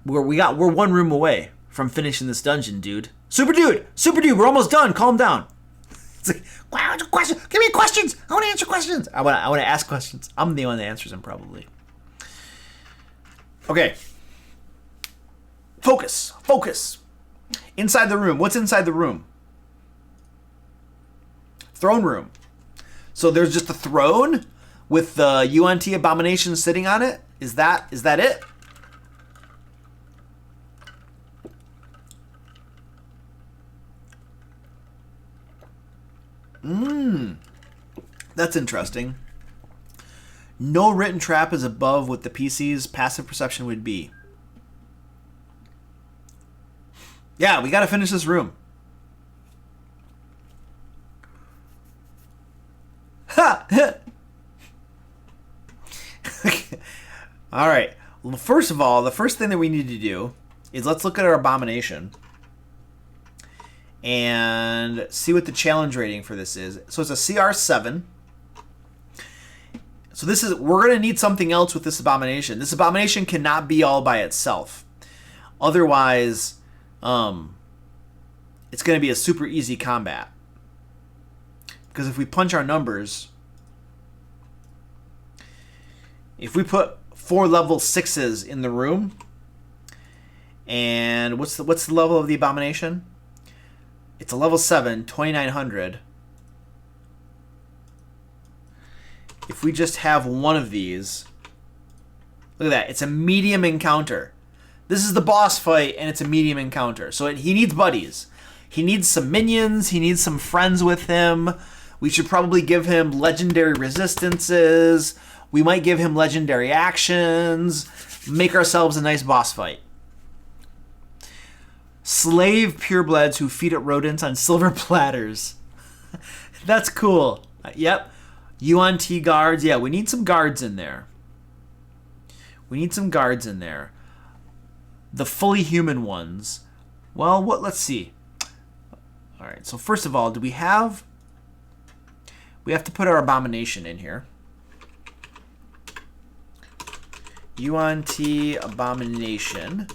We're one room away from finishing this dungeon, dude. Super dude, we're almost done. Calm down. It's like, wow, question. Give me questions. I want to answer questions. I want to ask questions. I'm the one that answers them probably. Okay. Focus. Inside the room. What's inside the room? Throne room. So there's just a throne with the yuan-ti abomination sitting on it. Is that it? That's interesting. No written trap is above what the PC's passive perception would be. Yeah, we got to finish this room. Ha! All right. Well, first of all, the first thing that we need to do is let's look at our abomination and see what the challenge rating for this is. So it's a CR7. So we're going to need something else with this abomination. This abomination cannot be all by itself. Otherwise, it's going to be a super easy combat. Because if we punch our numbers, if we put 4 level 6s in the room, and what's the level of the abomination? It's a level 7, 2900. If we just have one of these, look at that, it's a medium encounter. This is the boss fight, and it's a medium encounter. So he needs buddies. He needs some minions. He needs some friends with him. We should probably give him legendary resistances. We might give him legendary actions. Make ourselves a nice boss fight. Slave purebloods who feed at rodents on silver platters. That's cool. Yep. Yuan-ti guards. Yeah, we need some guards in there. We need some guards in there. The fully human ones. Well, let's see. All right, so first of all, we have to put our abomination in here. Yuan-ti abomination.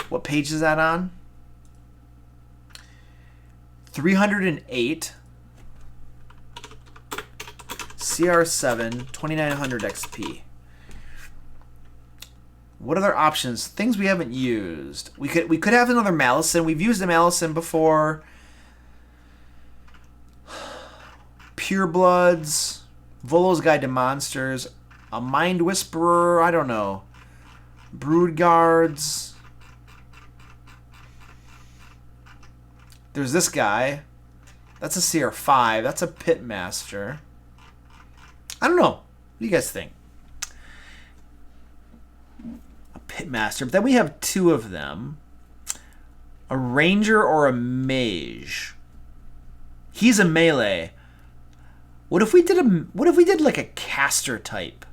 What page is that on? 308. CR7, 2900 XP. What other options? Things we haven't used. We could have another Malison. We've used a Malison before. Purebloods. Volo's Guide to Monsters. A Mind Whisperer. I don't know. Brood Guards. There's this guy. That's a CR5. That's a Pitmaster. I don't know. What do you guys think? A Pitmaster. But then we have 2 of them. A Ranger or a Mage. He's a melee. What if we did like a caster type?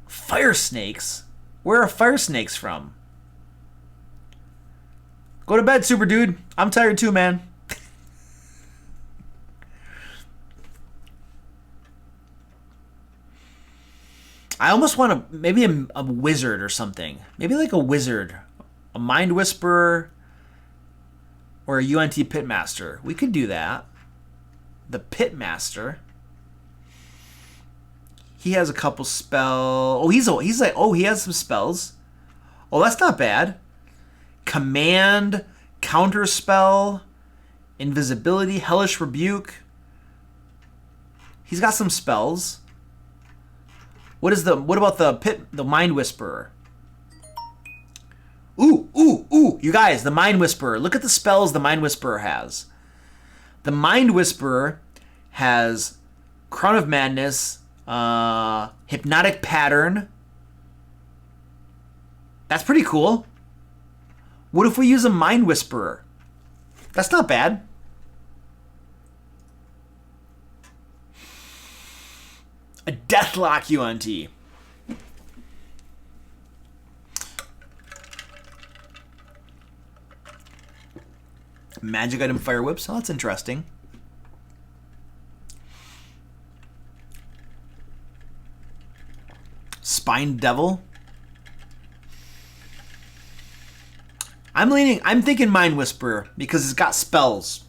Fire snakes? Where are fire snakes from? Go to bed, super dude. I'm tired too, man. I almost want maybe a wizard or something. Maybe like a wizard. A Mind Whisperer or a UNT Pitmaster. We could do that. The Pitmaster. He has a couple spells. Oh, he has some spells. Oh, that's not bad. Command, Counterspell, Invisibility, Hellish Rebuke. He's got some spells. What about the Mind Whisperer? Ooh, you guys, the Mind Whisperer. Look at the spells the Mind Whisperer has. The Mind Whisperer has Crown of Madness, Hypnotic Pattern. That's pretty cool. What if we use a Mind Whisperer? That's not bad. A Deathlock UNT. Magic item Fire Whips. Oh, that's interesting. Spine Devil. I'm thinking Mind Whisperer because it's got spells.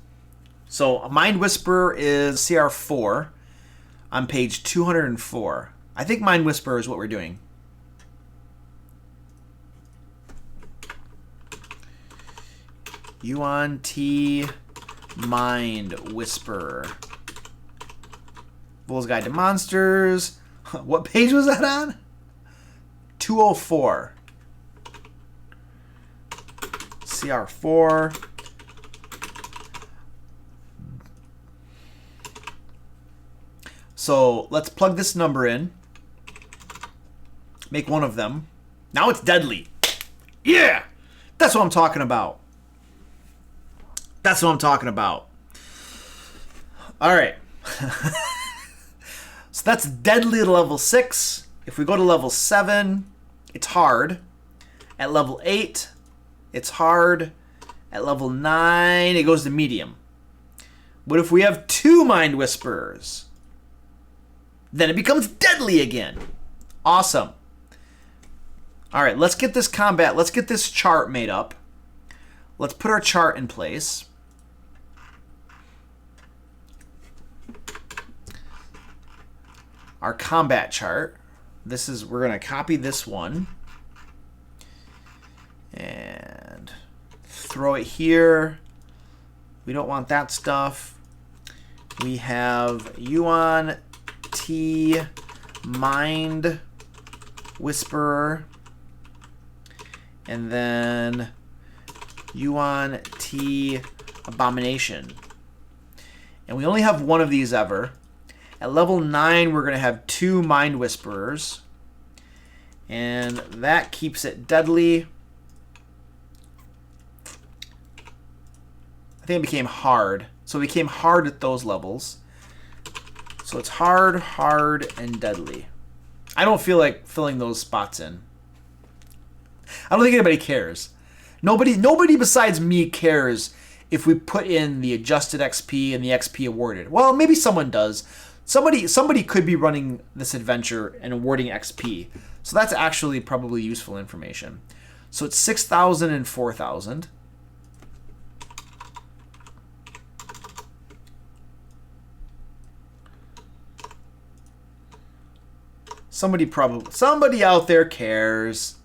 So a Mind Whisperer is CR4 on page 204. I think Mind Whisperer is what we're doing. UNT Mind Whisperer. Bull's Guide to Monsters. What page was that on? 204. CR4. So let's plug this number in. Make one of them. Now it's deadly. Yeah! That's what I'm talking about. That's what I'm talking about. All right. So that's deadly at level 6. If we go to level 7, it's hard. At level 8, it's hard. At level 9, it goes to medium. What if we have 2 Mind Whisperers? Then it becomes deadly again. Awesome. All right, let's get this chart made up. Let's put our chart in place. our combat chart. We're going to copy this one and throw it here. We don't want that stuff. We have yuan-ti mind whisperer, and then yuan-ti abomination. And we only have one of these ever. At level 9, we're going to have 2 mind whisperers, and that keeps it deadly. I think it became hard. So it became hard at those levels. So it's hard, hard, and deadly. I don't feel like filling those spots in. I don't think anybody cares. Nobody besides me cares if we put in the adjusted XP and the XP awarded. Well, maybe someone does. Somebody could be running this adventure and awarding XP. So that's actually probably useful information. So it's 6,000 and 4,000. Somebody out there cares.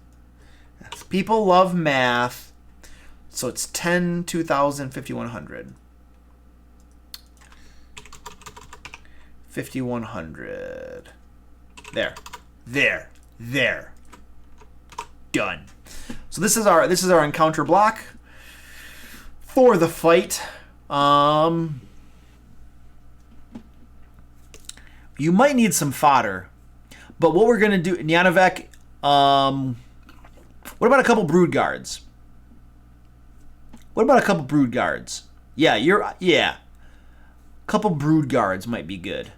People love math. So it's 10, 2,000, 5,100. 5,100. There. Done. So this is our encounter block for the fight. You might need some fodder. But what we're going to do, Nyanovek, what about a couple brood guards? Yeah, a couple brood guards might be good.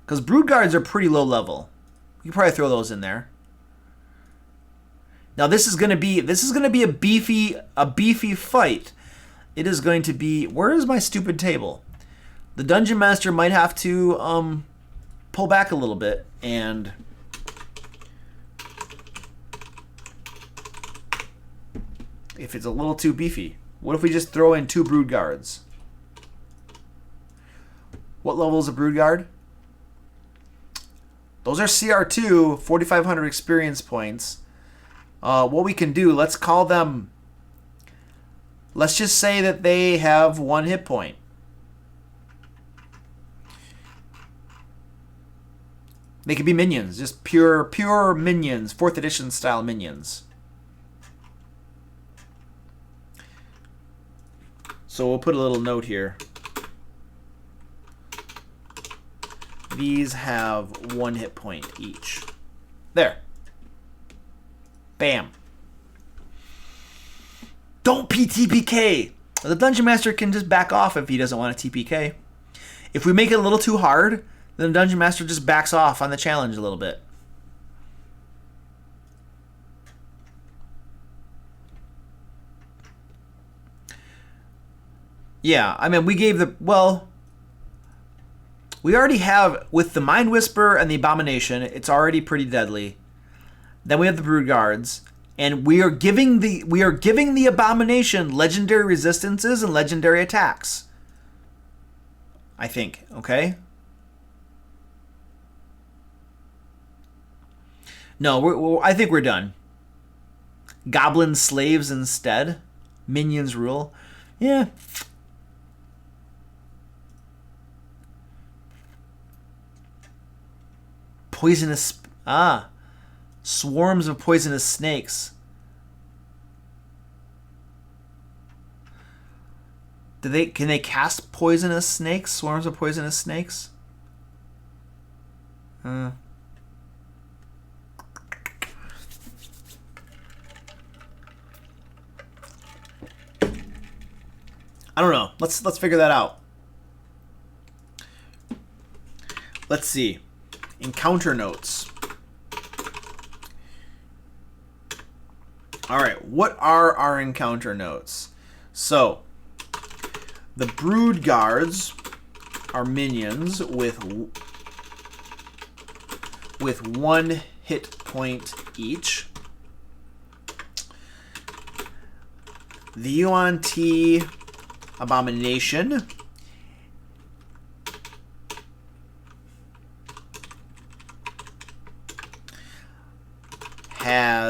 Because brood guards are pretty low level. You can probably throw those in there. Now this is going to be a beefy fight. It is going to be, where is my stupid table? The dungeon master might have to pull back a little bit and if it's a little too beefy. What if we just throw in 2 brood guards? What level is a brood guard? Those are CR2, 4,500 experience points. What we can do, let's call them, let's just say that they have 1 hit point. They could be minions, just pure minions, 4th edition style minions. So we'll put a little note here. These have 1 hit point each. There. Bam. Don't PTPK. The Dungeon Master can just back off if he doesn't want to TPK. If we make it a little too hard, then the Dungeon Master just backs off on the challenge a little bit. Yeah, I mean, we gave the, well, we already have, with the Mind Whisper and the Abomination, it's already pretty deadly. Then we have the Brood Guards, and we are giving the Abomination legendary resistances and legendary attacks. I think, okay? No, I think we're done. Goblin slaves instead. Minions rule. Yeah. Poisonous, swarms of poisonous snakes. Can they cast poisonous snakes? Swarms of poisonous snakes? I don't know. Let's figure that out. Let's see. Encounter notes. All right, what are our encounter notes? So, the Brood Guards are minions with 1 hit point each. The yuan-ti Abomination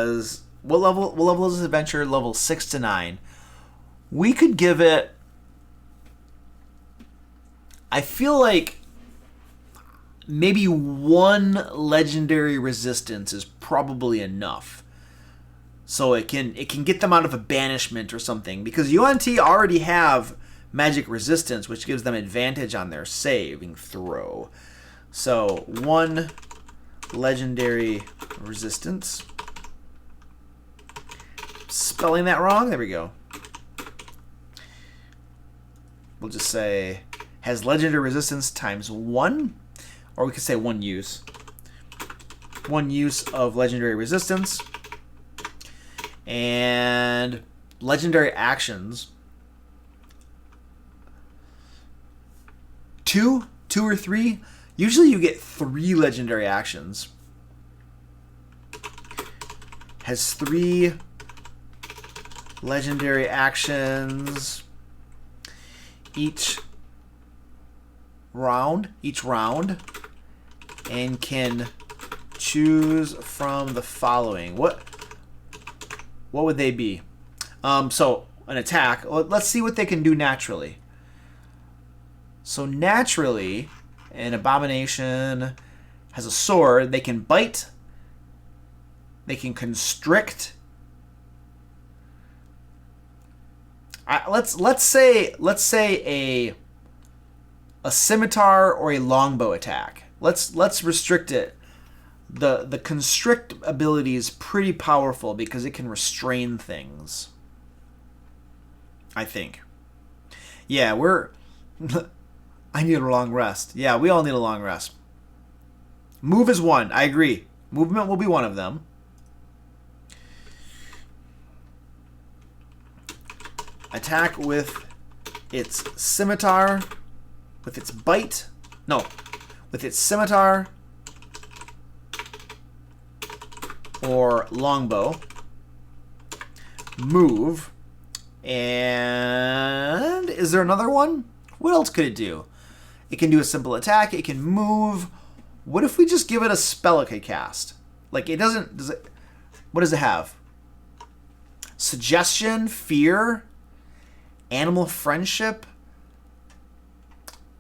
has what level is this adventure? Level 6 to 9. We could give it, I feel like maybe 1 legendary resistance is probably enough. So it can get them out of a banishment or something, because yuan-ti already have magic resistance, which gives them advantage on their saving throw. So 1 legendary resistance. Spelling that wrong? There we go. We'll just say has legendary resistance times 1, or we could say 1 use. 1 use of legendary resistance. And legendary actions. 2 or 3. Usually you get 3 legendary actions. Has 3 legendary actions each round, and can choose from the following. What would they be? So an attack. Let's see what they can do naturally. So naturally, an abomination has a sword. They can bite. They can constrict. Let's say a scimitar or a longbow attack. Let's restrict it. The constrict ability is pretty powerful because it can restrain things. I think. Yeah, I need a long rest. Yeah, we all need a long rest. Move is 1. I agree. Movement will be one of them. Attack with its scimitar, with its bite. No, with its scimitar or longbow. Move. And is there another one? What else could it do? It can do a simple attack. It can move. What if we just give it a spell it could cast? Like it doesn't. What does it have? Suggestion, fear, animal friendship.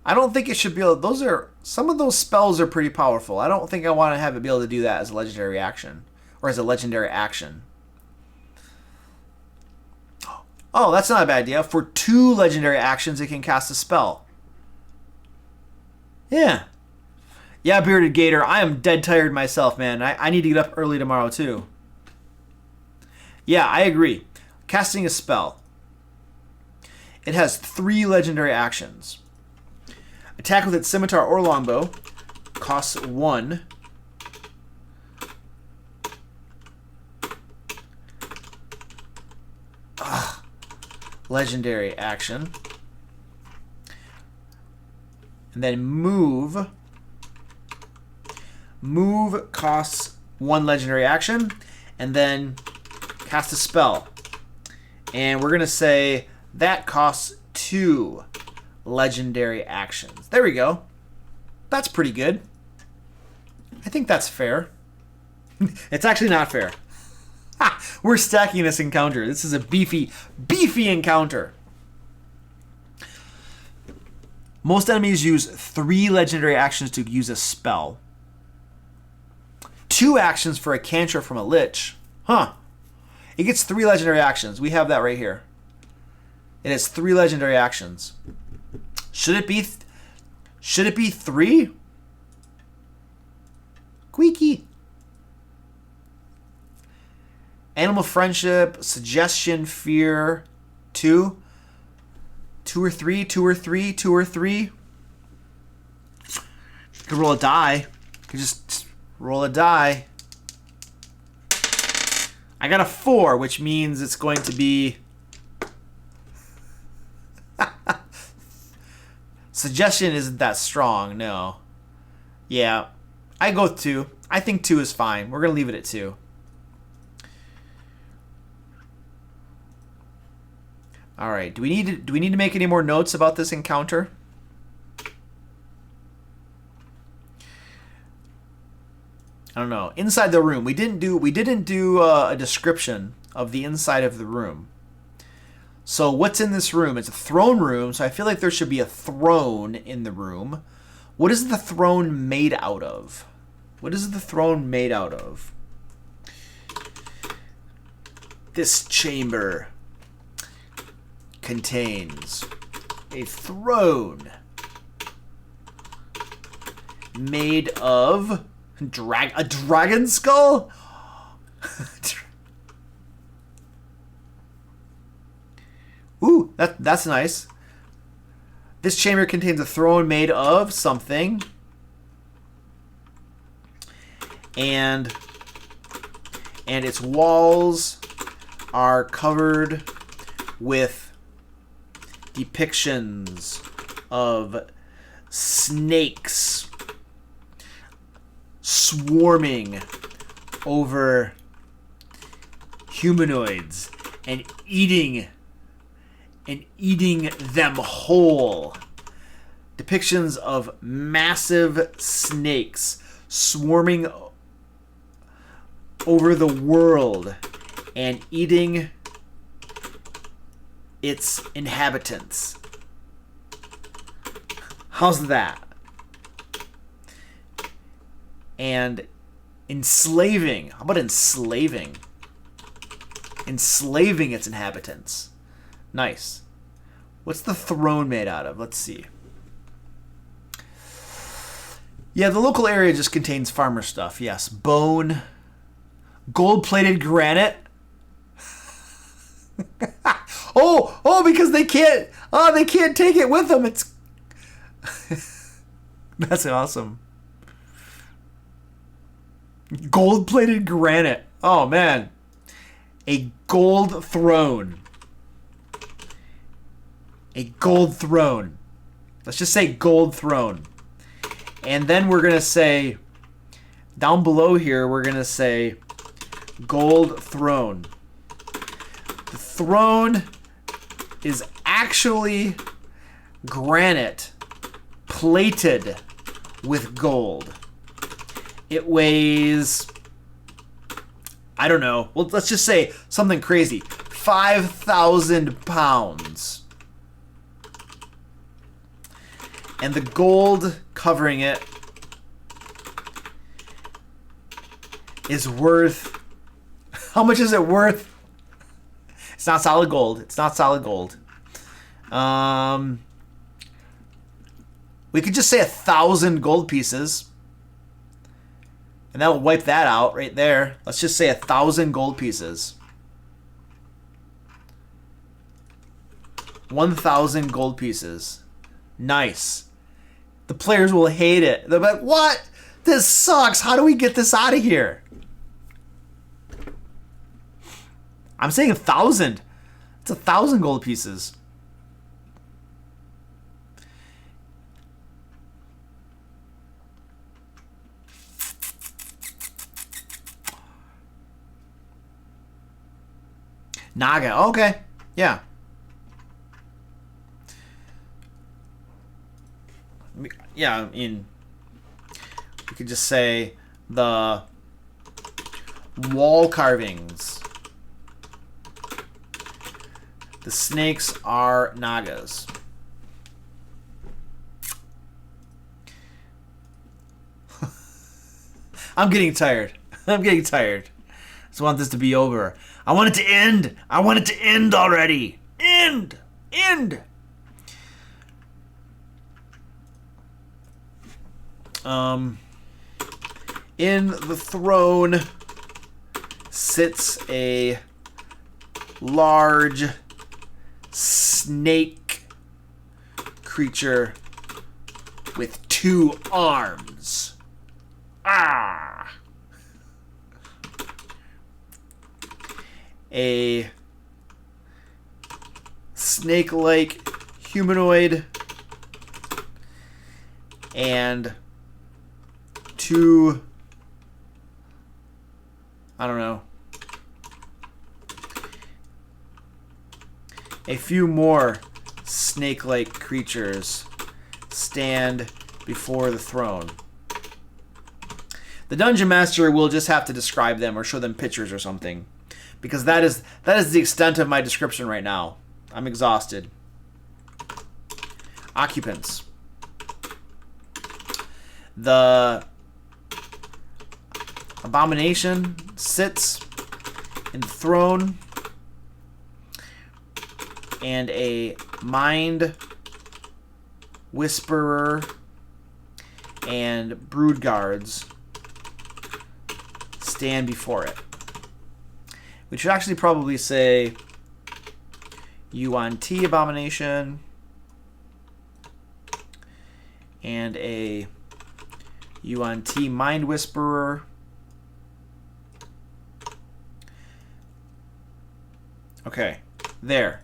I don't think it should be able. Some of those spells are pretty powerful. I don't think I want to have it be able to do that as a legendary action or as a legendary action. Oh, that's not a bad idea. For 2 legendary actions, it can cast a spell. Yeah. Yeah, Bearded Gator, I am dead tired myself, man. I need to get up early tomorrow, too. Yeah, I agree. Casting a spell. It has 3 legendary actions. Attack with its scimitar or longbow. Costs 1. Legendary action. And then move. Move costs 1 legendary action. And then cast a spell. And we're going to say that costs 2 legendary actions. There we go. That's pretty good. I think that's fair. It's actually not fair. Ha! We're stacking this encounter. This is a beefy encounter. Most enemies use 3 legendary actions to use a spell. 2 actions for a cantrip from a lich. Huh. It gets 3 legendary actions. We have that right here. It has 3 legendary actions. Should it be 3? Squeaky. Animal friendship, suggestion, fear, 2. 2 or 3, 2 or 3, 2 or 3. You could roll a die. You could just roll a die. I got a 4, which means it's going to be... Suggestion isn't that strong, no. Yeah, I go with 2. I think 2 is fine. We're going to leave it at 2. All right. Do we need to make any more notes about this encounter? I don't know. Inside the room. We didn't do a description of the inside of the room. So what's in this room? It's a throne room, so I feel like there should be a throne in the room. What is the throne made out of? What is the throne made out of? This chamber contains a throne made of a dragon skull? Ooh, that's nice. This chamber contains a throne made of something. And its walls are covered with depictions of snakes swarming over humanoids and eating them whole. Depictions of massive snakes swarming over the world and eating its inhabitants. How's that? And enslaving. How about enslaving? Enslaving its inhabitants. Nice. What's the throne made out of? Let's see. Yeah, the local area just contains farmer stuff. Yes. Bone. Gold-plated granite. Oh, because they can't take it with them. It's That's awesome. Gold-plated granite. Oh, man. A gold throne. A gold throne. Let's just say gold throne. And then we're going to say, down below here, we're going to say gold throne. The throne is actually granite plated with gold. It weighs, I don't know, well, let's just say something crazy. 5,000 pounds. And the gold covering it is worth... How much is it worth? It's not solid gold. It's not solid gold. We could just say 1,000 gold pieces. And that'll wipe that out right there. Let's just say 1,000 gold pieces. 1,000 gold pieces. Nice. The players will hate it. They'll be like, what? This sucks. How do we get this out of here? I'm saying 1,000. It's 1,000 gold pieces. Naga. Okay. Yeah. Yeah, I mean, we could just say the wall carvings. The snakes are Nagas. I'm getting tired. I'm getting tired. I just want this to be over. I want it to end. I want it to end already. End. End. In the throne sits a large snake creature with 2 arms. Ah! A snake-like humanoid and 2, I don't know, a few more snake-like creatures stand before the throne. The dungeon master will just have to describe them or show them pictures or something, because that is the extent of my description right now. I'm exhausted. Occupants. The abomination sits enthroned, and a mind whisperer and brood guards stand before it. We should actually probably say yuan-ti abomination and a yuan-ti mind whisperer. Okay, there.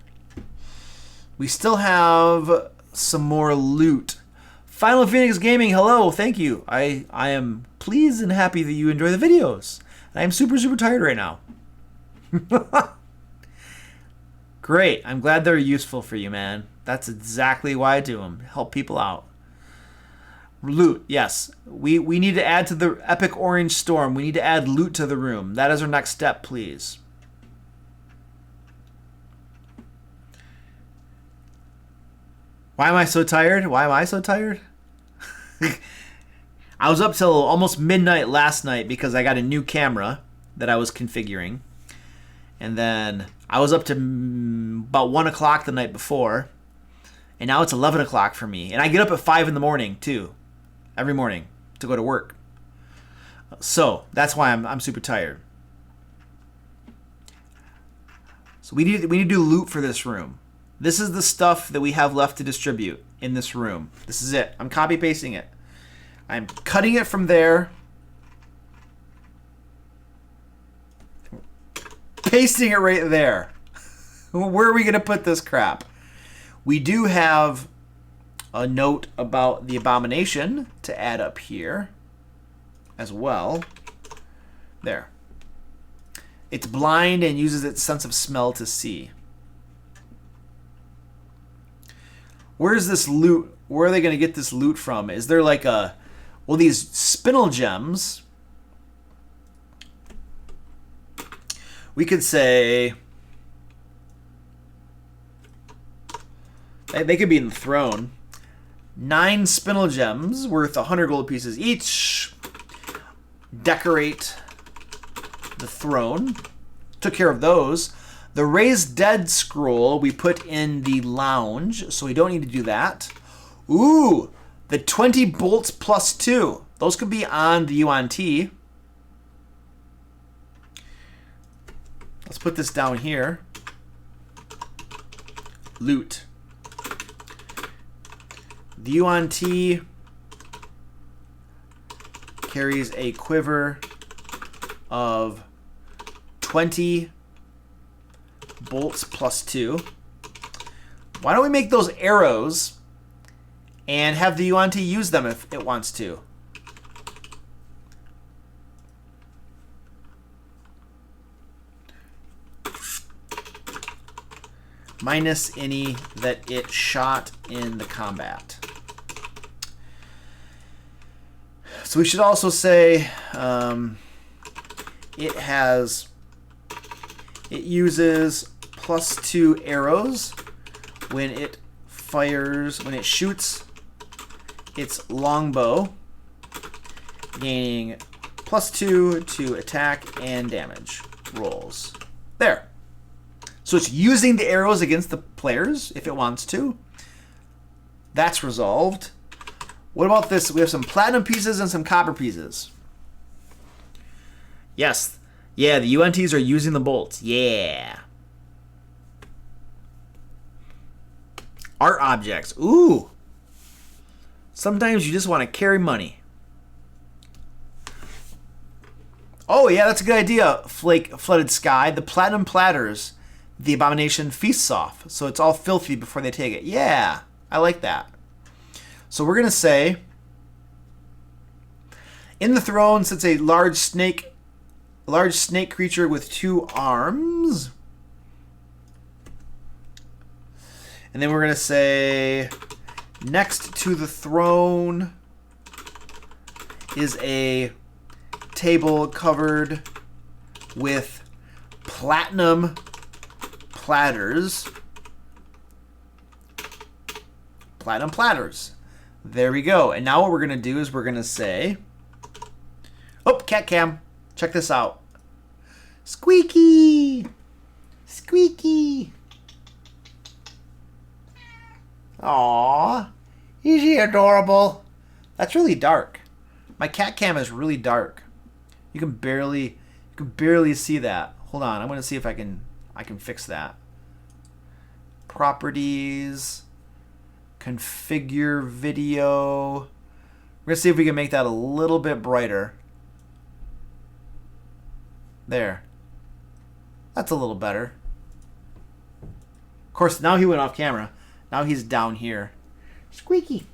We still have some more loot. Final Phoenix Gaming, hello, thank you. I am pleased and happy that you enjoy the videos. I am super, super tired right now. Great, I'm glad they're useful for you, man. That's exactly why I do them, help people out. Loot, yes. We need to add to the Epic Orange Storm. We need to add loot to the room. That is our next step, please. Why am I so tired? Why am I so tired? I was up till almost midnight last night because I got a new camera that I was configuring. And then I was up to about 1 o'clock the night before. And now it's 11 o'clock for me. And I get up at 5 in the morning, too. Every morning to go to work. So that's why I'm super tired. So we need to do loot for this room. This is the stuff that we have left to distribute in this room. This is it. I'm copy pasting it. I'm cutting it from there. Pasting it right there. Where are we going to put this crap? We do have a note about the abomination to add up here as well. There. It's blind and uses its sense of smell to see. Where's this loot? Where are they going to get this loot from? Is there like a... Well, these spinel gems... We could say... They could be in the throne. 9 spinel gems worth 100 gold pieces each. Decorate the throne. Took care of those. The raised dead scroll we put in the lounge, so we don't need to do that. Ooh, the 20 bolts plus 2. Those could be on the yuan-ti. Let's put this down here. Loot. The yuan-ti carries a quiver of 20 bolts plus 2. Why don't we make those arrows and have the yuan-ti use them if it wants to? Minus any that it shot in the combat. So we should also say it uses plus 2 arrows when it shoots its longbow, gaining plus 2 to attack and damage rolls. There. So it's using the arrows against the players if it wants to. That's resolved. What about this? We have some platinum pieces and some copper pieces. Yes. Yeah, the yuan-tis are using the bolts. Yeah. Art objects. Ooh. Sometimes you just want to carry money. Oh, yeah, that's a good idea. Flooded sky. The platinum platters the abomination feasts off. So it's all filthy before they take it. Yeah, I like that. So we're going to say, in the throne sits a large snake creature with 2 arms. And then we're going to say, next to the throne is a table covered with platinum platters. Platinum platters. There we go. And now what we're going to do is we're going to say, oh, cat cam, check this out. Squeaky. Squeaky. Aww. Is he adorable? That's really dark. My cat cam is really dark. You can barely see that. Hold on, I'm gonna see if I can fix that. Properties, configure video. We're gonna see if we can make that a little bit brighter. There. That's a little better. Of course, now he went off camera. Now he's down here. Squeaky.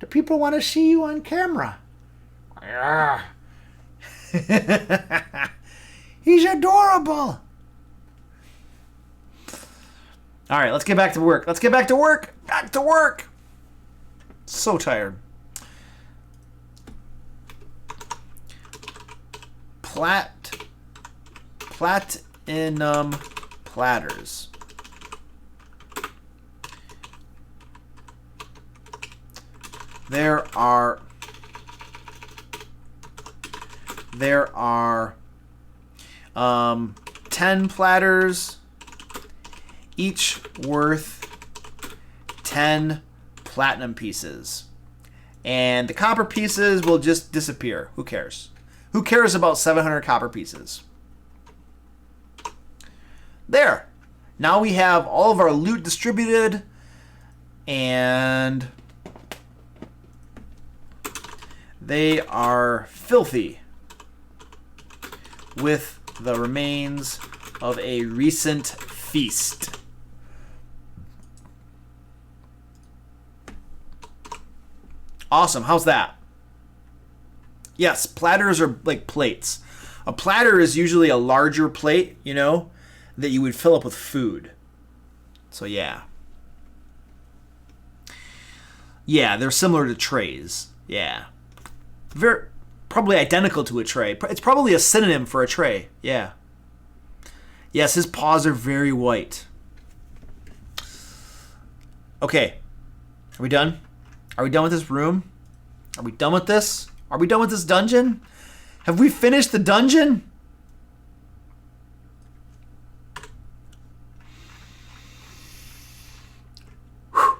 The people want to see you on camera. He's adorable. All right, let's get back to work. Let's get back to work. Back to work. So tired. Platinum platters. There are 10 platters, each worth 10 platinum pieces. And the copper pieces will just disappear. Who cares? Who cares about 700 copper pieces? There. Now we have all of our loot distributed, and they are filthy with the remains of a recent feast. Awesome. How's that? Yes, platters are like plates. A platter is usually a larger plate, you know, that you would fill up with food. So yeah. Yeah, they're similar to trays. Yeah. Very probably identical to a tray. It's probably a synonym for a tray. Yeah. Yes, his paws are very white. Okay. Are we done? Are we done with this room? Are we done with this? Are we done with this dungeon? Have we finished the dungeon? Whew.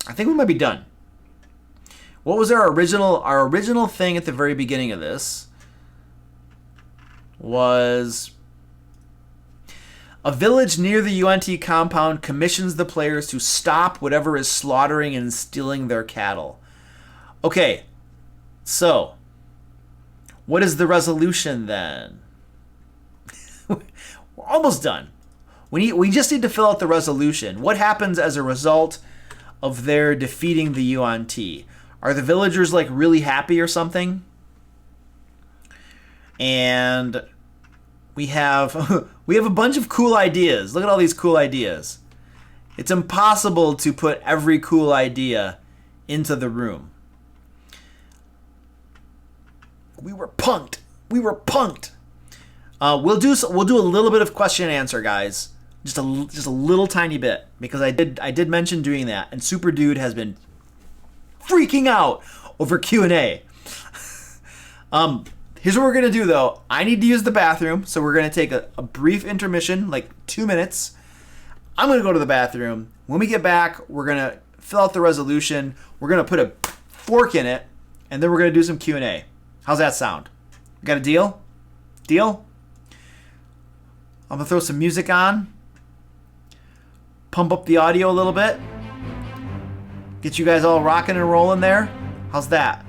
I think we might be done. What was our original thing at the very beginning of this? Was a village near the yuan-ti compound commissions the players to stop whatever is slaughtering and stealing their cattle. Okay, so what is the resolution then? We're almost done. We just need to fill out the resolution. What happens as a result of their defeating the yuan-ti? Are the villagers like really happy or something? And we have a bunch of cool ideas. Look at all these cool ideas. It's impossible to put every cool idea into the room. We were punked. We were punked. We'll do a little bit of question and answer, guys. Just a little tiny bit, because I did mention doing that, and Super Dude has been freaking out over Q&A. Here's what we're gonna do though. I need to use the bathroom, so we're gonna take a brief intermission, like 2 minutes. I'm gonna go to the bathroom. When we get back, we're gonna fill out the resolution. We're gonna put a fork in it, and then we're gonna do some Q&A. How's that sound? Got a deal? Deal? I'm gonna throw some music on. Pump up the audio a little bit. Get you guys all rocking and rolling there. How's that?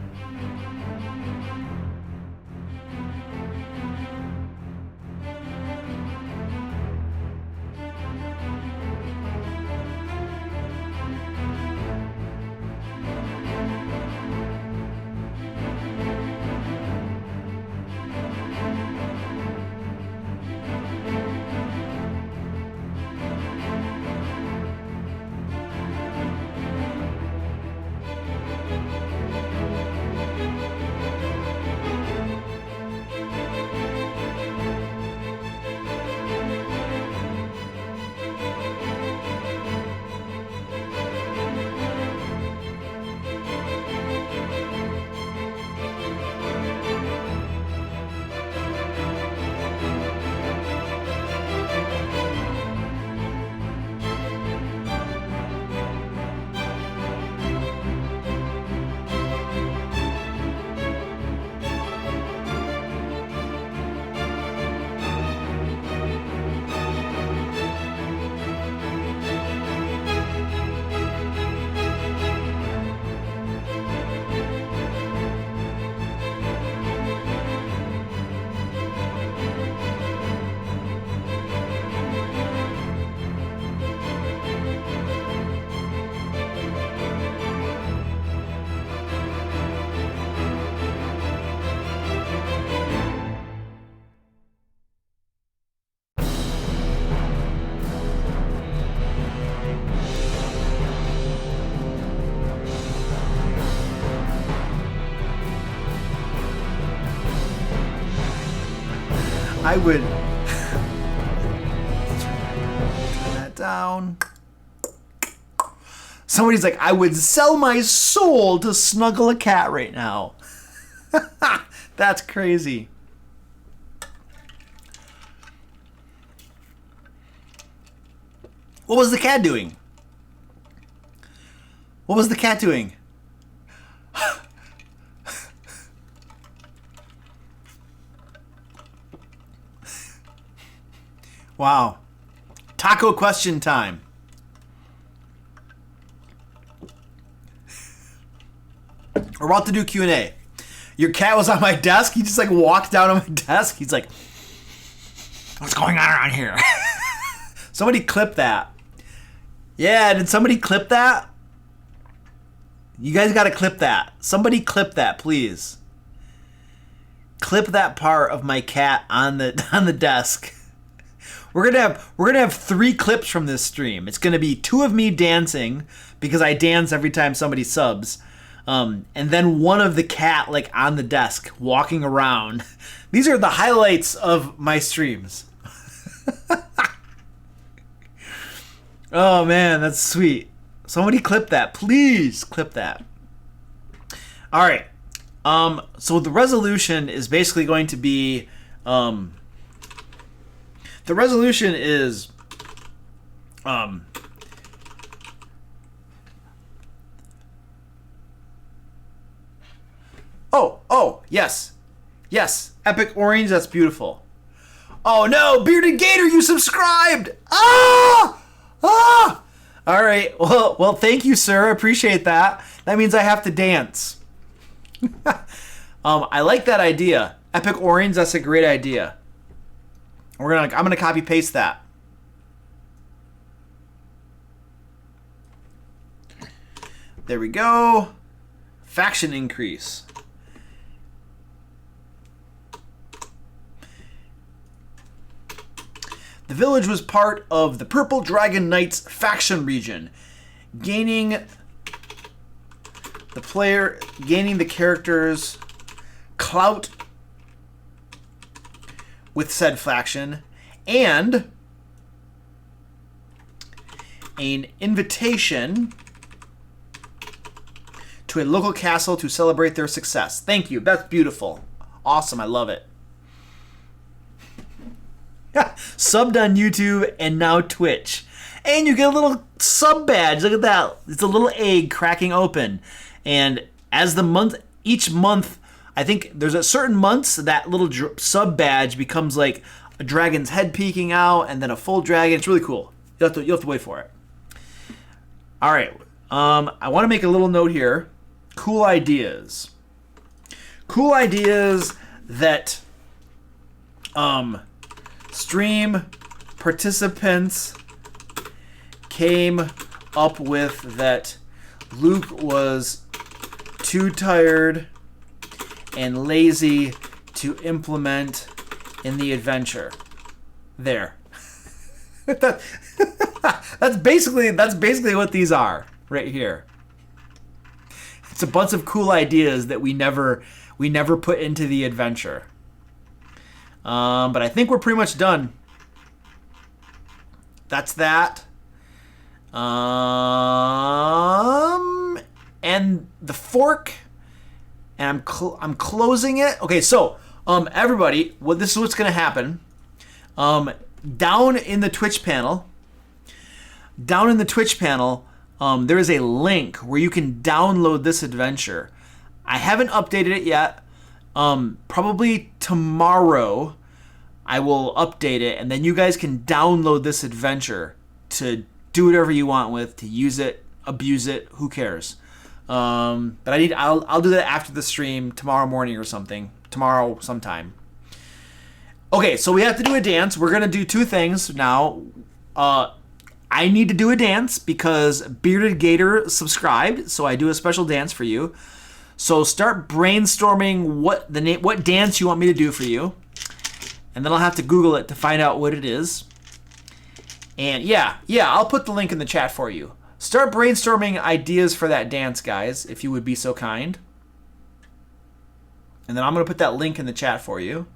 I would turn that down. Somebody's like, I would sell my soul to snuggle a cat right now. That's crazy. What was the cat doing? What was the cat doing? Wow. Taco question time. We're about to do Q&A. Your cat was on my desk. He just like walked down on my desk. He's like, what's going on around here? Somebody clip that. Yeah, did somebody clip that? You guys got to clip that. Somebody clip that, please. Clip that part of my cat on the desk. We're gonna have 3 clips from this stream. It's gonna be 2 of me dancing because I dance every time somebody subs, and then 1 of the cat like on the desk walking around. These are the highlights of my streams. Oh man, that's sweet. Somebody clip that, please clip that. All right. So the resolution is basically going to be. The resolution is oh, yes. Yes, Epic Orange, that's beautiful. Oh no, Bearded Gator, you subscribed! Ah! Ah! All right, well, thank you, sir. I appreciate that. That means I have to dance. I like that idea. Epic Orange, that's a great idea. I'm gonna copy paste that. There we go. Faction increase. The village was part of the Purple Dragon Knights faction region, gaining the character's clout with said faction, and an invitation to a local castle to celebrate their success. Thank you. That's beautiful. Awesome. I love it. Subbed on YouTube and now Twitch. And you get a little sub badge. Look at that. It's a little egg cracking open. And as each month, I think there's a certain months that little sub badge becomes like a dragon's head peeking out and then a full dragon. It's really cool. You'll have to wait for it. All right. I want to make a little note here. Cool ideas. Cool ideas that stream participants came up with that Luke was too tired and lazy to implement in the adventure. There. That's basically what these are right here. It's a bunch of cool ideas that we never put into the adventure. But I think we're pretty much done. That's that. And the fork. And I'm closing it. Okay, so everybody, this is what's gonna happen. Down in the Twitch panel, there is a link where you can download this adventure. I haven't updated it yet. Probably tomorrow I will update it, and then you guys can download this adventure to do whatever you want with, to use it, abuse it, who cares. But I'll do that after the stream tomorrow morning or something. Tomorrow sometime. Okay, so we have to do a dance. We're gonna do 2 things now. I need to do a dance because Bearded Gator subscribed, so I do a special dance for you. So start brainstorming what dance you want me to do for you, and then I'll have to Google it to find out what it is. And yeah, I'll put the link in the chat for you. Start brainstorming ideas for that dance, guys, if you would be so kind. And then I'm gonna put that link in the chat for you.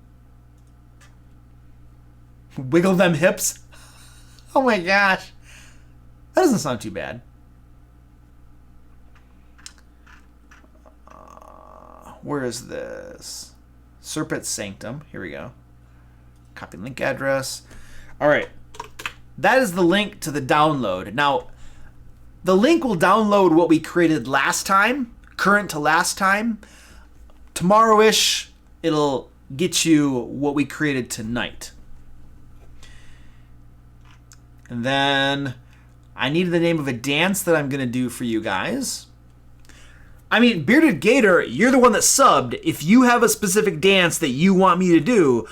Wiggle them hips. Oh my gosh. That doesn't sound too bad. Where is this? Serpent Sanctum. Here we go. Copy link address. All right. That is the link to the download. Now, the link will download what we created last time, current to last time. Tomorrow-ish, it'll get you what we created tonight. And then I need the name of a dance that I'm going to do for you guys. I mean, Bearded Gator, you're the one that subbed. If you have a specific dance that you want me to do,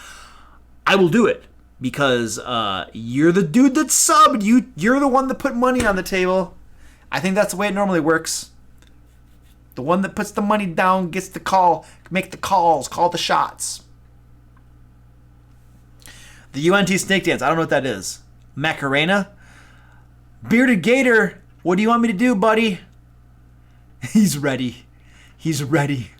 I will do it. Because you're the dude that subbed. You're the one that put money on the table. I think that's the way it normally works. The one that puts the money down gets the call, make the calls, call the shots. The yuan-ti snake dance, I don't know what that is. Macarena? Bearded Gator, what do you want me to do, buddy? He's ready. He's ready.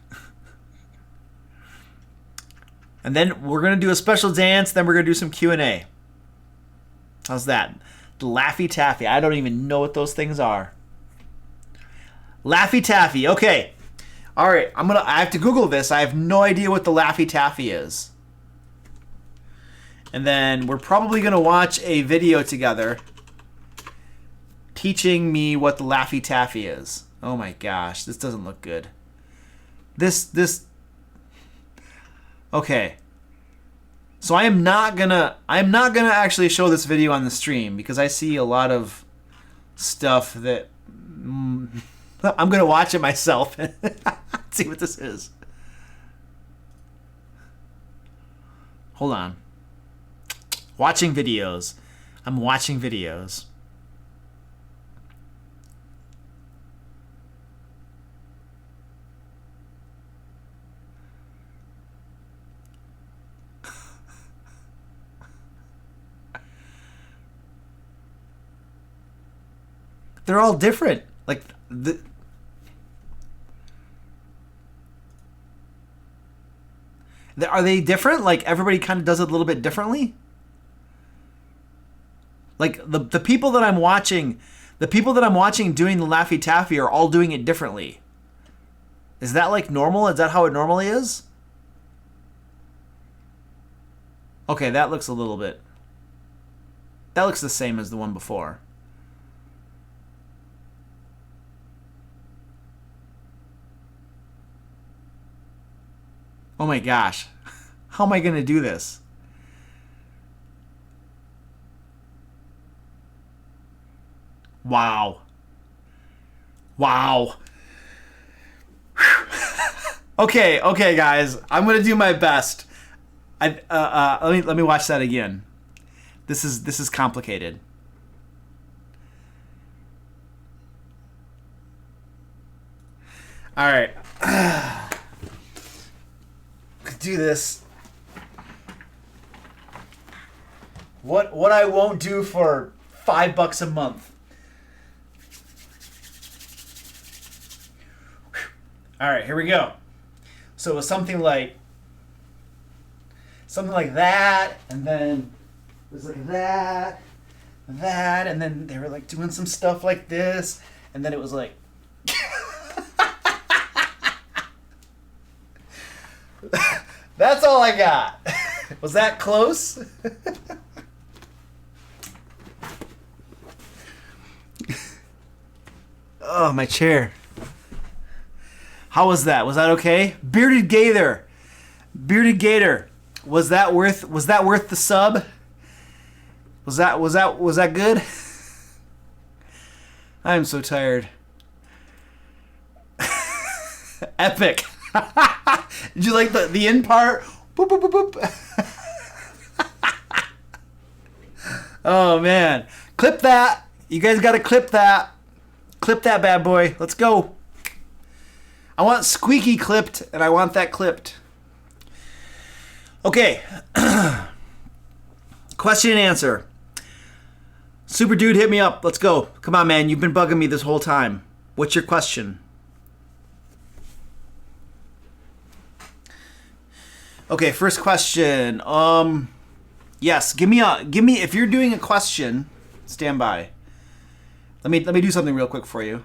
And then we're going to do a special dance, then we're going to do some Q&A. How's that? The Laffy Taffy. I don't even know what those things are. Laffy Taffy. Okay. All right. I have to Google this. I have no idea what the Laffy Taffy is. And then we're probably going to watch a video together teaching me what the Laffy Taffy is. Oh my gosh, this doesn't look good. This Okay. So I'm not gonna actually show this video on the stream because I see a lot of stuff that I'm gonna watch it myself and see what this is. Hold on. Watching videos. I'm watching videos. They're all different. Like are they different? Like everybody kind of does it a little bit differently? Like the people that I'm watching, doing the Laffy Taffy are all doing it differently. Is that like normal? Is that how it normally is? Okay, that looks a little bit. That looks the same as the one before. Oh my gosh. How am I going to do this? Wow. Wow. Okay, guys. I'm going to do my best. Let me watch that again. This is complicated. All right. Do this. What I won't do for $5 a month. All right, here we go. So it was something like that, and then it was like that, and then they were like doing some stuff like this, and then it was like. That's all I got. Was that close? Oh, my chair. How was that? Was that okay? Bearded Gator. Was that worth the sub? Was that good? I'm so tired. Epic. Did you like the end part? Boop, boop, boop, boop. Oh, man. Clip that. You guys got to clip that. Clip that bad boy. Let's go. I want squeaky clipped, and I want that clipped. Okay. Question and answer. Super Dude, hit me up. Let's go. Come on, man. You've been bugging me this whole time. What's your question? Okay, first question. Yes, give me if you're doing a question, stand by. Let me do something real quick for you.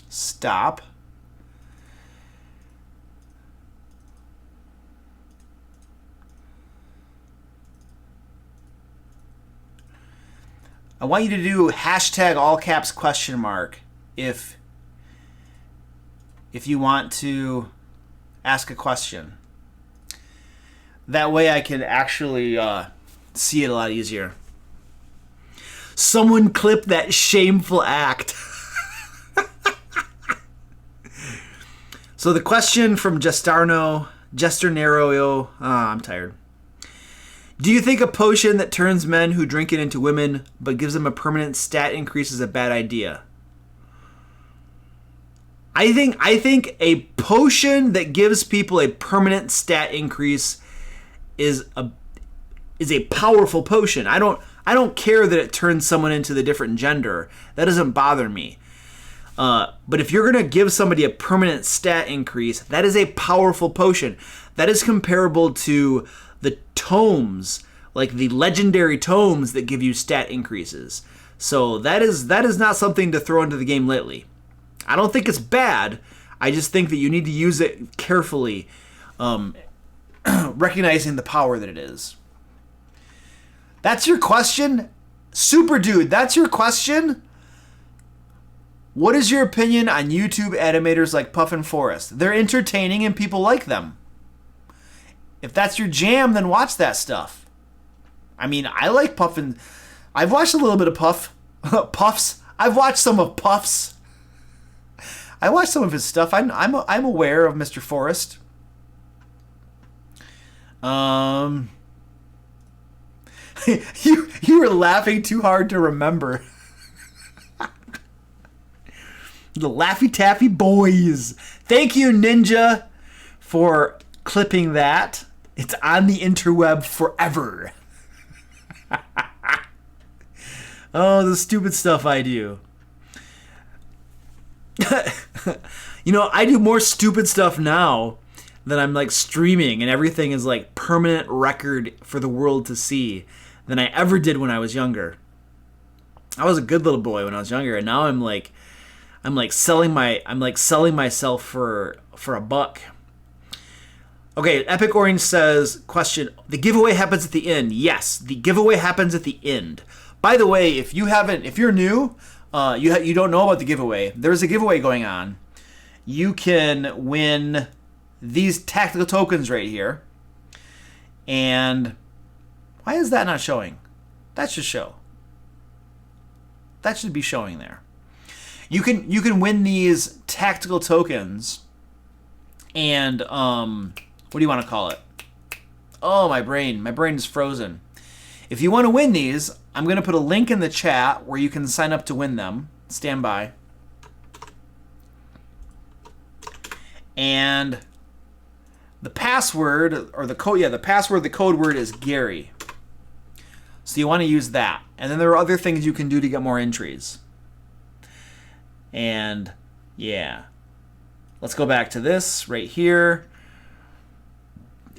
Stop. I want you to do hashtag all caps question mark if you want to ask a question. That way I can actually see it a lot easier. Someone clip that shameful act. So the question from Jester Nero, I'm tired. Do you think a potion that turns men who drink it into women but gives them a permanent stat increase is a bad idea? I think a potion that gives people a permanent stat increase is a powerful potion. I don't care that it turns someone into the different gender. That doesn't bother me. But if you're going to give somebody a permanent stat increase, that is a powerful potion. That is comparable to the tomes, like the legendary tomes that give you stat increases. So that is not something to throw into the game lightly. I don't think it's bad. I just think that you need to use it carefully, recognizing the power that it is. That's your question? Super Dude, that's your question? What is your opinion on YouTube animators like Puff and Forrest? They're entertaining and people like them. If that's your jam, then watch that stuff. I mean, I like Puff and... I've watched a little bit of Puffs. I've watched some of Puffs. I watched some of his stuff. I'm aware of Mr. Forrest. You were laughing too hard to remember. The Laffy Taffy Boys. Thank you, Ninja, for clipping that. It's on the interweb forever. Oh, the stupid stuff I do. You know, I do more stupid stuff now that I'm like streaming and everything is like permanent record for the world to see than I ever did when I was younger. I was a good little boy when I was younger, and now I'm like selling myself for a buck. Okay, Epic Orange says, question, the giveaway happens at the end. Yes, the giveaway happens at the end. By the way, if you're new, you don't know about the giveaway, there's a giveaway going on. You can win these tactical tokens right here. And why is that not showing? That should show. That should be showing there. You can win these tactical tokens, and what do you want to call it? Oh, my brain is frozen. If you want to win these, I'm going to put a link in the chat where you can sign up to win them. Stand by. And the password or the code, the code word is Gary. So you want to use that. And then there are other things you can do to get more entries. And yeah, let's go back to this right here.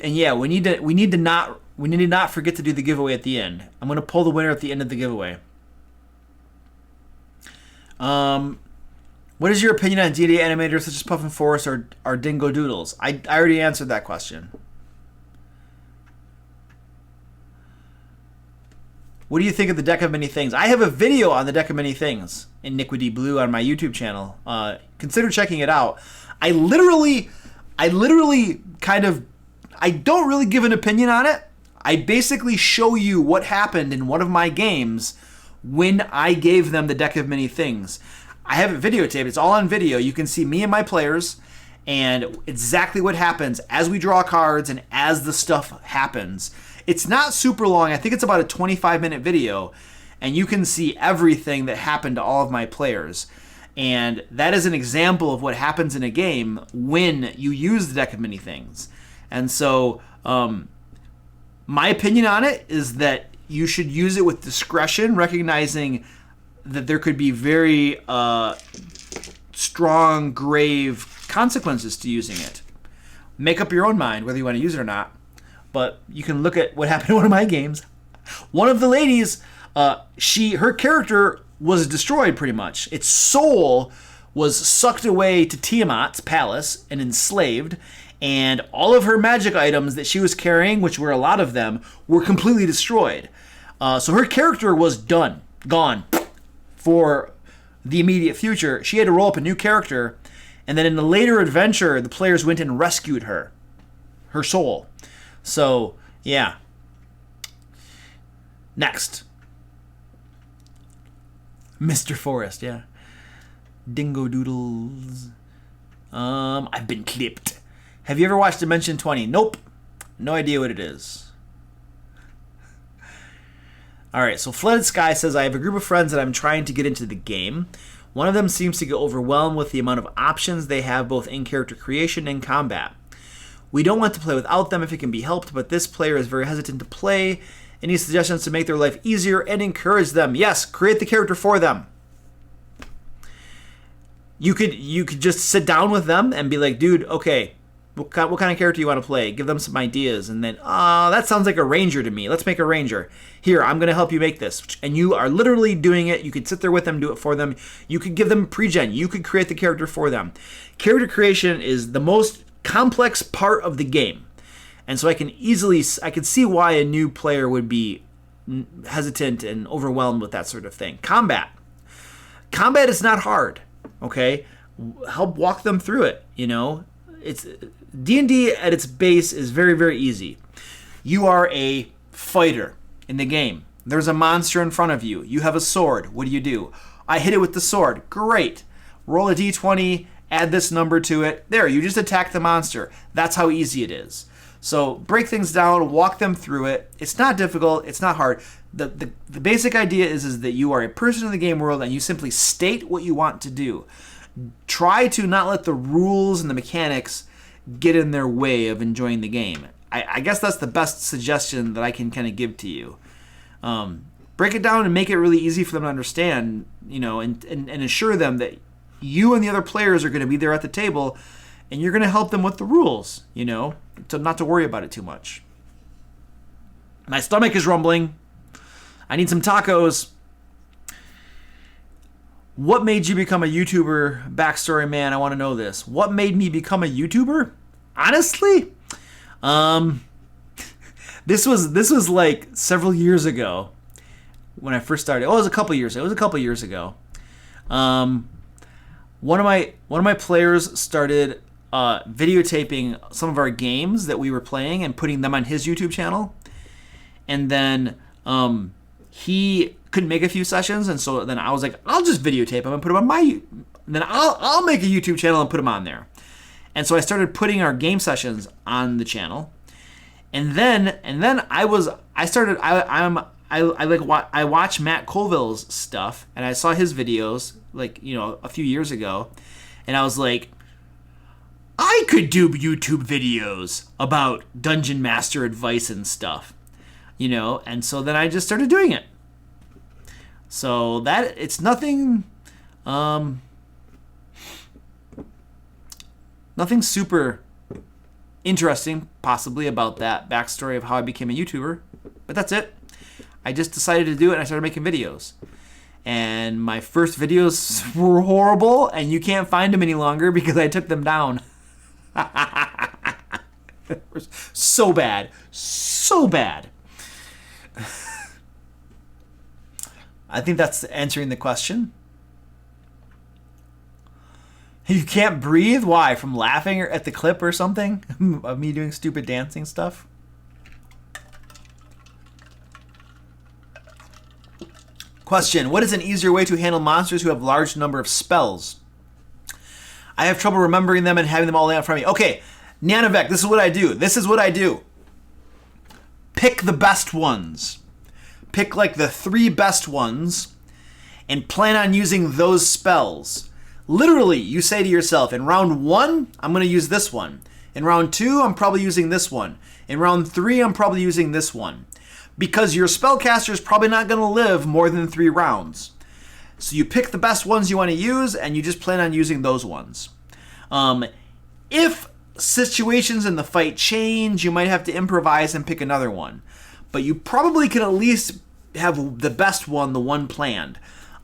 And yeah, we need to not forget to do the giveaway at the end. I'm going to pull the winner at the end of the giveaway. What is your opinion on D&D animators such as Puff and Forrest or Dingo Doodles? I already answered that question. What do you think of the Deck of Many Things? I have a video on the Deck of Many Things in Iniquity Blue on my YouTube channel. Consider checking it out. I literally I don't really give an opinion on it. I basically show you what happened in one of my games when I gave them the Deck of Many Things. I have it videotaped. It's all on video. You can see me and my players and exactly what happens as we draw cards and as the stuff happens. It's not super long. I think it's about a 25-minute video, and you can see everything that happened to all of my players. And that is an example of what happens in a game when you use the Deck of Many Things. And so my opinion on it is that you should use it with discretion, recognizing that there could be very strong, grave consequences to using it. Make up your own mind whether you want to use it or not. but you can look at what happened in one of my games. One of the ladies, her character was destroyed pretty much. Its soul was sucked away to Tiamat's palace and enslaved, and all of her magic items that she was carrying, which were a lot of them, were completely destroyed. So her character was gone for the immediate future. She had to roll up a new character, and then in the later adventure, the players went and rescued her soul. So, yeah. Next. Mr. Forrest, yeah. Dingo Doodles. I've been clipped. Have you ever watched Dimension 20? Nope. No idea what it is. Alright, so Flooded Sky says, I have a group of friends that I'm trying to get into the game. One of them seems to get overwhelmed with the amount of options they have both in character creation and combat. We don't want to play without them if it can be helped, but this player is very hesitant to play. Any suggestions to make their life easier and encourage them? Yes, create the character for them. You could just sit down with them and be like, dude, okay, what kind of character do you want to play? Give them some ideas, and then, that sounds like a ranger to me. Let's make a ranger. Here, I'm going to help you make this. And you are literally doing it. You could sit there with them, do it for them. You could give them pre-gen. You could create the character for them. Character creation is the most complex part of the game. And so I can see why a new player would be hesitant and overwhelmed with that sort of thing. Combat is not hard, okay? Help walk them through it, you know? It's D&D at its base is very, very easy. You are a fighter in the game. There's a monster in front of you. You have a sword. What do? I hit it with the sword. Great. Roll a d20, add this number to it. There, you just attack the monster. That's how easy it is. So break things down, walk them through it. It's not difficult. It's not hard. The basic idea is that you are a person in the game world and you simply state what you want to do. Try to not let the rules and the mechanics get in their way of enjoying the game. I guess that's the best suggestion that I can kind of give to you. Break it down and make it really easy for them to understand, you know, and assure them that you and the other players are going to be there at the table and you're going to help them with the rules, you know, not to worry about it too much. My stomach is rumbling. I need some tacos. What made you become a YouTuber? Backstory, man, I want to know this. What made me become a YouTuber? Honestly, this was like several years ago when I first started. Oh, it was a couple years ago. One of my players started videotaping some of our games that we were playing and putting them on his YouTube channel, and then he couldn't make a few sessions, and so then I was like, I'll just videotape them and put them on and then I'll make a YouTube channel and put them on there. And so I started putting our game sessions on the channel, and then I watch Matt Colville's stuff, and I saw his videos like, you know, a few years ago, and I was like, I could do YouTube videos about Dungeon Master advice and stuff, you know, and so then I just started doing it. So that it's nothing super interesting possibly about that backstory of how I became a YouTuber, but that's it. I just decided to do it and I started making videos. And my first videos were horrible and you can't find them any longer because I took them down. So bad. I think that's answering the question. You can't breathe? Why? From laughing at the clip or something? Of me doing stupid dancing stuff? Question. What is an easier way to handle monsters who have large number of spells? I have trouble remembering them and having them all lay out in front of me. Okay, Nanavec, this is what I do. Pick the best ones. Pick like the 3 best ones and plan on using those spells. Literally, you say to yourself, in round 1, I'm going to use this one. In round 2, I'm probably using this one. In round 3, I'm probably using this one. Because your spellcaster is probably not going to live more than 3 rounds. So you pick the best ones you want to use, and you just plan on using those ones. If situations in the fight change, you might have to improvise and pick another one. But you probably can at least have the best one, the one planned.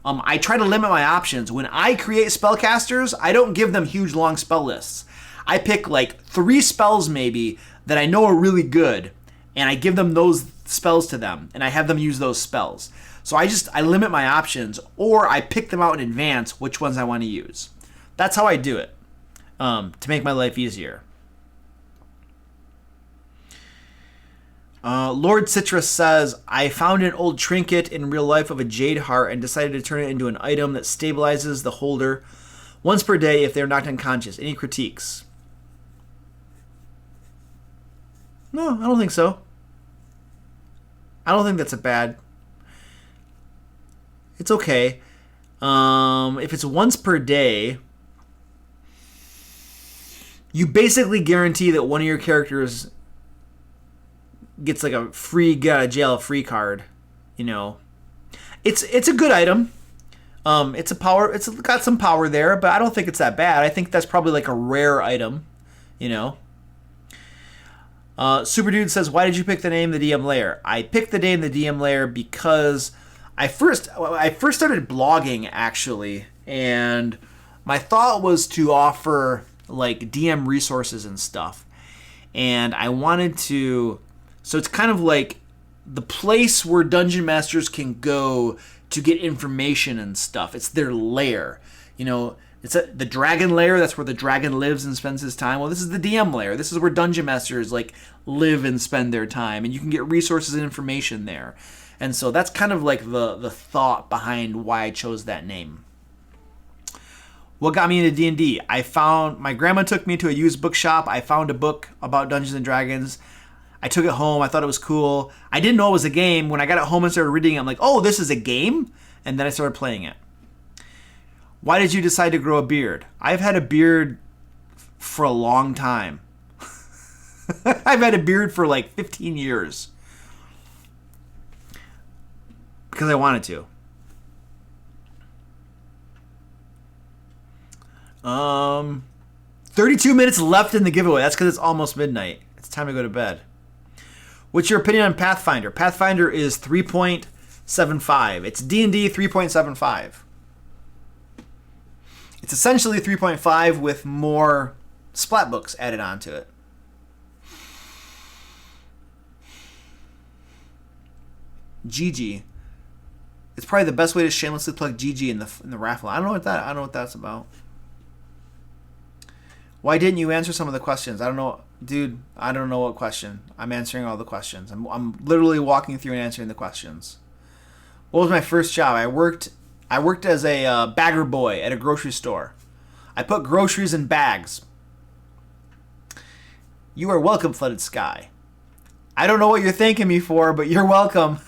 I try to limit my options. When I create spellcasters, I don't give them huge long spell lists. I pick like 3 spells maybe that I know are really good, and I give them those spells to them, and I have them use those spells. So I limit my options, or I pick them out in advance which ones I want to use. That's how I do it, to make my life easier. Lord Citrus says, I found an old trinket in real life of a jade heart and decided to turn it into an item that stabilizes the holder once per day if they're knocked unconscious. Any critiques? No, I don't think so. I don't think that's a bad. It's okay. If it's once per day, you basically guarantee that one of your characters gets like a free get out of jail free card. You know, it's a good item. It's a power. It's got some power there, but I don't think it's that bad. I think that's probably like a rare item. You know. Super Dude says, why did you pick the name the DM Lair? I picked the name the DM Lair because I first started blogging actually, and my thought was to offer like DM resources and stuff, and I wanted to. So it's kind of like the place where dungeon masters can go to get information and stuff. It's their lair, you know. It's the dragon lair. That's where the dragon lives and spends his time. Well, this is the DM lair. This is where dungeon masters like live and spend their time, and you can get resources and information there. And so that's kind of like the thought behind why I chose that name. What got me into D&D? My grandma took me to a used bookshop. I found a book about Dungeons and Dragons. I took it home. I thought it was cool. I didn't know it was a game. When I got it home and started reading it, I'm like, oh, this is a game? And then I started playing it. Why did you decide to grow a beard? I've had a beard for a long time. I've had a beard for like 15 years. Because I wanted to. 32 minutes left in the giveaway. That's because it's almost midnight. It's time to go to bed. What's your opinion on Pathfinder? Pathfinder is 3.75. It's D&D 3.75. It's essentially 3.5 with more splat books added onto it. GG. It's probably the best way to shamelessly plug GG in the raffle. I don't know what that's about. Why didn't you answer some of the questions? I don't know, dude. I don't know what question. I'm answering all the questions. I'm literally walking through and answering the questions. What was my first job? I worked as a bagger boy at a grocery store. I put groceries in bags. You are welcome, Flooded Sky. I don't know what you're thanking me for, but you're welcome.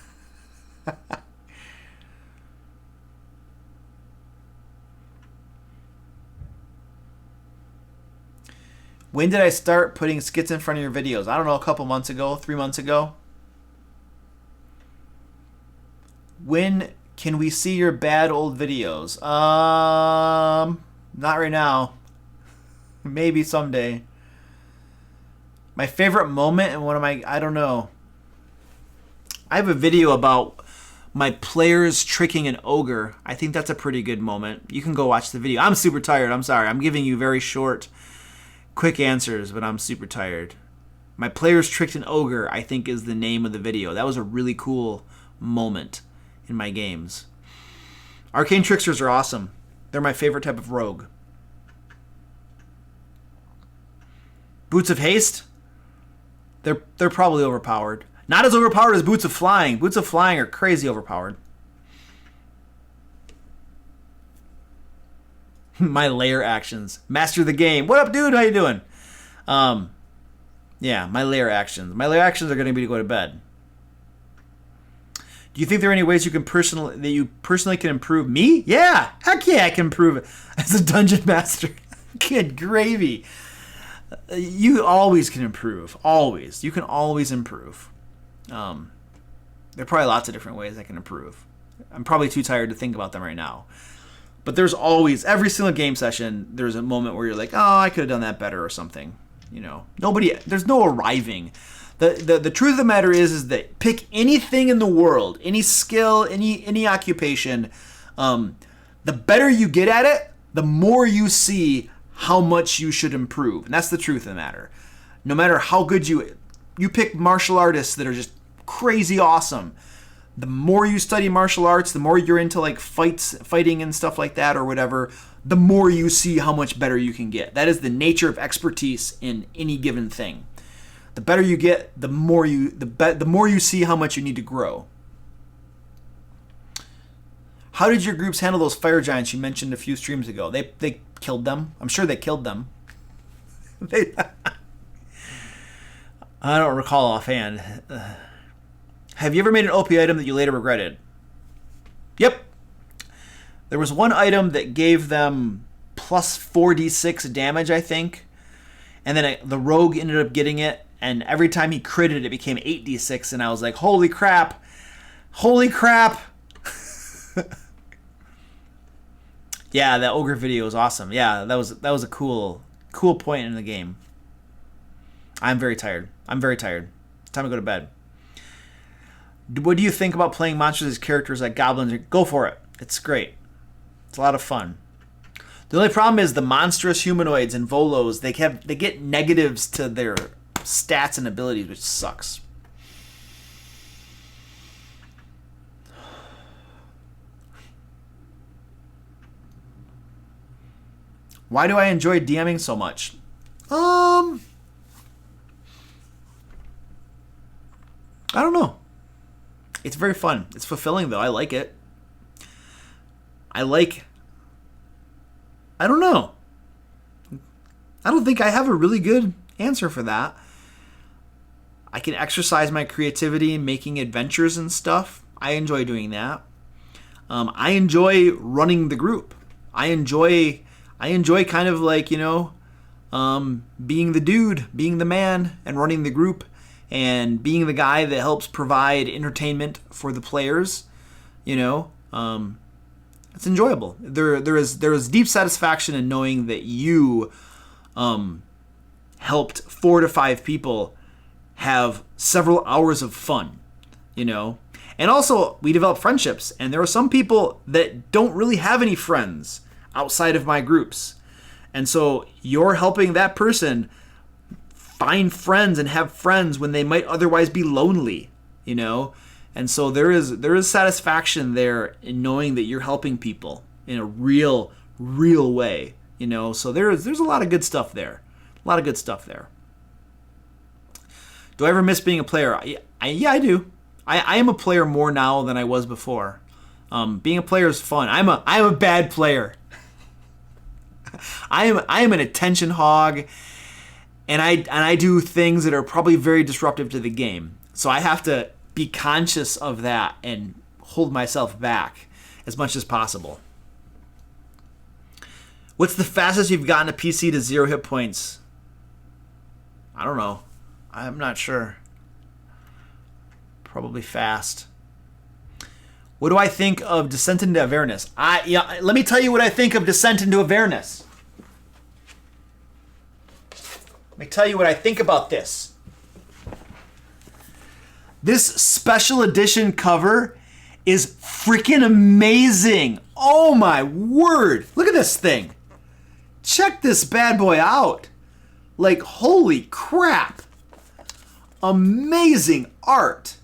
When did I start putting skits in front of your videos? I don't know, a couple months ago, 3 months ago. When can we see your bad old videos? Not right now. Maybe someday. My favorite moment and one of my, I don't know. I have a video about my players tricking an ogre. I think that's a pretty good moment. You can go watch the video. I'm super tired. I'm sorry. I'm giving you very short, quick answers, but I'm super tired. My players tricked an ogre, I think, is the name of the video. That was a really cool moment in my games. Arcane tricksters are awesome. They're my favorite type of rogue. Boots of Haste? They're probably overpowered. Not as overpowered as Boots of Flying. Boots of Flying are crazy overpowered. My lair actions. Master the game. What up, dude? How you doing? Yeah, my lair actions. My lair actions are going to be to go to bed. Do you think there are any ways you personally can improve me? Yeah, heck yeah, I can improve as a dungeon master. Good gravy. You always can improve. Always. You can always improve. There are probably lots of different ways I can improve. I'm probably too tired to think about them right now. But there's always, every single game session, there's a moment where you're like, oh, I could have done that better or something. Nobody, there's no arriving. The truth of the matter is that pick anything in the world, any skill, any occupation, the better you get at it, the more you see how much you should improve. And that's the truth of the matter. No matter how good you pick martial artists that are just crazy awesome. The more you study martial arts, the more you're into like fighting and stuff like that or whatever, the more you see how much better you can get. That is the nature of expertise in any given thing. The better you get, the more you see how much you need to grow. How did your groups handle those fire giants you mentioned a few streams ago? They killed them. I'm sure they killed them. I don't recall offhand. Have you ever made an OP item that you later regretted? Yep. There was one item that gave them plus 4d6 damage, I think. And then the rogue ended up getting it. And every time he critted, it became 8d6. And I was like, holy crap. Holy crap. Yeah, that ogre video was awesome. Yeah, that was a cool point in the game. I'm very tired. Time to go to bed. What do you think about playing monsters as characters like goblins? Go for it. It's great. It's a lot of fun. The only problem is the monstrous humanoids and Volos, they get negatives to their stats and abilities, which sucks. Why do I enjoy DMing so much? I don't know. It's very fun. It's fulfilling, though. I like it. I don't know. I don't think I have a really good answer for that. I can exercise my creativity in making adventures and stuff. I enjoy doing that. I enjoy running the group. I enjoy kind of like, being the dude, being the man, and running the group. And being the guy that helps provide entertainment for the players, it's enjoyable. There is deep satisfaction in knowing that you helped 4 to 5 people have several hours of fun, And also, we develop friendships, and there are some people that don't really have any friends outside of my groups. And so you're helping that person find friends and have friends when they might otherwise be lonely, And so there is satisfaction there in knowing that you're helping people in a real way, So there's a lot of good stuff there. Do I ever miss being a player? Yeah, I do. I am a player more now than I was before. Being a player is fun. I'm a bad player. I am an attention hog. And I do things that are probably very disruptive to the game. So I have to be conscious of that and hold myself back as much as possible. What's the fastest you've gotten a PC to 0 hit points? I don't know. I'm not sure. Probably fast. What do I think of Descent into Avernus? Let me tell you what I think of Descent into Avernus. Let me tell you what I think about this. This special edition cover is freaking amazing. Oh my word. Look at this thing. Check this bad boy out. Like, holy crap. Amazing art.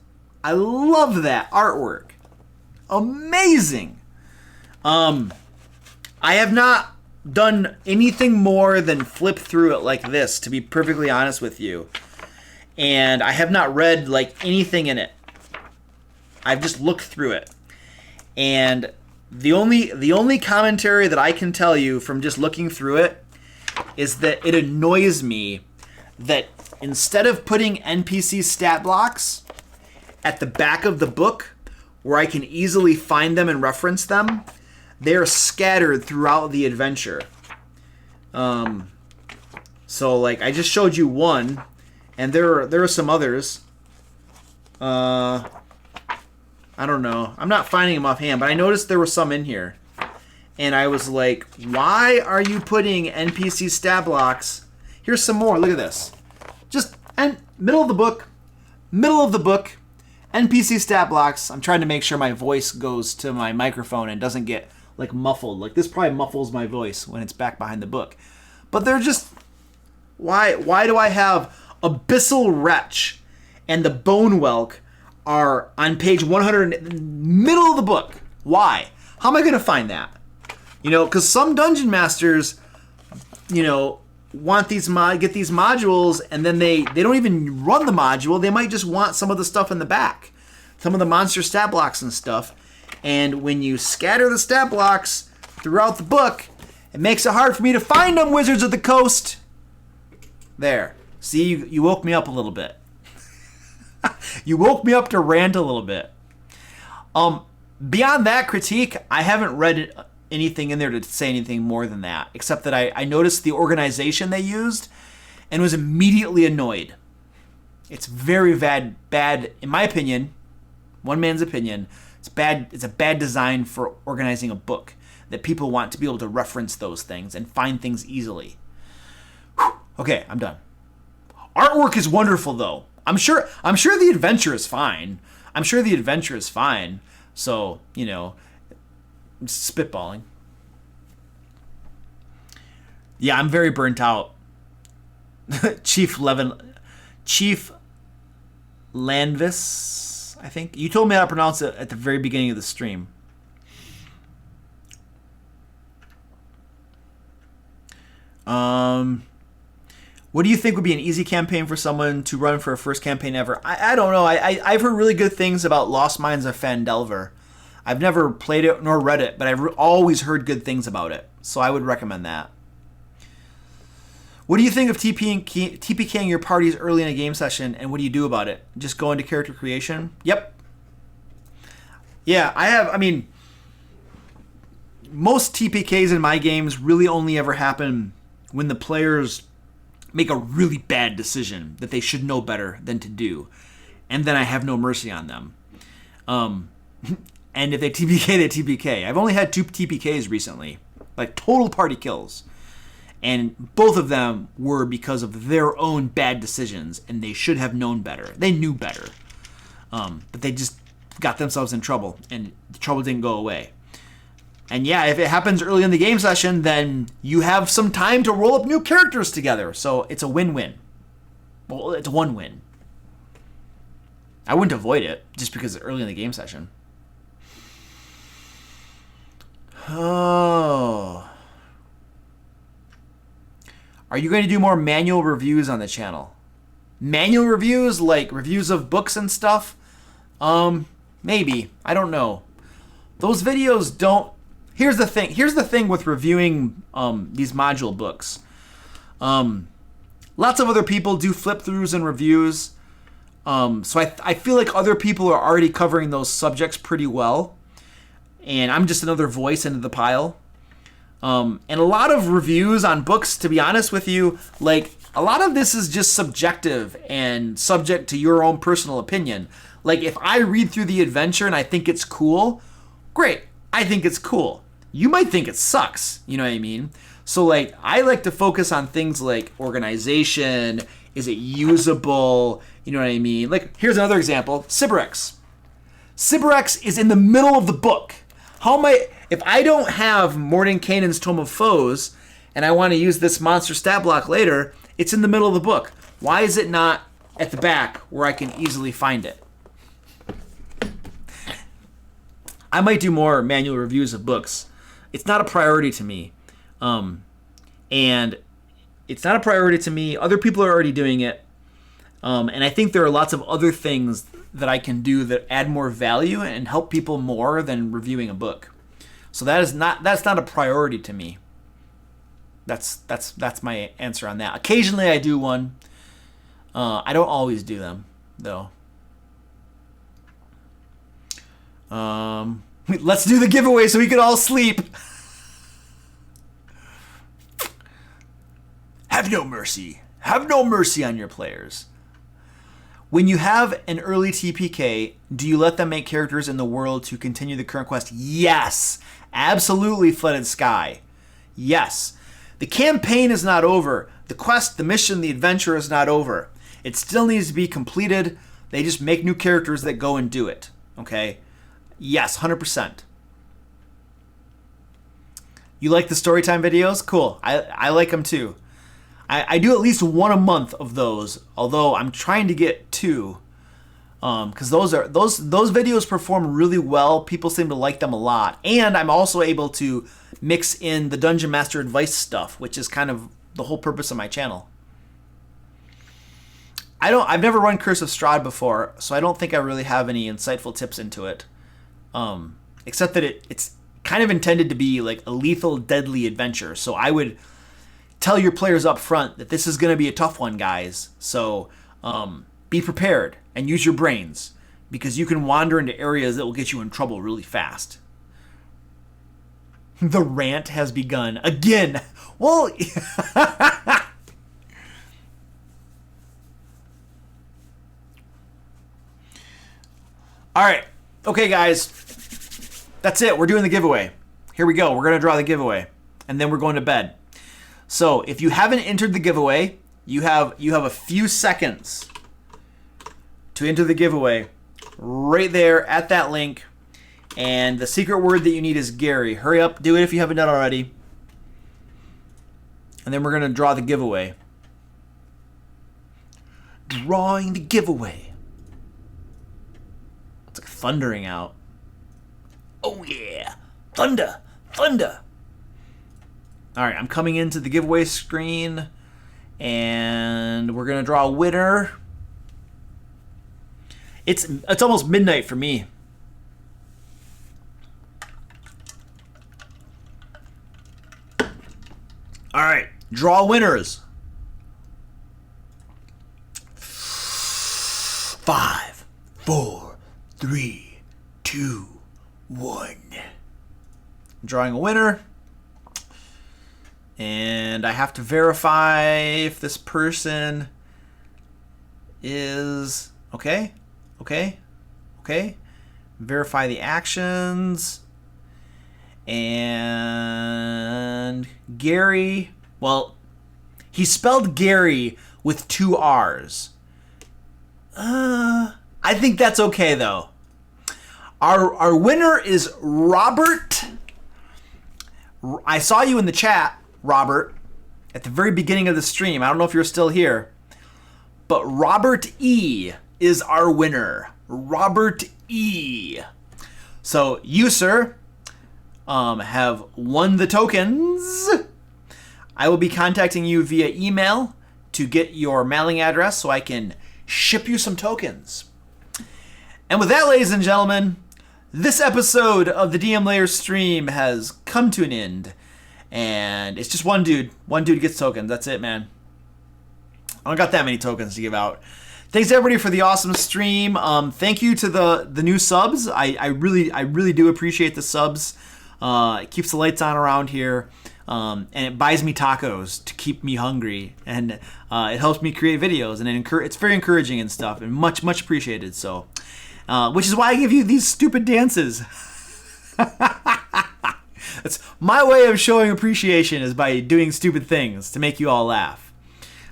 I love that artwork. Amazing. I have not done anything more than flip through it like this, to be perfectly honest with you. And I have not read like anything in it. I've just looked through it. And the only commentary that I can tell you from just looking through it is that it annoys me that instead of putting NPC stat blocks at the back of the book where I can easily find them and reference them, they are scattered throughout the adventure. So like I just showed you one, and there are some others. I don't know. I'm not finding them offhand, but I noticed there were some in here. And I was like, why are you putting NPC stat blocks? Here's some more. Look at this. Just and middle of the book. NPC stat blocks. I'm trying to make sure my voice goes to my microphone and doesn't get like muffled. Like this probably muffles my voice when it's back behind the book. But they're just why do I have Abyssal Wretch and the Bone Whelk are on page 100, middle of the book? Why? How am I going to find that? Because some dungeon masters, want these get these modules, and then they don't even run the module. They might just want some of the stuff in the back, some of the monster stat blocks and stuff. And when you scatter the stat blocks throughout the book, it makes it hard for me to find them, Wizards of the Coast. There. See, you woke me up a little bit. You woke me up to rant a little bit. Beyond that critique, I haven't read anything in there to say anything more than that, except that I noticed the organization they used and was immediately annoyed. It's very bad, in my opinion, one man's opinion. It's bad. It's a bad design for organizing a book, that people want to be able to reference those things and find things easily. Whew. Okay, I'm done. Artwork is wonderful, though. I'm sure the adventure is fine. So, I'm spitballing. Yeah, I'm very burnt out. Chief Landvis, I think. You told me how to pronounce it at the very beginning of the stream. What do you think would be an easy campaign for someone to run for a first campaign ever? I don't know. I've heard really good things about Lost Mines of Phandelver. I've never played it nor read it, but I've always heard good things about it. So I would recommend that. What do you think of TPKing your parties early in a game session, and what do you do about it? Just go into character creation? Yep. Yeah, most TPKs in my games really only ever happen when the players make a really bad decision that they should know better than to do, and then I have no mercy on them. And if they TPK, they TPK. I've only had 2 TPKs recently, like total party kills, and both of them were because of their own bad decisions, and they should have known better. They knew better, but they just got themselves in trouble, and the trouble didn't go away. And yeah, if it happens early in the game session, then you have some time to roll up new characters together. So it's a win-win. Well, it's one win. I wouldn't avoid it just because it's early in the game session. Oh. Are you going to do more manual reviews on the channel? Manual reviews, like reviews of books and stuff? Maybe. I don't know. Those videos don't... Here's the thing with reviewing these module books. Lots of other people do flip-throughs and reviews. So I feel like other people are already covering those subjects pretty well. And I'm just another voice into the pile. And a lot of reviews on books, to be honest with you, like a lot of this is just subjective and subject to your own personal opinion. Like if I read through the adventure and I think it's cool, great, I think it's cool. You might think it sucks, you know what I mean? So like I like to focus on things like organization, is it usable, you know what I mean? Like here's another example, Sybarex. Sybarex is in the middle of the book. How am I, if I don't have Mordenkainen's Tome of Foes and I want to use this monster stat block later, it's in the middle of the book. Why is it not at the back where I can easily find it? I might do more manual reviews of books. It's not a priority to me. And it's not a priority to me. Other people are already doing it. And I think there are lots of other things that I can do that add more value and help people more than reviewing a book. So that's not a priority to me. That's my answer on that. Occasionally I do one. I don't always do them though. Let's do the giveaway so we can all sleep. Have no mercy. Have no mercy on your players. When you have an early TPK, do you let them make characters in the world to continue the current quest? Yes. Absolutely, Flooded Sky. Yes. The campaign is not over. the quest, the mission, the adventure is not over. It still needs to be completed. They just make new characters that go and do it. Okay? Yes, 100%. You like the storytime videos? Cool. I like them too. I do at least one a month of those, although I'm trying to get two. Because those videos perform really well. People seem to like them a lot. And I'm also able to mix in the Dungeon Master advice stuff, which is kind of the whole purpose of my channel. I've never run Curse of Strahd before, so I don't think I really have any insightful tips into it. Except that it's kind of intended to be like a lethal, deadly adventure. So I would tell your players up front that this is going to be a tough one, guys. So be prepared and use your brains, because you can wander into areas that will get you in trouble really fast. The rant has begun again. Well, all right. Okay, guys. That's it. We're doing the giveaway. Here we go. We're going to draw the giveaway, and then we're going to bed. So if you haven't entered the giveaway, you have a few seconds to enter the giveaway right there at that link. And the secret word that you need is Gary. Hurry up. Do it if you haven't done already. And then we're going to draw the giveaway. Drawing the giveaway. It's like thundering out. Oh yeah. Thunder. Thunder. All right, I'm coming into the giveaway screen, and we're going to draw a winner. It's almost midnight for me. All right, draw winners. 5, 4, 3, 2, 1. I'm drawing a winner. And I have to verify if this person is okay. Verify the actions. And Gary, well, he spelled Gary with 2 R's. I think that's okay though. Our winner is Robert. I saw you in the chat, Robert, at the very beginning of the stream. I don't know if you're still here, but Robert E is our winner. Robert E. So you, sir, have won the tokens. I will be contacting you via email to get your mailing address so I can ship you some tokens. And with that, ladies and gentlemen, this episode of the DM Layer stream has come to an end. And it's just one dude. One dude gets tokens. That's it, man. I don't got that many tokens to give out. Thanks everybody for the awesome stream. Thank you to the new subs. I really do appreciate the subs. It keeps the lights on around here. And it buys me tacos to keep me hungry. And it helps me create videos. And it's very encouraging and stuff. And much appreciated. So, which is why I give you these stupid dances. That's my way of showing appreciation, is by doing stupid things to make you all laugh.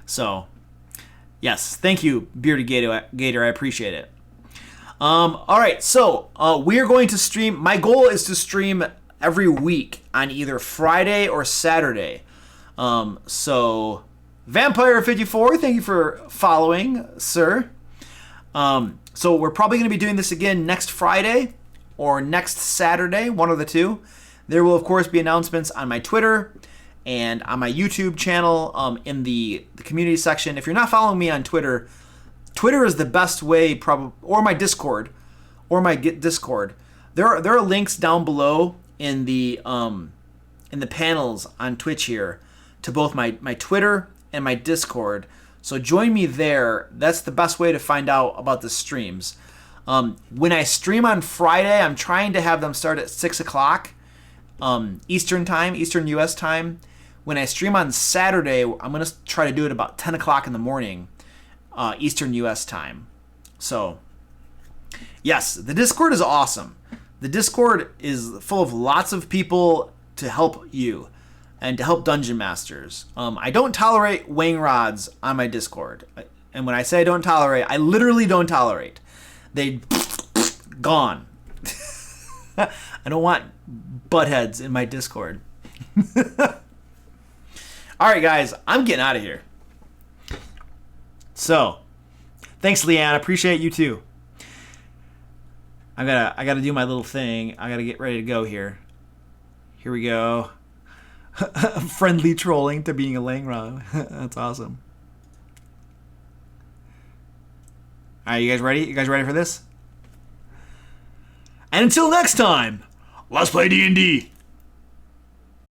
So, yes, thank you, Bearded Gator. I appreciate it. All right, so we are going to stream. My goal is to stream every week on either Friday or Saturday. So, Vampire54, thank you for following, sir. So we're probably going to be doing this again next Friday or next Saturday, one of the two. There will, of course, be announcements on my Twitter and on my YouTube channel in the community section. If you're not following me on Twitter, Twitter is the best way, or my Discord, Discord. There are links down below in the panels on Twitch here to both my Twitter and my Discord. So join me there. That's the best way to find out about the streams. When I stream on Friday, I'm trying to have them start at 6 o'clock. Eastern time, Eastern US time. When I stream on Saturday, I'm going to try to do it about 10 o'clock in the morning, Eastern US time. So, yes, the Discord is awesome. The Discord is full of lots of people to help you. and to help dungeon masters. I don't tolerate weighing rods on my Discord. And when I say I don't tolerate, I literally don't tolerate. They gone. I don't want butt heads in my Discord. All right, guys, I'm getting out of here. So, thanks, Leanne. Appreciate you too. I gotta do my little thing. I gotta get ready to go here. Here we go. Friendly trolling to being a Langrod. That's awesome. All right, you guys ready? You guys ready for this? And until next time, let's play D&D.